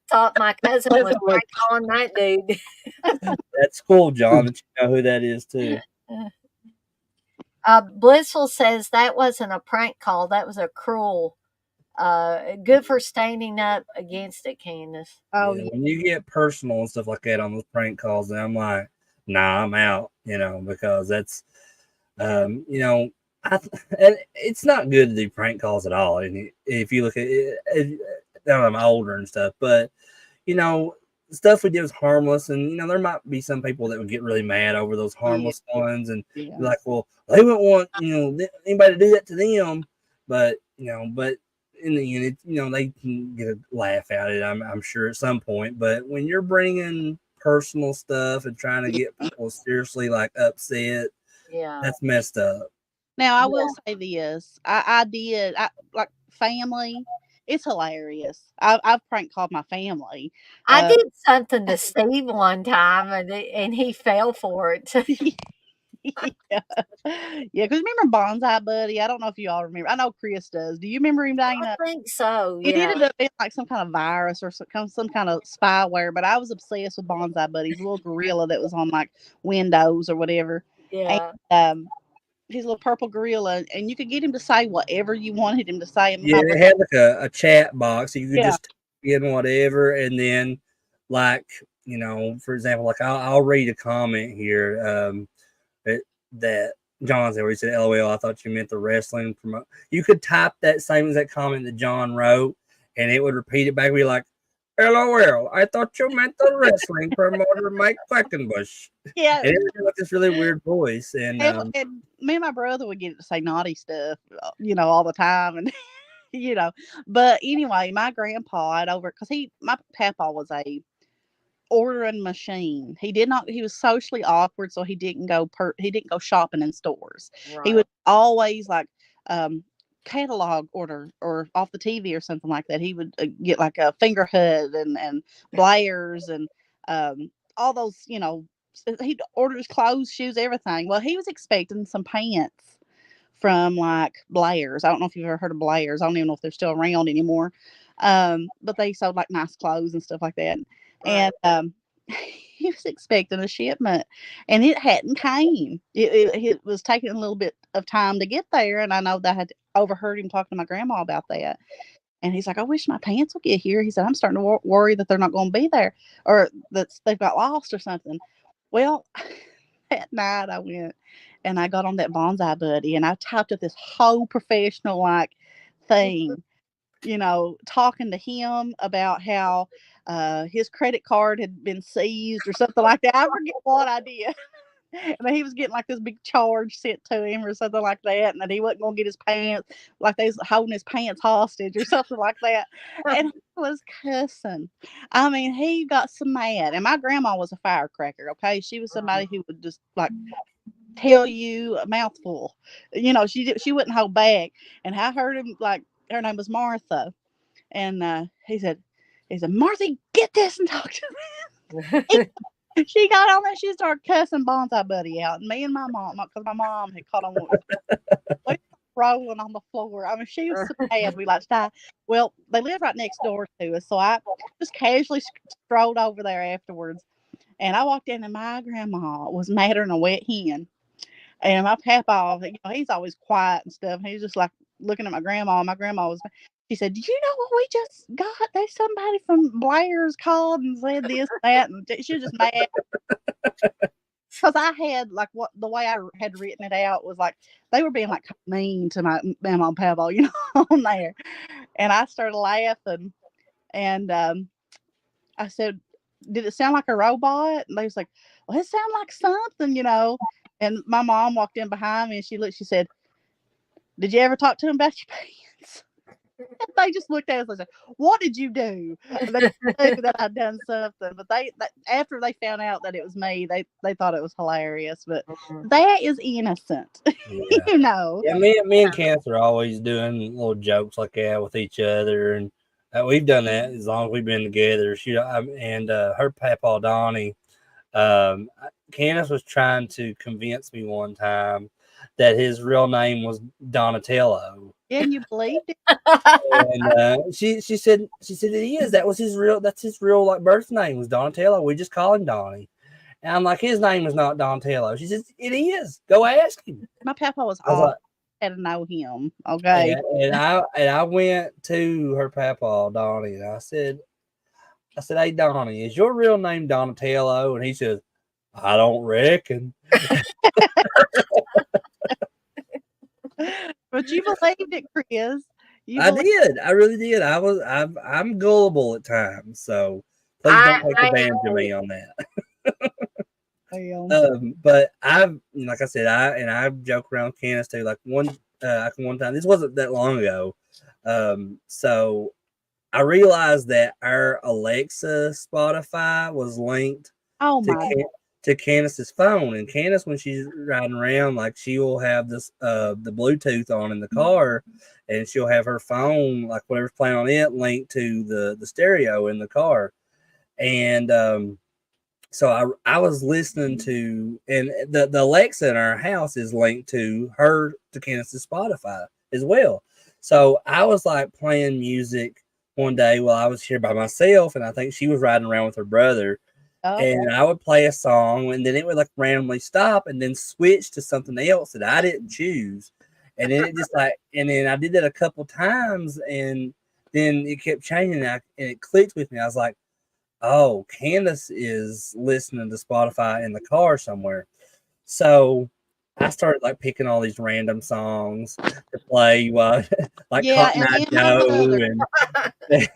thought my cousin was prank calling that dude. that's cool, John, that you know who that is too. Blissful says that wasn't a prank call. That was a cruel. Good for standing up against it, Candace. Oh, Yeah, yeah. when you get personal and stuff like that on those prank calls, then I'm like, nah, I'm out, because that's, and it's not good to do prank calls at all. And if you look at it, now I'm older and stuff, but stuff we did was harmless, and there might be some people that would get really mad over those harmless ones, and be Yeah. like, well, they wouldn't want anybody to do that to them, but in the end, they can get a laugh at it. I'm sure at some point. But when you're bringing personal stuff and trying to get people seriously like upset, Yeah. that's messed up. Now I will say this: I did like family. It's hilarious. I've prank called my family. I did something to Steve one time, and he fell for it. Yeah, yeah. Because remember Bonsai Buddy? I don't know if you all remember. I know Chris does. Do you remember him, I Dana? think so. It Yeah. ended up being like some kind of virus or some kind of spyware. But I was obsessed with Bonsai Buddy. He's a little gorilla that was on like Windows or whatever, and Yeah. his little purple gorilla, and you could get him to say whatever you wanted him to say. And Yeah, they had like a chat box, so you could yeah, just type in whatever, and then like for example, like I'll read a comment here that John said where he said, "LOL, I thought you meant the wrestling promote." You could type that same exact comment that John wrote, and it would repeat it back and be like, "LOL, I thought you meant the wrestling promoter Mike Quackenbush." yeah. And it was like this really weird voice, and And me and my brother would get it to say naughty stuff, all the time, and you know. But anyway, my grandpa had over because my papa was a ordering machine. He did not. He was socially awkward, so he didn't go shopping in stores. He Right. would always like um, catalog order or off the TV or something like that. He would get like a Fingerhood and Blair's and all those. He'd order his clothes, shoes, everything. Well, he was expecting some pants from like Blair's. I don't know if you've ever heard of Blair's. I don't even know if they're still around anymore. But they sold like nice clothes and stuff like that. Right. And he was expecting a shipment, and it hadn't came. It was taking a little bit of time to get there, and I know that I had overheard him talking to my grandma about that. And he's like, "I wish my pants would get here." He said, "I'm starting to worry that they're not going to be there, or that they've got lost or something." Well, that night I went and I got on that Bonsai Buddy and I typed up this whole professional like thing, talking to him about how his credit card had been seized or something like that. I forget what I did. And he was getting like this big charge sent to him or something like that, and that he wasn't gonna get his pants, like they was holding his pants hostage or something like that. And he was cussing. I mean, he got so mad. And my grandma was a firecracker, okay? She was somebody who would just like tell you a mouthful. She wouldn't hold back. And I heard him like her name was Martha. And he said, "Martha, get this and talk to me." She got on there. She started cussing Bonsai Buddy out. And me and my mom, because my mom had caught on what we were rolling on the floor. I mean, she was so mad. We like die. Well, they live right next door to us. So I just casually strolled over there afterwards. And I walked in, and my grandma was madder than a wet hen. And my papa, he's always quiet and stuff. And he's just like looking at my grandma. My grandma was, she said, "Do you know what we just got? There's somebody from Blair's called and said this, that." And she was just mad. Because I had like the way I had written it out was like they were being like mean to my mama and papa, on there. And I started laughing. And I said, "Did it sound like a robot?" And they was like, "Well, it sounded like something." And my mom walked in behind me and she looked, she said, "Did you ever talk to him about your pants?" And they just looked at us and said, "What did you do?" And they knew that I'd done something. But they after they found out that it was me, they thought it was hilarious. But that is innocent. yeah. you know. Yeah, me and Cancer are always doing little jokes like that with each other, and we've done that as long as we've been together. And her papa Donnie, Candace was trying to convince me one time that his real name was Donatello, And you believed it? and she said it is. That's his real like birth name was Donatello. We just call him Donnie. And I'm like, his name is not Donatello. She says, "It is. Go ask him." My papa was I was all like, had to know him. Okay. and I went to her papa Donnie, and I said, "Hey Donnie, is your real name Donatello?" And he says, "I don't reckon." But you believed it, Chris. You I believed did. I really did. I'm gullible at times, so please don't take I advantage of me on that. it. But like I said, I joke around with Candace too. Like one time. This wasn't that long ago. So I realized that our Alexa Spotify was linked Oh to my. to Candace's phone, and Candace, when she's riding around, like she will have this the Bluetooth on in the car, and she'll have her phone, like whatever's playing on it, linked to the stereo in the car, and so I was listening to, and the Alexa in our house is linked to Candace's Spotify as well. So I was like playing music one day while I was here by myself, and I think she was riding around with her brother, Oh, and I would play a song, and then it would like randomly stop and then switch to something else that I didn't choose. And then it just like, and then I did that a couple times, and then it kept changing, and it clicked with me. I was like, oh, Candace is listening to Spotify in the car somewhere. So I started like picking all these random songs to play while like yeah. Cotton And Eye me and my Joe brother, and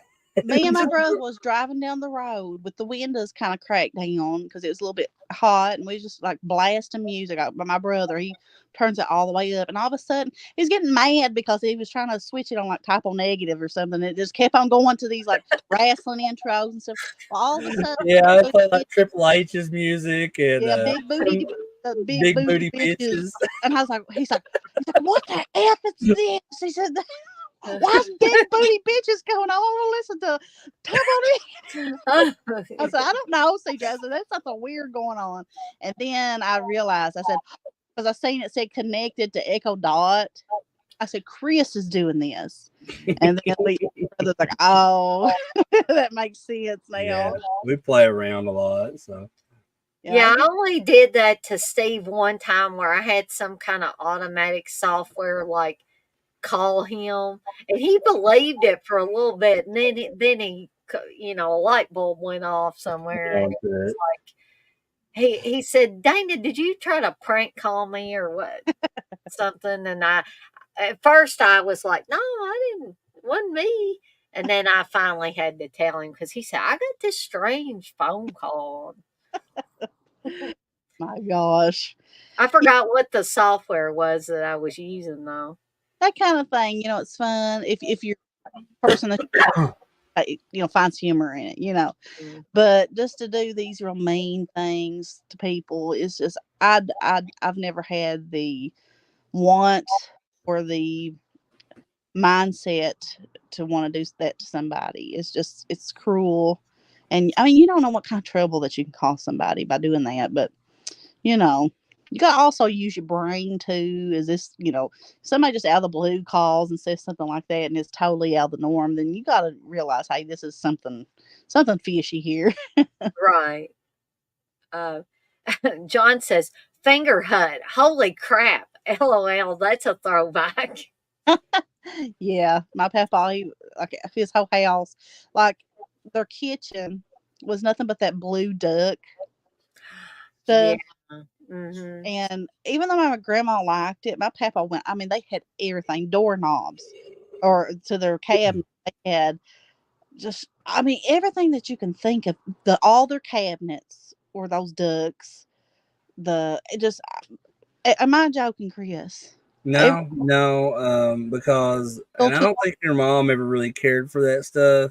me and my brother was driving down the road with the windows kind of cracked down because it was a little bit hot, and we just like blasting music. But my brother, he turns it all the way up, and all of a sudden he's getting mad because he was trying to switch it on like typo negative or something. It just kept on going to these like wrestling intros and stuff. Well, all of a sudden, yeah, I play like Triple H's music and yeah, big big booty booty bitches. bitches. And I was like, he's like, what the F is this? He said, why's big booty bitches going on? I want to listen to Tubbo. I said, I don't know, CJ. I said, there's something weird going on. And then I realized, I said, because I seen it said connected to Echo Dot. I said, Chris is doing this. And then the brother's like, oh, that makes sense now. Yeah, we play around a lot, so. Yeah, I only did that to Steve one time where I had some kind of automatic software like call him, and he believed it for a little bit, and then he a light bulb went off somewhere, and it was like he said, "Dana, did you try to prank call me or what?" Something, and I at first I was like, "No, I didn't. Wasn't me." And then I finally had to tell him because he said, "I got this strange phone call." My gosh. I forgot what the software was that I was using though. That kind of thing, it's fun if you're a person that finds humor in it, Mm. But just to do these real mean things to people is just I've never had the want or the mindset to want to do that to somebody. It's cruel, and I mean you don't know what kind of trouble that you can cause somebody by doing that, but you know. You gotta also use your brain too. Is this, somebody just out of the blue calls and says something like that and it's totally out of the norm, then you gotta realize, hey, this is something fishy here. Right. Uh, John says, "Finger hut. Holy crap. LOL. That's a throwback." Yeah, my papa, he like his whole house, like their kitchen was nothing but that blue duck Yeah. stuff. Hmm. And even though my grandma liked it, my papa went. I mean, they had everything, doorknobs, or to their cabinet. They had just, I mean, everything that you can think of. All their cabinets were those ducks. It just, am I joking, Chris? No, because, and I don't think your mom ever really cared for that stuff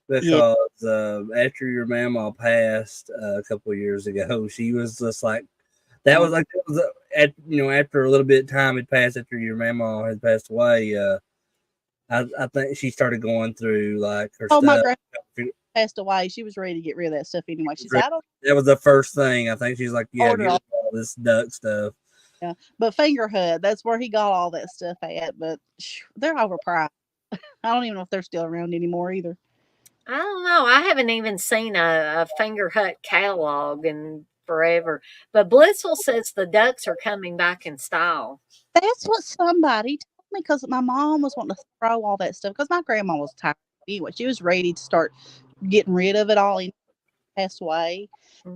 Yeah. because after your mama passed a couple of years ago, she was just like, after a little bit of time had passed after your mama had passed away, I think she started going through like her Oh, my stuff. grandma passed away. She was ready to get rid of that stuff anyway. She said, I don't That was the first thing. I think she's like, yeah, order get rid all. of all this duck stuff. Yeah. But Finger Hut, that's where he got all that stuff at. But they're overpriced. I don't even know if they're still around anymore either. I don't know. I haven't even seen a Finger Hut catalog in forever. But Blissful says the ducks are coming back in style. That's what somebody told me because my mom was wanting to throw all that stuff because my grandma was tired anyway. She was ready to start getting rid of it all and passed away.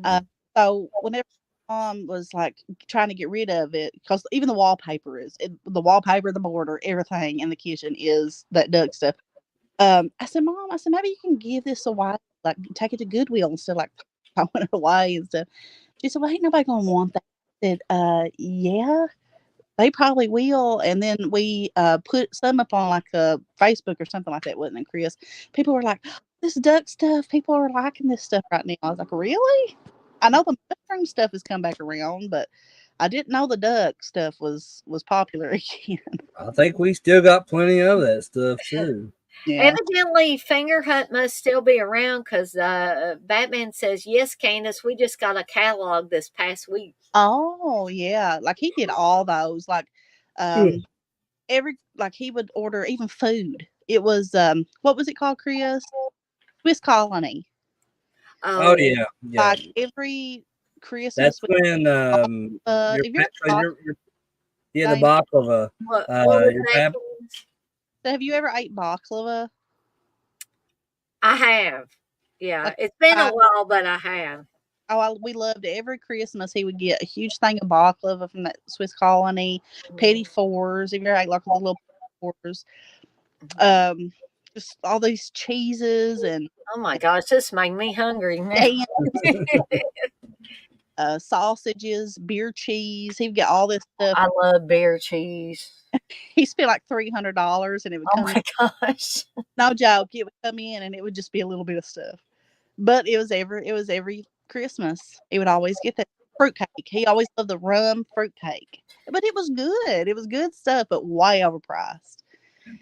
Uh, Mhm. so whenever mom was like trying to get rid of it, because even the wallpaper the wallpaper, the border, everything in the kitchen is that duck stuff. I said, Mom, maybe you can give this away, like take it to Goodwill instead of like throwing it away and stuff. She said, well, ain't nobody gonna want that. I said, yeah. They probably will. And then we put some up on like Facebook or something like that, wasn't it, Chris? People were like, this duck stuff, people are liking this stuff right now. I was like, really? I know the mushroom stuff has come back around, but I didn't know the duck stuff was popular again. I think we still got plenty of that stuff too. Yeah. Evidently, Finger Hunt must still be around because Batman says, yes, Candace, we just got a catalog this past week. Oh yeah, like he did all those. Like, Yeah. every like he would order even food. It was what was it called, Chris? Swiss Colony. Oh Oh, yeah, yeah. Like every That's Christmas with when your if you're yeah, the Dana, baklava. what was Your that? pap. have you ever ate baklava? I have. Yeah, Like, it's been a I, while, but I have. we loved it. Every Christmas he would get a huge thing of baklava from that Swiss Colony, petit Mhm. fours. If you ever ate like the little fours, Mhm. um, just all these cheeses and Oh my gosh, this made me hungry now. ham, sausages, beer cheese. He'd get all this stuff. I love beer cheese. He spent like $300, and it would Oh come in. my gosh. No joke, it would come in, and it would just be a little bit of stuff. But it was every Christmas. He would always get that fruitcake. He always loved the rum fruitcake. But it was good. It was good stuff, but way overpriced.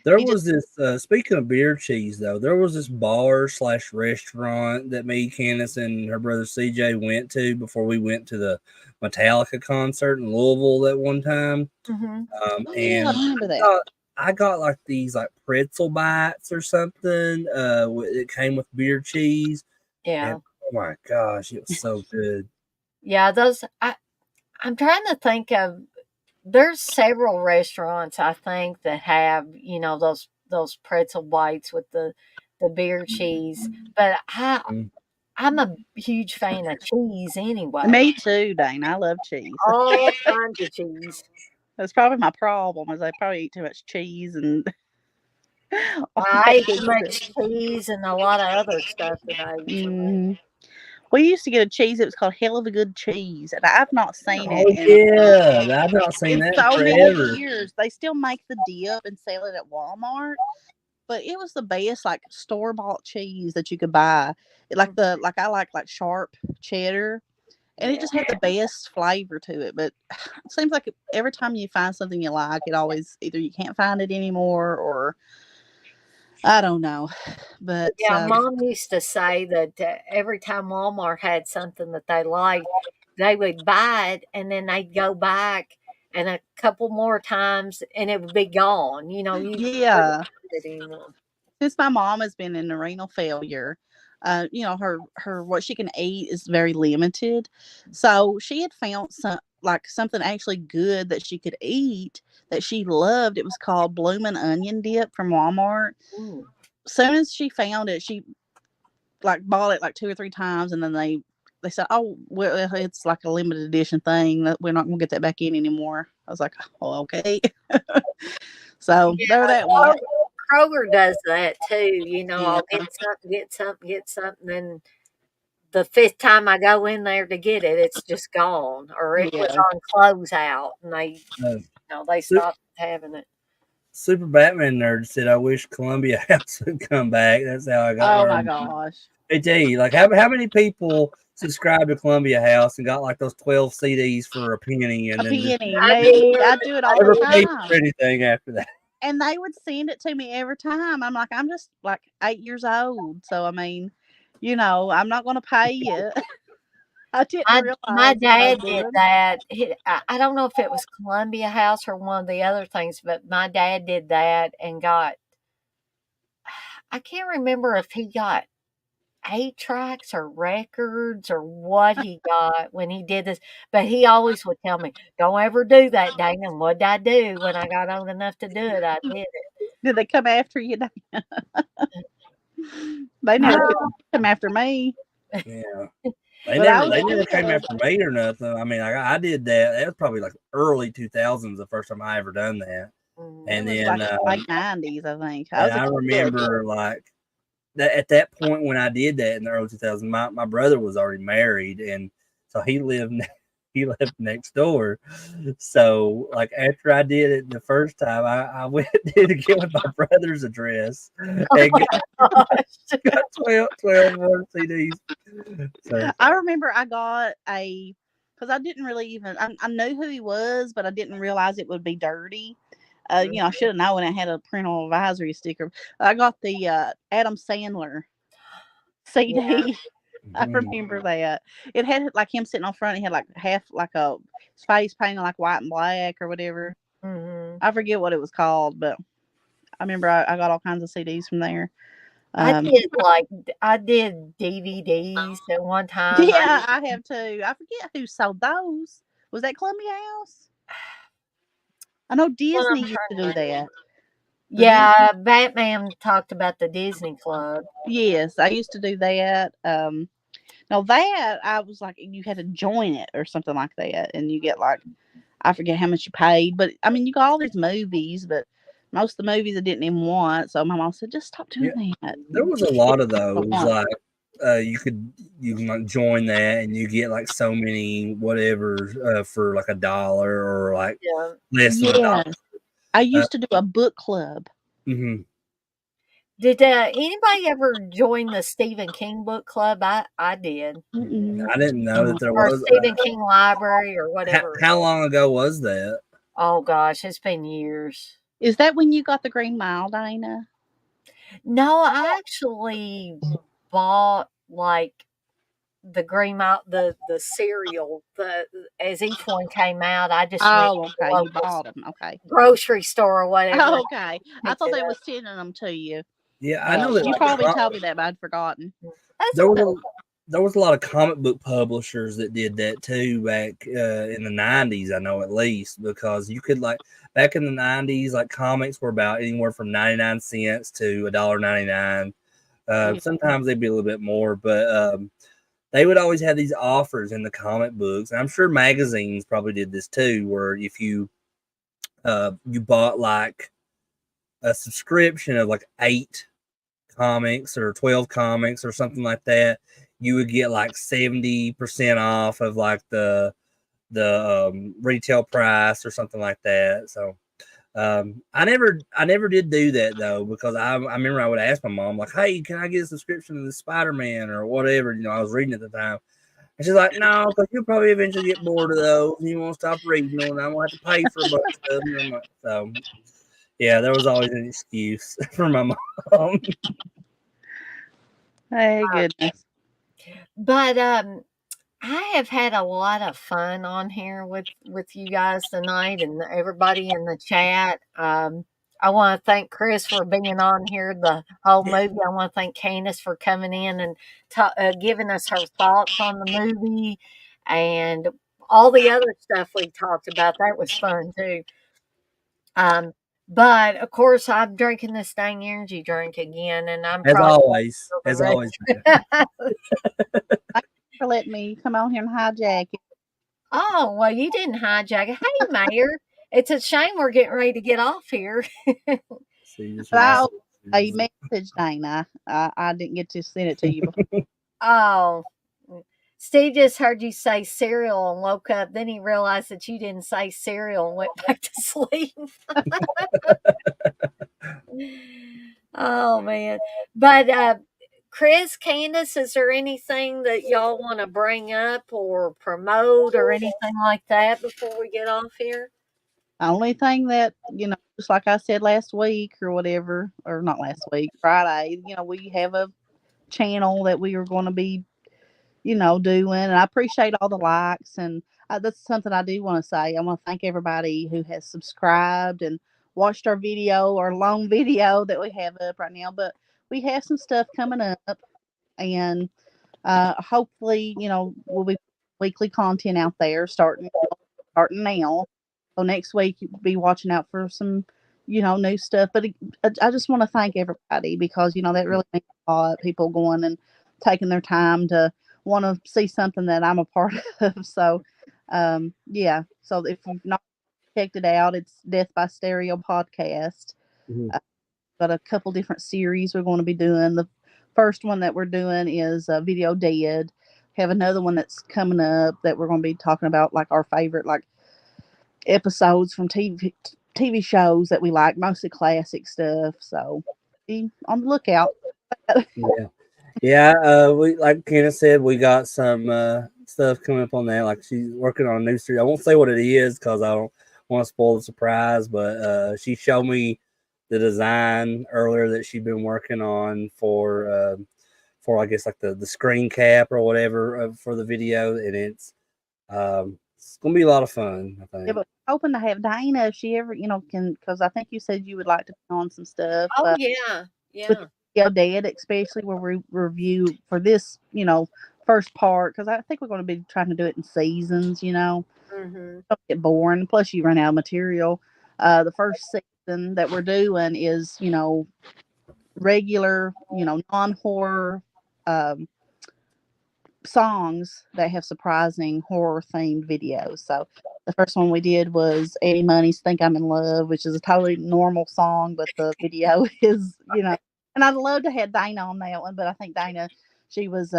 There He just was this. Speaking of beer cheese, though, there was this bar slash restaurant that me, Candace, and her brother CJ went to before we went to the Metallica concert in Louisville that one time. Mhm. oh yeah, I And remember I that. got, I got like these like pretzel bites or something. It came with beer cheese, and Yeah. oh my gosh, it was so good. Yeah, I'm trying to think of there's several restaurants I think that have, those pretzel bites with the beer cheese, but Mm. I'm a huge fan of cheese anyway. Me too, Dane. I love cheese. All kinds of cheese. That's probably my problem is I probably eat too much cheese and all that I eat good too stuff. much cheese and a lot of other stuff that I eat too much. Mhm. We used to get a cheese that was called Hell of a Good Cheese, and I've not seen it Oh in yeah, I've not seen in that in so many forever. years. They still make the dip and sell it at Walmart, but it was the best like store bought cheese that you could buy. Like I like sharp cheddar, and it Yeah. just had the best flavor to it. But it seems like every time you find something you like, it always either you can't find it anymore or I don't know. But Yeah, mom used to say that every time Walmart had something that they liked, they would buy it and then they'd go back and a couple more times and it would be gone. You couldn't yeah, find it anymore. since my mom has been in a renal failure, her what she can eat is very limited. So she had found something actually good that she could eat that she loved. It was called bloomin' onion dip from Walmart. Mm. Soon as she found it, she like bought it like two or three times, and then they said, "Oh, well, it's like a limited edition thing that we're not gonna get that back in anymore." I was like, "Oh, okay." So there that Kroger, went. Kroger does that too. Yeah, I'll get something, get something, get something. Then the fifth time I go in there to get it, it's just gone or it was yeah. on closeout and Uh, they Su- stopped having it. Super Batman nerd said, "I wish Columbia House would come back." That's how I got Oh my learned. gosh. I tell you, like how many people subscribed to Columbia House and got like those 12 CDs for a penny, A and then just penny. I did. Me. I do it all the never paid for time. anything after that? And they would send it to me every time. I'm like, I'm just like 8 years old. So I mean, I'm not gonna pay you. I didn't My realize what I was dad did doing. that. I don't know if it was Columbia House or one of the other things, but my dad did that and got I can't remember if he got 8 tracks or records or what he got when he did this, but he always would tell me, "Don't ever do that, Dana." And what'd I do when I got old enough to do it? I did it. Did they come after you? They No, never come after me. yeah, But I was they never came good. after me or nothing. I mean, I did that. That was probably like early 2000s the first time I ever done that, It and was Mhm. then like late 90s, I think. I and was a I kid. remember like that at that point when I did that in the early 2000s, my brother was already married, and so he lived he lived next door. So, like, after I did it the first time, I went did it again with my brother's address and Oh my gosh. got 12 more CDs. So, I remember I got because I didn't really even I knew who he was, but I didn't realize it would be dirty. I should have known it had a parental advisory sticker. I got the Adam Sandler Yeah. CD. I mhm. remember that. It had like him sitting on front. He had like half like a his face painted like white and black or whatever. Hmm. I forget what it was called, but I remember I got all kinds of CDs from there. I Um, did like I did DVDs at one time. yeah, I have too. I forget who sold those. Was that Columbia House? I know Well, I'm Disney used to trying do to. that. The Disney, Yeah, Batman talked about the Disney Club. yes, I used to do that. Now that I was like, you had to join it or something like that, and you get like I forget how much you paid, but I mean, you got all these movies, but most of the movies I didn't even want. So my mom said, just stop Yeah, doing that. there was a lot of those. Like, you can like join that, and you get like so many whatever for like $1 or like Yeah. less than $1. Yes, I Uh, used to do a book club. mhm. Did anybody ever join the Stephen King book club? I did, Mm-mm. I didn't know that there or was. Stephen King library or whatever. How long ago was that? Oh gosh, it's been years. Is that when you got the Green Mile, Dana? No, I actually bought like the Green Mile, the cereal. The As each one came out, I just went Oh, to the okay. You local bought them. Okay. grocery store or whatever and Okay. I picked thought it they up. was sending them to you. Yeah, I know that You like probably told me that, but I'd forgotten. That's there was okay. a there was a lot of comic book publishers that did that too back in the 90s. I know at least because you could like back in the 90s, like comics were about anywhere from 99 cents to $1.99. Yeah. Sometimes they'd be a little bit more, but they would always have these offers in the comic books. And I'm sure magazines probably did this too, where if you bought like a subscription of like 8 comics or 12 comics or something like that, you would get like 70% off of like the retail price or something like that. So I never did do that though, because I remember I would ask my mom like, hey, can I get a subscription to the Spider-Man or whatever, I was reading at the time. And she's like, no, because you'll probably eventually get bored of those and you won't stop reading them and I won't have to pay for a bunch of them. I'm like, so yeah, there was always an excuse for my mom. Hey, goodness. But I have had a lot of fun on here with you guys tonight and everybody in the chat. I want to thank Chris for being on here the whole movie. I want to thank Candace for coming in and giving us her thoughts on the movie and all the other stuff we talked about. That was fun too. Um, but of course, I'm drinking this dang energy drink again, and I'm As probably always, the as rest. always. Thank you for letting me come on here and hijack it. Oh, well, you didn't hijack it. Hey, Mayor, it's a shame we're getting ready to get off here. See, just But I owe a reset. message, Dana. I didn't get to send it to you before. Oh, Steve just heard you say cereal and woke up. Then he realized that you didn't say cereal and went back to sleep. Oh, man. But, Chris, Candace, is there anything that y'all want to bring up or promote or anything like that before we get off here? The only thing that, just like I said last week or whatever, or not last week, Friday, we have a channel that we are going to be, doing. And I appreciate all the likes. And that's something I do want to say. I want to thank everybody who has subscribed and watched our video, our long video that we have up right now. But we have some stuff coming up. And hopefully, we'll be weekly content out there starting now. So next week you'll be watching out for some, new stuff. But I just want to thank everybody because that really means a lot. People going and taking their time to want to see something that I'm a part of. So, yeah. So if you've not checked it out, it's Death by Stereo podcast. Mhm. Got a couple different series we're going to be doing. The first one that we're doing is Video Dead. have another one that's coming up that we're going to be talking about, like our favorite like episodes from TV shows that we like, mostly classic stuff. So be on the lookout. Yeah. Yeah, we like Kenna said, we got some stuff coming up on that. Like she's working on a new series. I won't say what it is because I don't want to spoil the surprise. But she showed me the design earlier that she'd been working on for I guess like the screen cap or whatever for the video, and it's gonna be a lot of fun. I Yeah, think. but hoping to have Dana if she ever, can, because I think you said you would like to put on some stuff. Oh yeah, With yeah. Video Dead, especially where we review for this, first part, because I think we're going to be trying to do it in seasons. Mm-hmm. Don't get boring. Plus, you run out of material. The first season that we're doing is, regular, non horror um, songs that have surprising horror themed videos. So the first one we did was Eddie Money's "Think I'm in Love," which is a totally normal song, but the video is, and I'd love to have Dana on that one, but I think Dana, she was,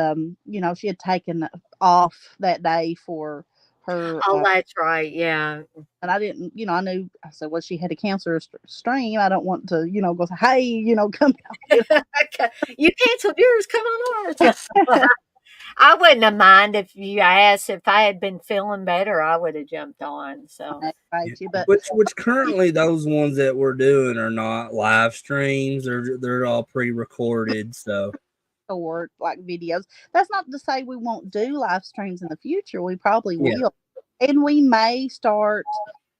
she had taken off that day for her, Oh, that's right. Yeah. and I didn't, I knew, I said, well, she had a cancerous stream. I don't want to, go say, hey, come out. Okay. You canceled yours. Come on ours. I wouldn't have minded if you asked. If I had been feeling better, I would have jumped on. So Right, but Which currently those ones that we're doing are not live streams. They're all pre-recorded. So short like videos. That's not to say we won't do live streams in the future. We probably yeah, will, and we may start,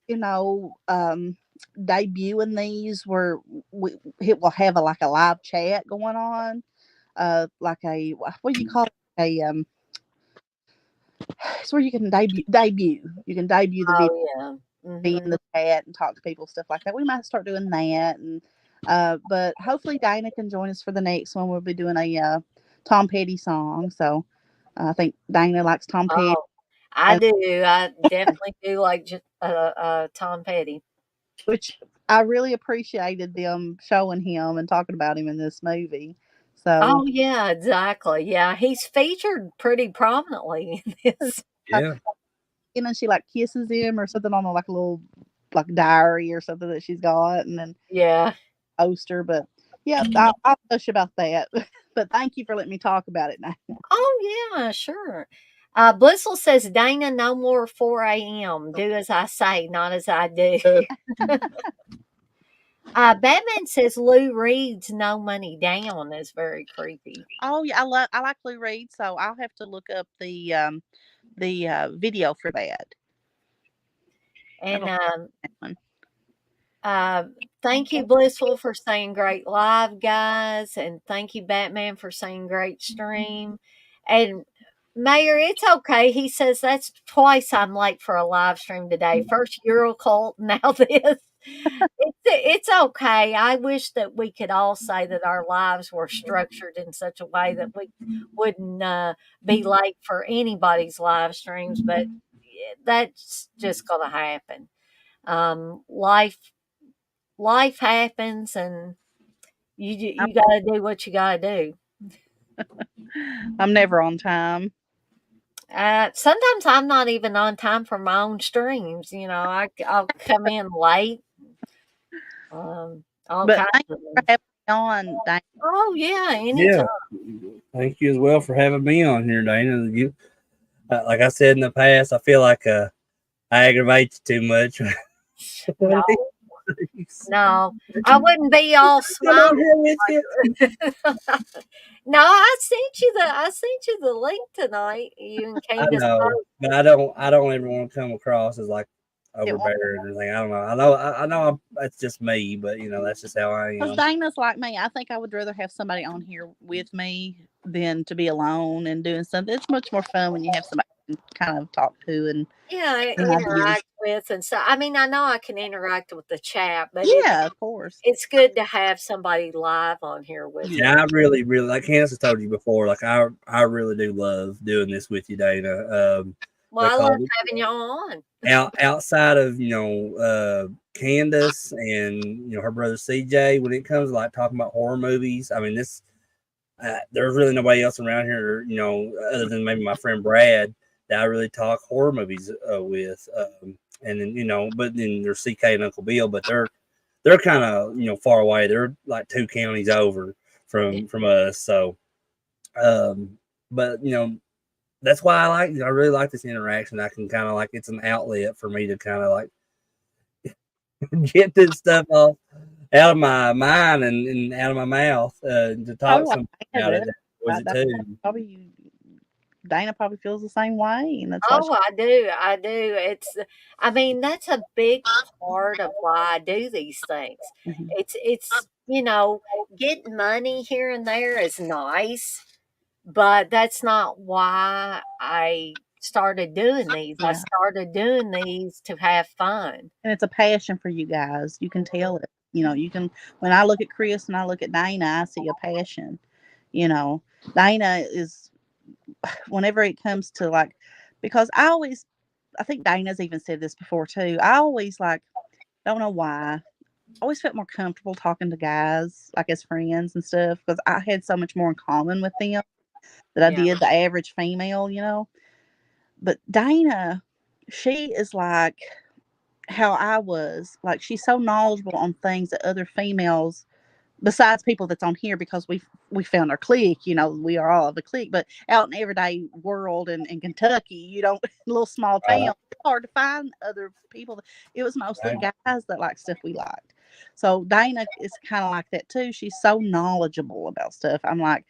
you know, um, debuting these where it will have like a live chat going on, like a, what do you call it? It's where you can debut. You can debut the video, oh yeah. be in Hmm. the chat and talk to people, stuff like that. We might start doing that, and but hopefully Dana can join us for the next one. We'll be doing a Tom Petty song. So I think Dana likes Tom Petty, Oh, I and do. I definitely do like Tom Petty. which I really appreciated them showing him and talking about him in this movie. So Oh yeah, exactly. Yeah, he's featured pretty prominently in this. uh, yeah, she like kisses him or something on like a little like diary or something that she's got, and then Yeah. poster. But yeah, I'll hush about that. But thank you for letting me talk about it now. Oh yeah, sure. Blissful says Dana, no more 4 a.m. Do as I say, not as I do. Batman says Lou Reed's "No Money Down" is very creepy. Oh yeah, I like Lou Reed, so I'll have to look up the video for that. I And don't know that one. uh, thank you, Blissful, for saying great live, guys, and thank you, Batman, for saying great stream. And Mayor, it's okay. He says that's twice I'm late for a live stream today. First Eurocult, now this. It's okay. I wish that we could all say that our lives were structured in such a way that we wouldn't be late for anybody's live streams, but that's just going to happen. Life happens, and I'm, you got to do what you got to do. I'm never on time. Sometimes I'm not even on time for my own streams. I'll come in late. All But kinds thank of you for things. having me on, Dana. Oh yeah, anytime. yeah. Thank you as well for having me on here, Dana. You, like I said in the past, I feel like I aggravate you too much. No, no, I wouldn't be all Come smiling. on here with you. No, I sent you the link tonight. You and I Candace know, both. but I don't ever want to come across as like It won't, overbearing or anything. I don't know. I know that's just me, but that's just how I because am. Dana's like me. I think I would rather have somebody on here with me than to be alone and doing something. It's much more fun when you have somebody you can kind of talk to and Yeah, ideas. interact with, and so I mean, I know I can interact with the chat, but Yeah, of course. it's good to have somebody live on here with you. Yeah, I really, really, like Candace has told you before, like I really do love doing this with you, Dana. Well, I love Because having y'all on. outside of Candace and her brother CJ, when it comes to like talking about horror movies, I mean there's really nobody else around here, other than maybe my friend Brad, that I really talk horror movies with. And then, but then there's CK and Uncle Bill, but they're kind of, far away. They're like 2 counties over from us. So, but that's why I really like this interaction. I can kind of like, it's an outlet for me to kind of like get this stuff off out of my mind and out of my mouth to talk Oh, some I about it. do. Was it too? Probably Dana probably feels the same way, and that's why Oh, I do. I do. I mean, that's a big part of why I do these things. Mhm. It's getting money here and there is nice, but that's not why I started doing these. I Yeah, started doing these to have fun. and it's a passion for you guys. You can tell it. You can. When I look at Chris and I look at Dana, I see a passion. You know, Dana is whenever it comes to like, because I think Dana's even said this before too. I always like, don't know why. Always felt more comfortable talking to guys like as friends and stuff because I had so much more in common with them that I Yeah. did the average female. But Dana, she is like how I was. Like she's so knowledgeable on things that other females, besides people that's on here, because we found our clique. We are all of a clique. But out in the everyday world in Kentucky, little small town, Uh, it's hard to find other people. It was mostly I, guys that like stuff we liked. So Dana is kind of like that too. She's so knowledgeable about stuff. I'm like,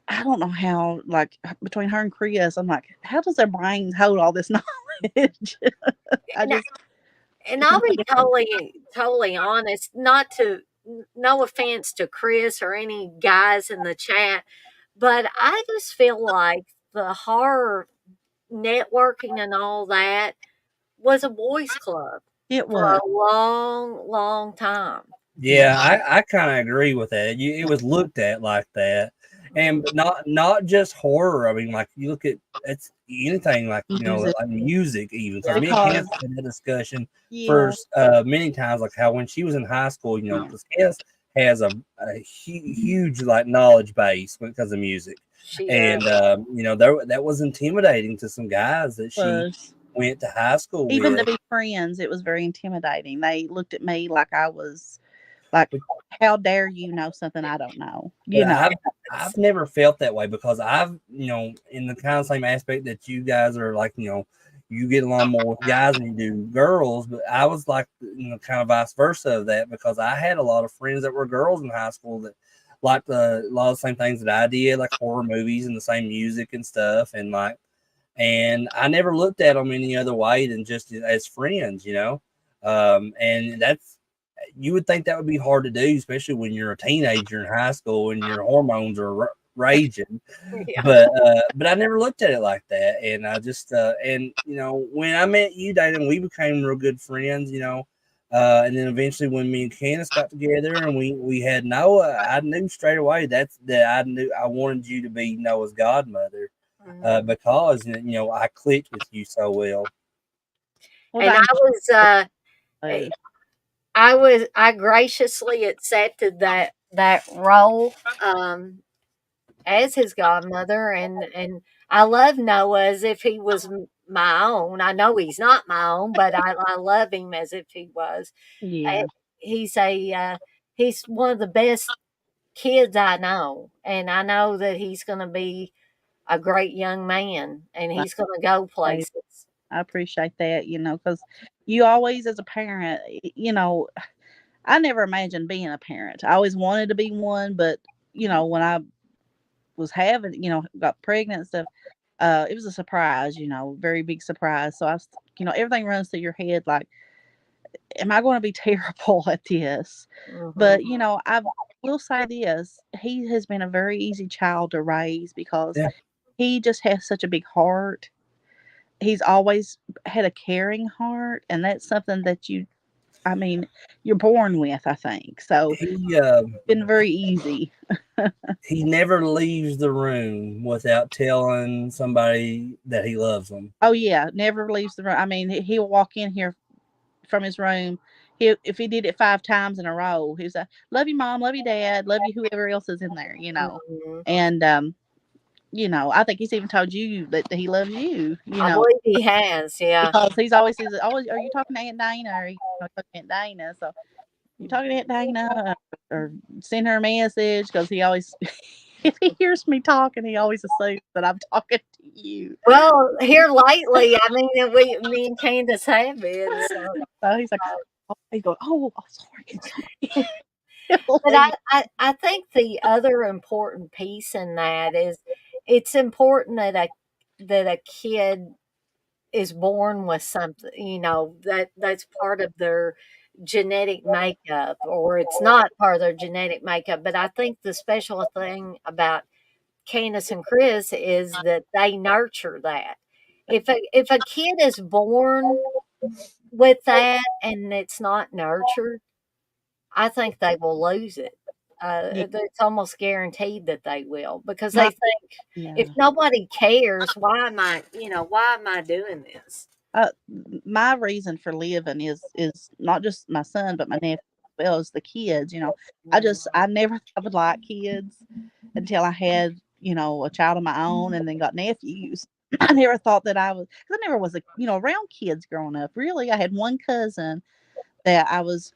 I don't know how, like, between her and Chris, I'm like, how does their brains hold all this knowledge? I And just, it's I'll be amazing. totally honest, not to no offense to Chris or any guys in the chat, but I just feel like the horror networking and all that was a boys club It for was. a long, long time. Yeah. yeah, I kind of agree with that. It was looked at like that, and but not just horror. I mean, like you look at it's anything like Music. like music even because Yeah. me and Because, Cass had that discussion yeah. for many times, like how when she was in high school, Yeah. because Cass has a huge like knowledge base because of music, She does. and that was intimidating to some guys that she Was. went to high school Even to with. be friends, it was very intimidating. They looked at me like I was, like, how dare you know something I don't know? But You know. I've never felt that way because I've in the kind of same aspect that you guys are like you get along more with guys than you do girls, but I was like kind of vice versa of that because I had a lot of friends that were girls in high school that liked a lot of the same things that I did, like horror movies and the same music and stuff, and I never looked at them any other way than just as friends. And that's you would think that would be hard to do, especially when you're a teenager in high school and your hormones are raging. Yeah. But I never looked at it like that, and I just and when I met you, Dana, we became real good friends. And then eventually, when me and Candace got together and we had Noah, I knew straight away that I knew I wanted you to be Noah's godmother Mhm. because I clicked with you so well. Well, And Dana eh, was. I graciously accepted that role as his godmother, and I love Noah as if he was my own. I know he's not my own, but I love him as if he was. Eh, Yeah. He's he's one of the best kids I know, and I know that he's going to be a great young man, and I he's going to go I places. I appreciate that, because you always, as a parent, I never imagined being a parent. I always wanted to be one, but when I was having, got pregnant and stuff, it was a surprise, very big surprise. So everything runs through your head like, am I going to be terrible at this? Hmm. But I will say this: he has been a very easy child to raise because Yeah, he just has such a big heart. He's always had a caring heart, and that's something that I mean, you're born with, I think. So he been very easy. he never leaves the room without telling somebody that he loves them. Oh yeah, never leaves the room. I mean, he'll walk in here from his room. if he did it 5 times in a row, he was like, "Love you, mom. Love you, dad. Love you, whoever else is in there." Mhm. And I think he's even told you that he loves you. I believe he has, yeah. Because he's always, "Are you talking to Aunt Dana? Or are you talking to Aunt Dana?" So you talking to Aunt Dana, or send her a message, because he always, if he hears me talking, he always assumes that I'm talking to you. Well, here lately, I mean, me and Candace have been, so. So he's like, he's going, "Oh, sorry." But I think the other important piece in that is it's important that a kid is born with something, that's part of their genetic makeup, or it's not part of their genetic makeup. But I think the special thing about Candace and Chris is that they nurture that. If a kid is born with that and it's not nurtured, I think they will lose it. Yeah, It's almost guaranteed that they will, because my they think, if yeah. nobody cares, why am I doing this? Uh, my reason for living is not just my son, but my nephew as well as the kids. I never thought I would like kids until I had a child of my own, and then got nephews. I never thought that I was, because I never was around kids growing up. Really, I had one cousin that I was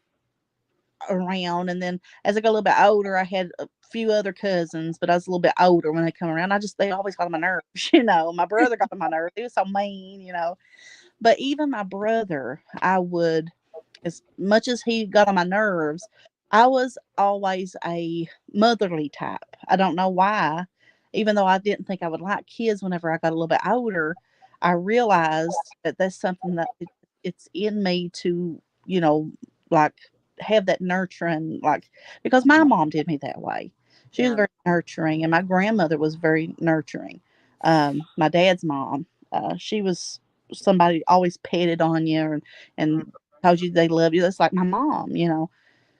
around, and then as I got a little bit older, I had a few other cousins, but I was a little bit older when they come around. They always got on my nerves. My brother got on my nerves. He was so mean. But even my brother, I would, as much as he got on my nerves, I was always a motherly type. I don't know why. Even though I didn't think I would like kids whenever I got a little bit older, I realized that that's something that it's in me to, like, have that nurturing, like, because my mom did me that way. She was Yeah. very nurturing, and my grandmother was very nurturing. My dad's mom, she was somebody always petted on you, and told you they love you. That's like my mom.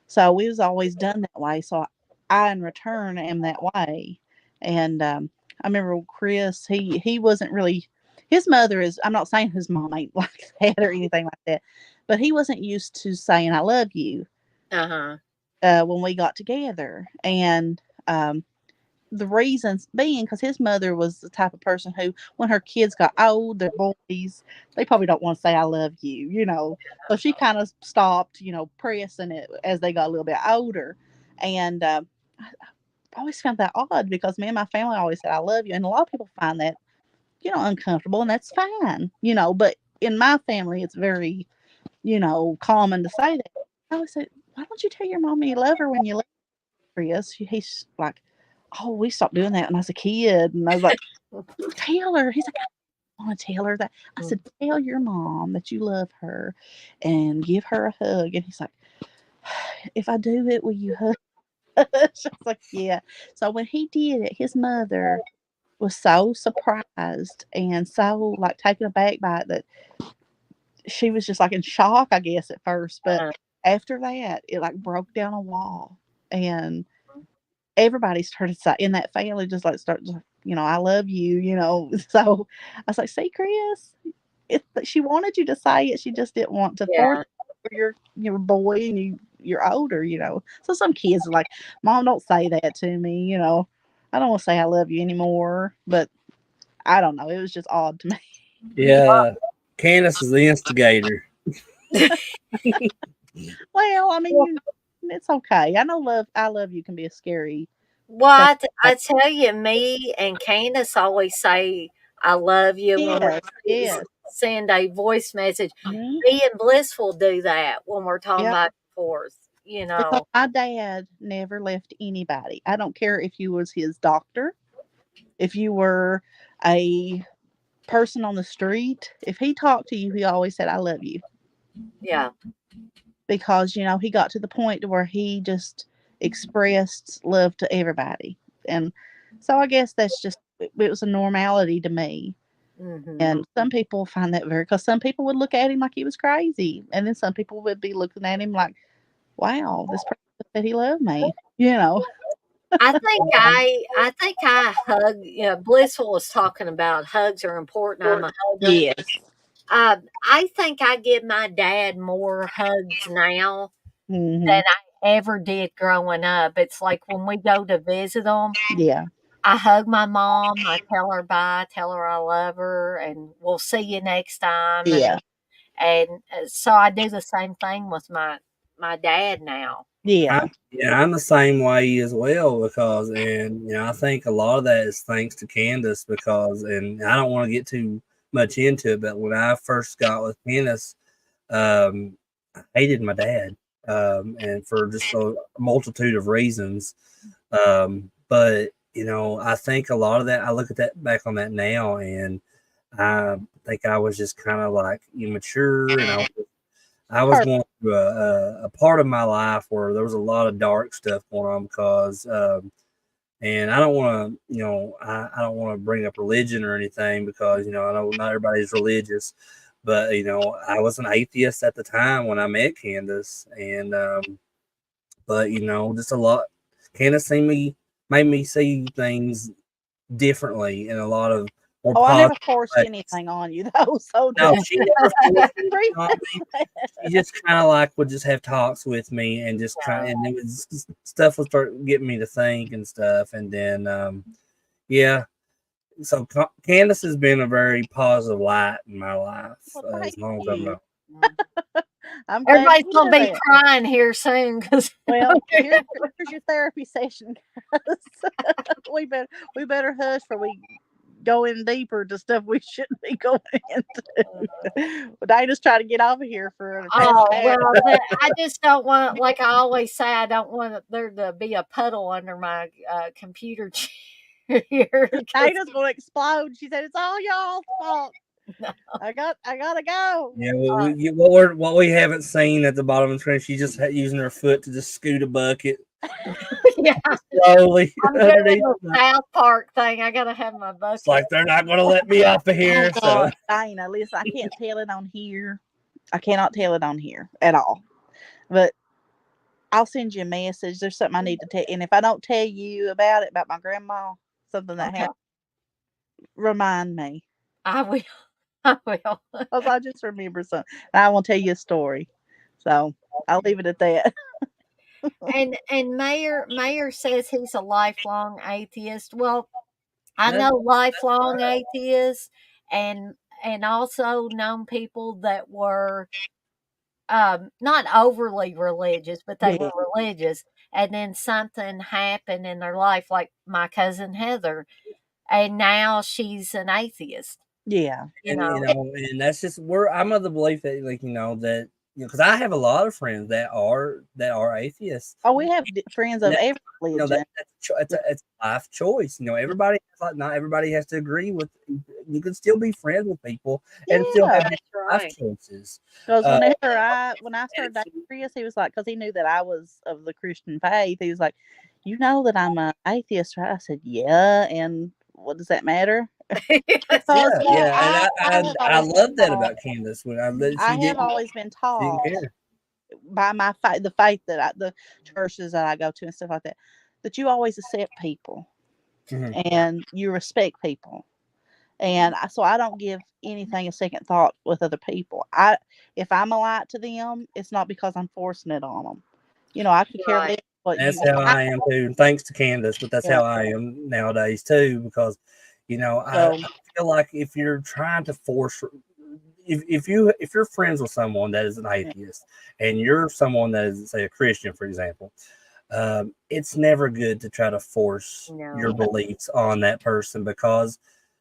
So we was always done that way. So I, in return, am that way. And I remember Chris. He wasn't really. His mother is. I'm not saying his mom ain't like that or anything like that, but he wasn't used to saying "I love you" Uh-huh. when we got together, and the reasons being because his mother was the type of person who, when her kids got old, their boys, they probably don't want to say "I love you." So she kind of stopped, pressing it as they got a little bit older, and I always found that odd because me and my family always said "I love you," and a lot of people find that uncomfortable, and that's fine. But in my family, it's very common to say that. I always say, "Why don't you tell your mom you love her when you love her, Chris?" He's like, "Oh, we stopped doing that when I was a kid." And I was like, "Tell her." He's like, "I want to tell her that." I said, "Tell your mom that you love her and give her a hug." And he's like, "If I do it, will you hug?" She's like, "Yeah." So when he did it, his mother was so surprised and so, like, taken aback by it, that she was just like in shock, I guess, at first. But Uh, after that, it like broke down a wall. And everybody started in that family just like start, "I love you." So I was like, "See, Chris, she wanted you to say it. She just didn't want to force yeah. it. Your boy, and you're older." So some kids are like, "Mom, don't say that to me. I don't want to say I love you anymore." But I don't know. It was just odd to me. Yeah, Candace is the instigator. Well, I mean, Well, it's okay. I know I love you can be a scary thing. I tell you, me and Candace always say "I love you" when Yes, we yes. send a voice message. Mhm. Me and Blissful do that when we're talking Yep. back and forth. You Because know, my dad never left anybody. I don't care if you was his doctor, if you were a person on the street. If he talked to you, he always said, "I love you." yeah, Because, he got to the point to where he just expressed love to everybody. And so I guess it was a normality to me. hmm, And some people find that because some people would look at him like he was crazy. And then some people would be looking at him like, "Wow, this person said he loved me." I think I hug. Blissful was talking about hugs are important. I'm a hugger. Yes. I think I give my dad more hugs now Mm-hmm. than I ever did growing up. It's like when we go to visit him, Yeah. I hug my mom, I tell her bye, tell her I love her, and we'll see you next time. Yeah. And so I do the same thing with my dad now. Yeah. I'm the same way as well because, and I think a lot of that is thanks to Candace because, and I don't want to get too much into it, but when I first got with Candace, I hated my dad, and for just a multitude of reasons. But I think a lot of that, I look at that back on that now, and I think I was just kind of like immature, and I was Hurt. going through a part of my life where there was a lot of dark stuff going on because, and I don't want to, I don't want to bring up religion or anything because, I know not everybody's religious, but, I was an atheist at the time when I met Candace. And, but, just a lot, Candace made me see things differently in a lot of more Oh, I never positive forced ways. anything on you though. So No, just she never forced anything appreciate on me. She just kind of like would just have talks with me and just kind of, and it was stuff would start getting me to think and stuff. And then, yeah. So Candace has been a very positive light in my life well, as thank long as I've you. known. I'm glad Everybody's to gonna hear be that. crying here soon because Well, here's your therapy session, guys. we better hush for we go in deeper to stuff we shouldn't be going into. But Dana's trying to get over here for a past oh hour. well, I just don't want, like I always say, I don't want there to be a puddle under my computer chair. 'Cause, Dana's gonna explode. She said it's all y'all's fault. I gotta go. Yeah, well, uh, what we haven't seen at the bottom of the screen, she's just using her foot to just scoot a bucket yeah, slowly I'm doing underneath. the South Park thing. I gotta have my It's bucket. like they're not going to let me off of Oh here. So God, Dana, listen, I can't tell it on here. I cannot tell it on here at all. But I'll send you a message. There's something I need to tell, and if I don't tell you about it, about my grandma, something that Okay, happened, remind me, I will. I will. because I just remember something. And I will tell you a story. So I'll leave it at that. And Mayor says he's a lifelong atheist. Well, I that's, know that's lifelong right. atheists and also known people that were not overly religious, but they Yeah, were religious, and then something happened in their life, like my cousin Heather, and now she's an atheist. yeah. You And know, and that's just where I'm of the belief that, like, that, because I have a lot of friends that are atheists. Oh, we have friends And of every that religion. it's a life choice. Everybody, like, not everybody has to agree with. You can still be friends with people and still have Yeah, different that's life right. choices. because Uh, when I and started dating Chris, he was like, because he knew that I was of the Christian faith. He was like, "You know that I'm an atheist, right?" I said, "Yeah." And what does that matter? yeah, Because yeah, and I have I always been love that taught. about Candace when I have always been she didn't taught care. by my faith, the faith that the churches that I go to and stuff like that, that you always accept people Mhm. and you respect people. And so I don't give anything a second thought with other people. If I'm a light to them, it's not because I'm forcing it on them. I could care Right. less what That's you. how I am too. And thanks to Candace, but that's Yeah. how I am nowadays too. Because So I feel like if you're trying to force, if you're friends with someone that is an yeah, atheist and you're someone that is, say, a Christian, for example, it's never good to try to force your No. beliefs on that person because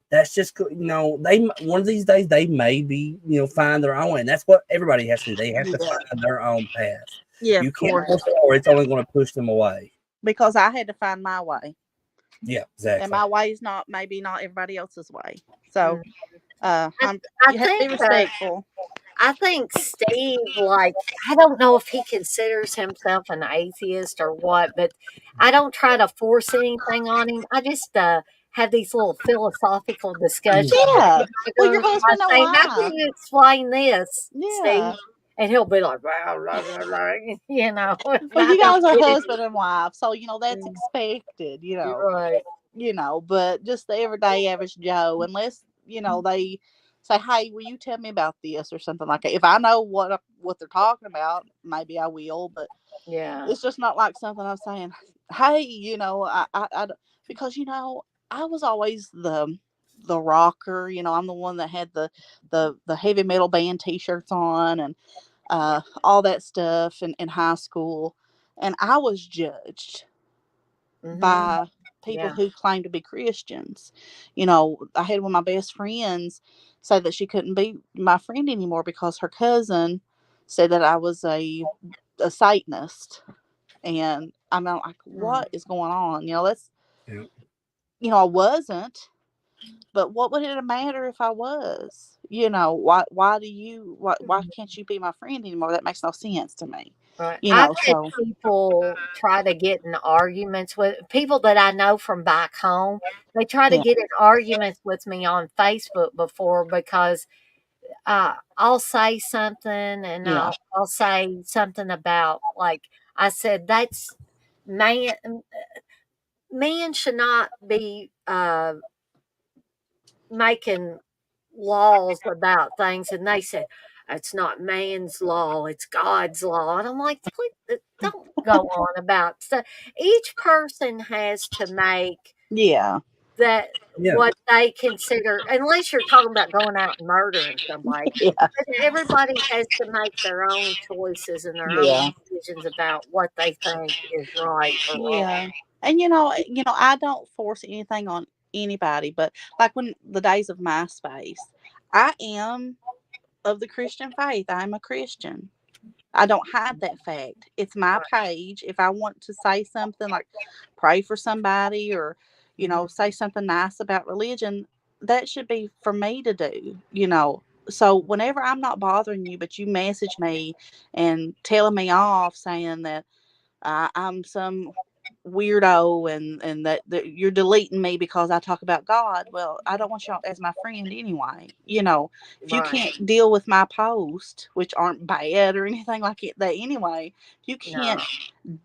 that's just they one of these days they may be find their own way, and that's what everybody has to do. They have to yeah, find their own path. yeah, You of can't course. force it, or it's only going to push them away. Because I had to find my way, Yeah, and exactly. my way is not maybe not everybody else's way. So Mm. I I'm I you have to be think respectful. Steve, like, I don't know if he considers himself an atheist or what, but I don't try to force anything on him. I just have these little philosophical discussions with Yeah. him. I Well, your go, I husband know say, how can why. you explain this, Yeah. Steve? And he'll be like, blah, blah, blah, blah, and Well, I you don't guys are get it. husband and wife, so that's Mm, expected. you're right. But just the everyday average Joe, unless they say, hey, will you tell me about this or something like that. If I know what they're talking about, maybe I will, but Yeah. it's just not like something I'm saying, hey, because, I was always the rocker, I'm the one that had the heavy metal band t-shirts on, and all that stuff in high school. And I was judged Mhm. by people Yeah. who claim to be Christians. I had one of my best friends say that she couldn't be my friend anymore because her cousin said that I was a Satanist. And I'm like, Mm. what is going on? That's, Yeah. I wasn't, but what would it matter if I was? Why can't you be my friend anymore? That makes no sense to me. Right. I've had So people try to get in arguments with people that I know from back home. They try to yeah, get in arguments with me on Facebook before because I'll say something and yeah, I'll say something about like I said that's man men should not be making laws about things, and they said it's not man's law, it's God's law, and I'm like, please don't go on about stuff. Each person has to make yeah, that Yeah. what they consider, unless you're talking about going out and murdering somebody. yeah, But everybody has to make their own choices and their own yeah. decisions about what they think is right or wrong. Yeah. And I don't force anything on anybody, but like when the days of MySpace, I am of the Christian faith. I'm a Christian. I don't hide that fact. It's my Right. page. If I want to say something like pray for somebody, or, Mhm. say something nice about religion, that should be for me to do. So whenever I'm not bothering you, but you message me and telling me off saying that I'm some weirdo, and that you're deleting me because I talk about God. Well, I don't want y'all as my friend anyway. If you Right. can't deal with my post, which aren't bad or anything like that anyway, if you No. can't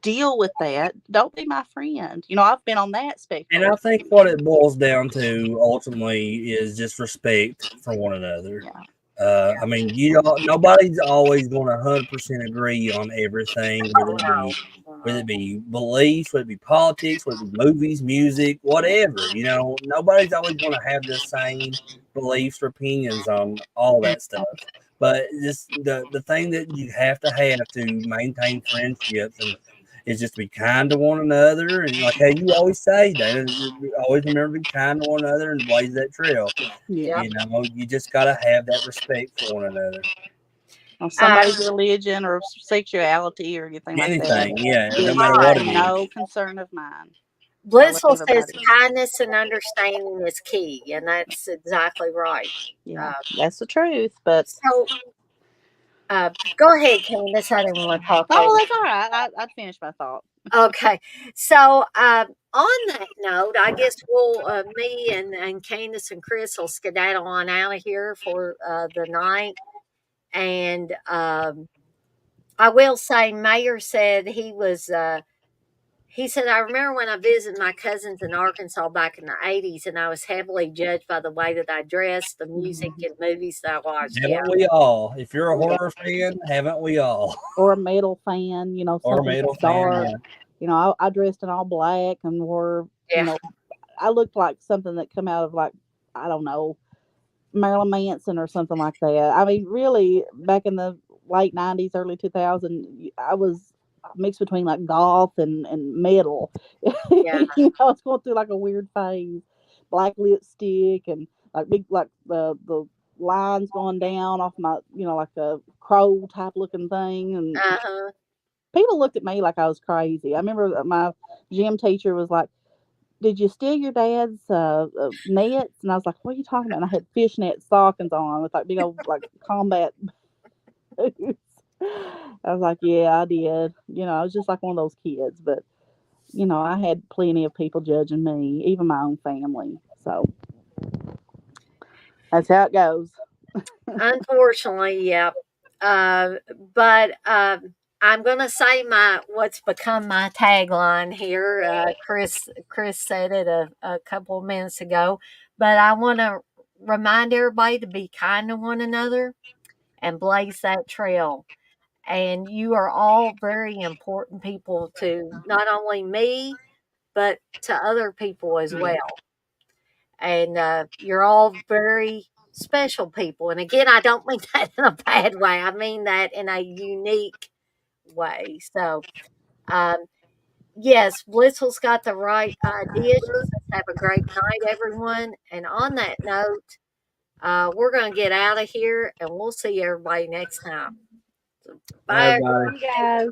deal with that, don't be my friend. I've been on that And spectrum. I think what it boils down to ultimately is just respect for one another. Yeah. I mean, nobody's always going to 100% agree on everything, Oh no. Oh, whether it no. be beliefs, whether it be politics, whether it be movies, music, whatever. Nobody's always going to have the same beliefs or opinions on all that stuff. But just the thing that you have to maintain friendships and is just to be kind to one another, and like how you always say, Dana, always remember to be kind to one another and blaze that trail. Yeah. Yep. You just got to have that respect for one another. On Uh, somebody's religion or sexuality or anything like that Anything, yeah, no is matter what it is. no concern of mine. I'll let Blissful says everybody. kindness and understanding is key, and that's exactly right. Yeah, Uh, that's the truth. But so, go ahead, Candace. I didn't want to talk over. oh, that's all right. I'd finish my thought. Okay, so on that note, I guess me and Candace and Chris will skedaddle on out of here for the night. And I will say, Mayor said he was. He said, I remember when I visited my cousins in Arkansas back in the 80s, and I was heavily judged by the way that I dressed, the music Mhm. and movies that I watched. Yeah. Haven't we all? If you're a Yeah. horror fan, haven't we all? Or a metal fan, Or a something metal that's fan, dark. yeah. I dressed in all black and wore, Yeah. I looked like something that come out of, like, I don't know, Marilyn Manson or something like that. I mean, really, back in the late 90s, early 2000, I was mixed between like goth and metal. Yeah. I was going through like a weird phase. Black lipstick and like big, like the lines going down off my, like a crow type looking thing. And Uh huh. people looked at me like I was crazy. I remember that my gym teacher was like, did you steal your dad's nets? And I was like, what are you talking about? And I had fishnet stockings on with like big old like combat boots. I was like, yeah, I did. I was just like one of those kids. But, I had plenty of people judging me, even my own family. So that's how it goes. Unfortunately, yeah. Uh, but I'm gonna say my what's become my tagline here. Chris said it a couple of minutes ago, but I want to remind everybody to be kind to one another and blaze that trail. And you are all very important people to not only me, but to other people as well. And you're all very special people. And again, I don't mean that in a bad way. I mean that in a unique way. So, um, yes, Blissful's got the right idea. She says, "Have a great night, everyone." And on that note, we're going to get out of here, and we'll see everybody next time. So, Bye, bye, everybody. You guys.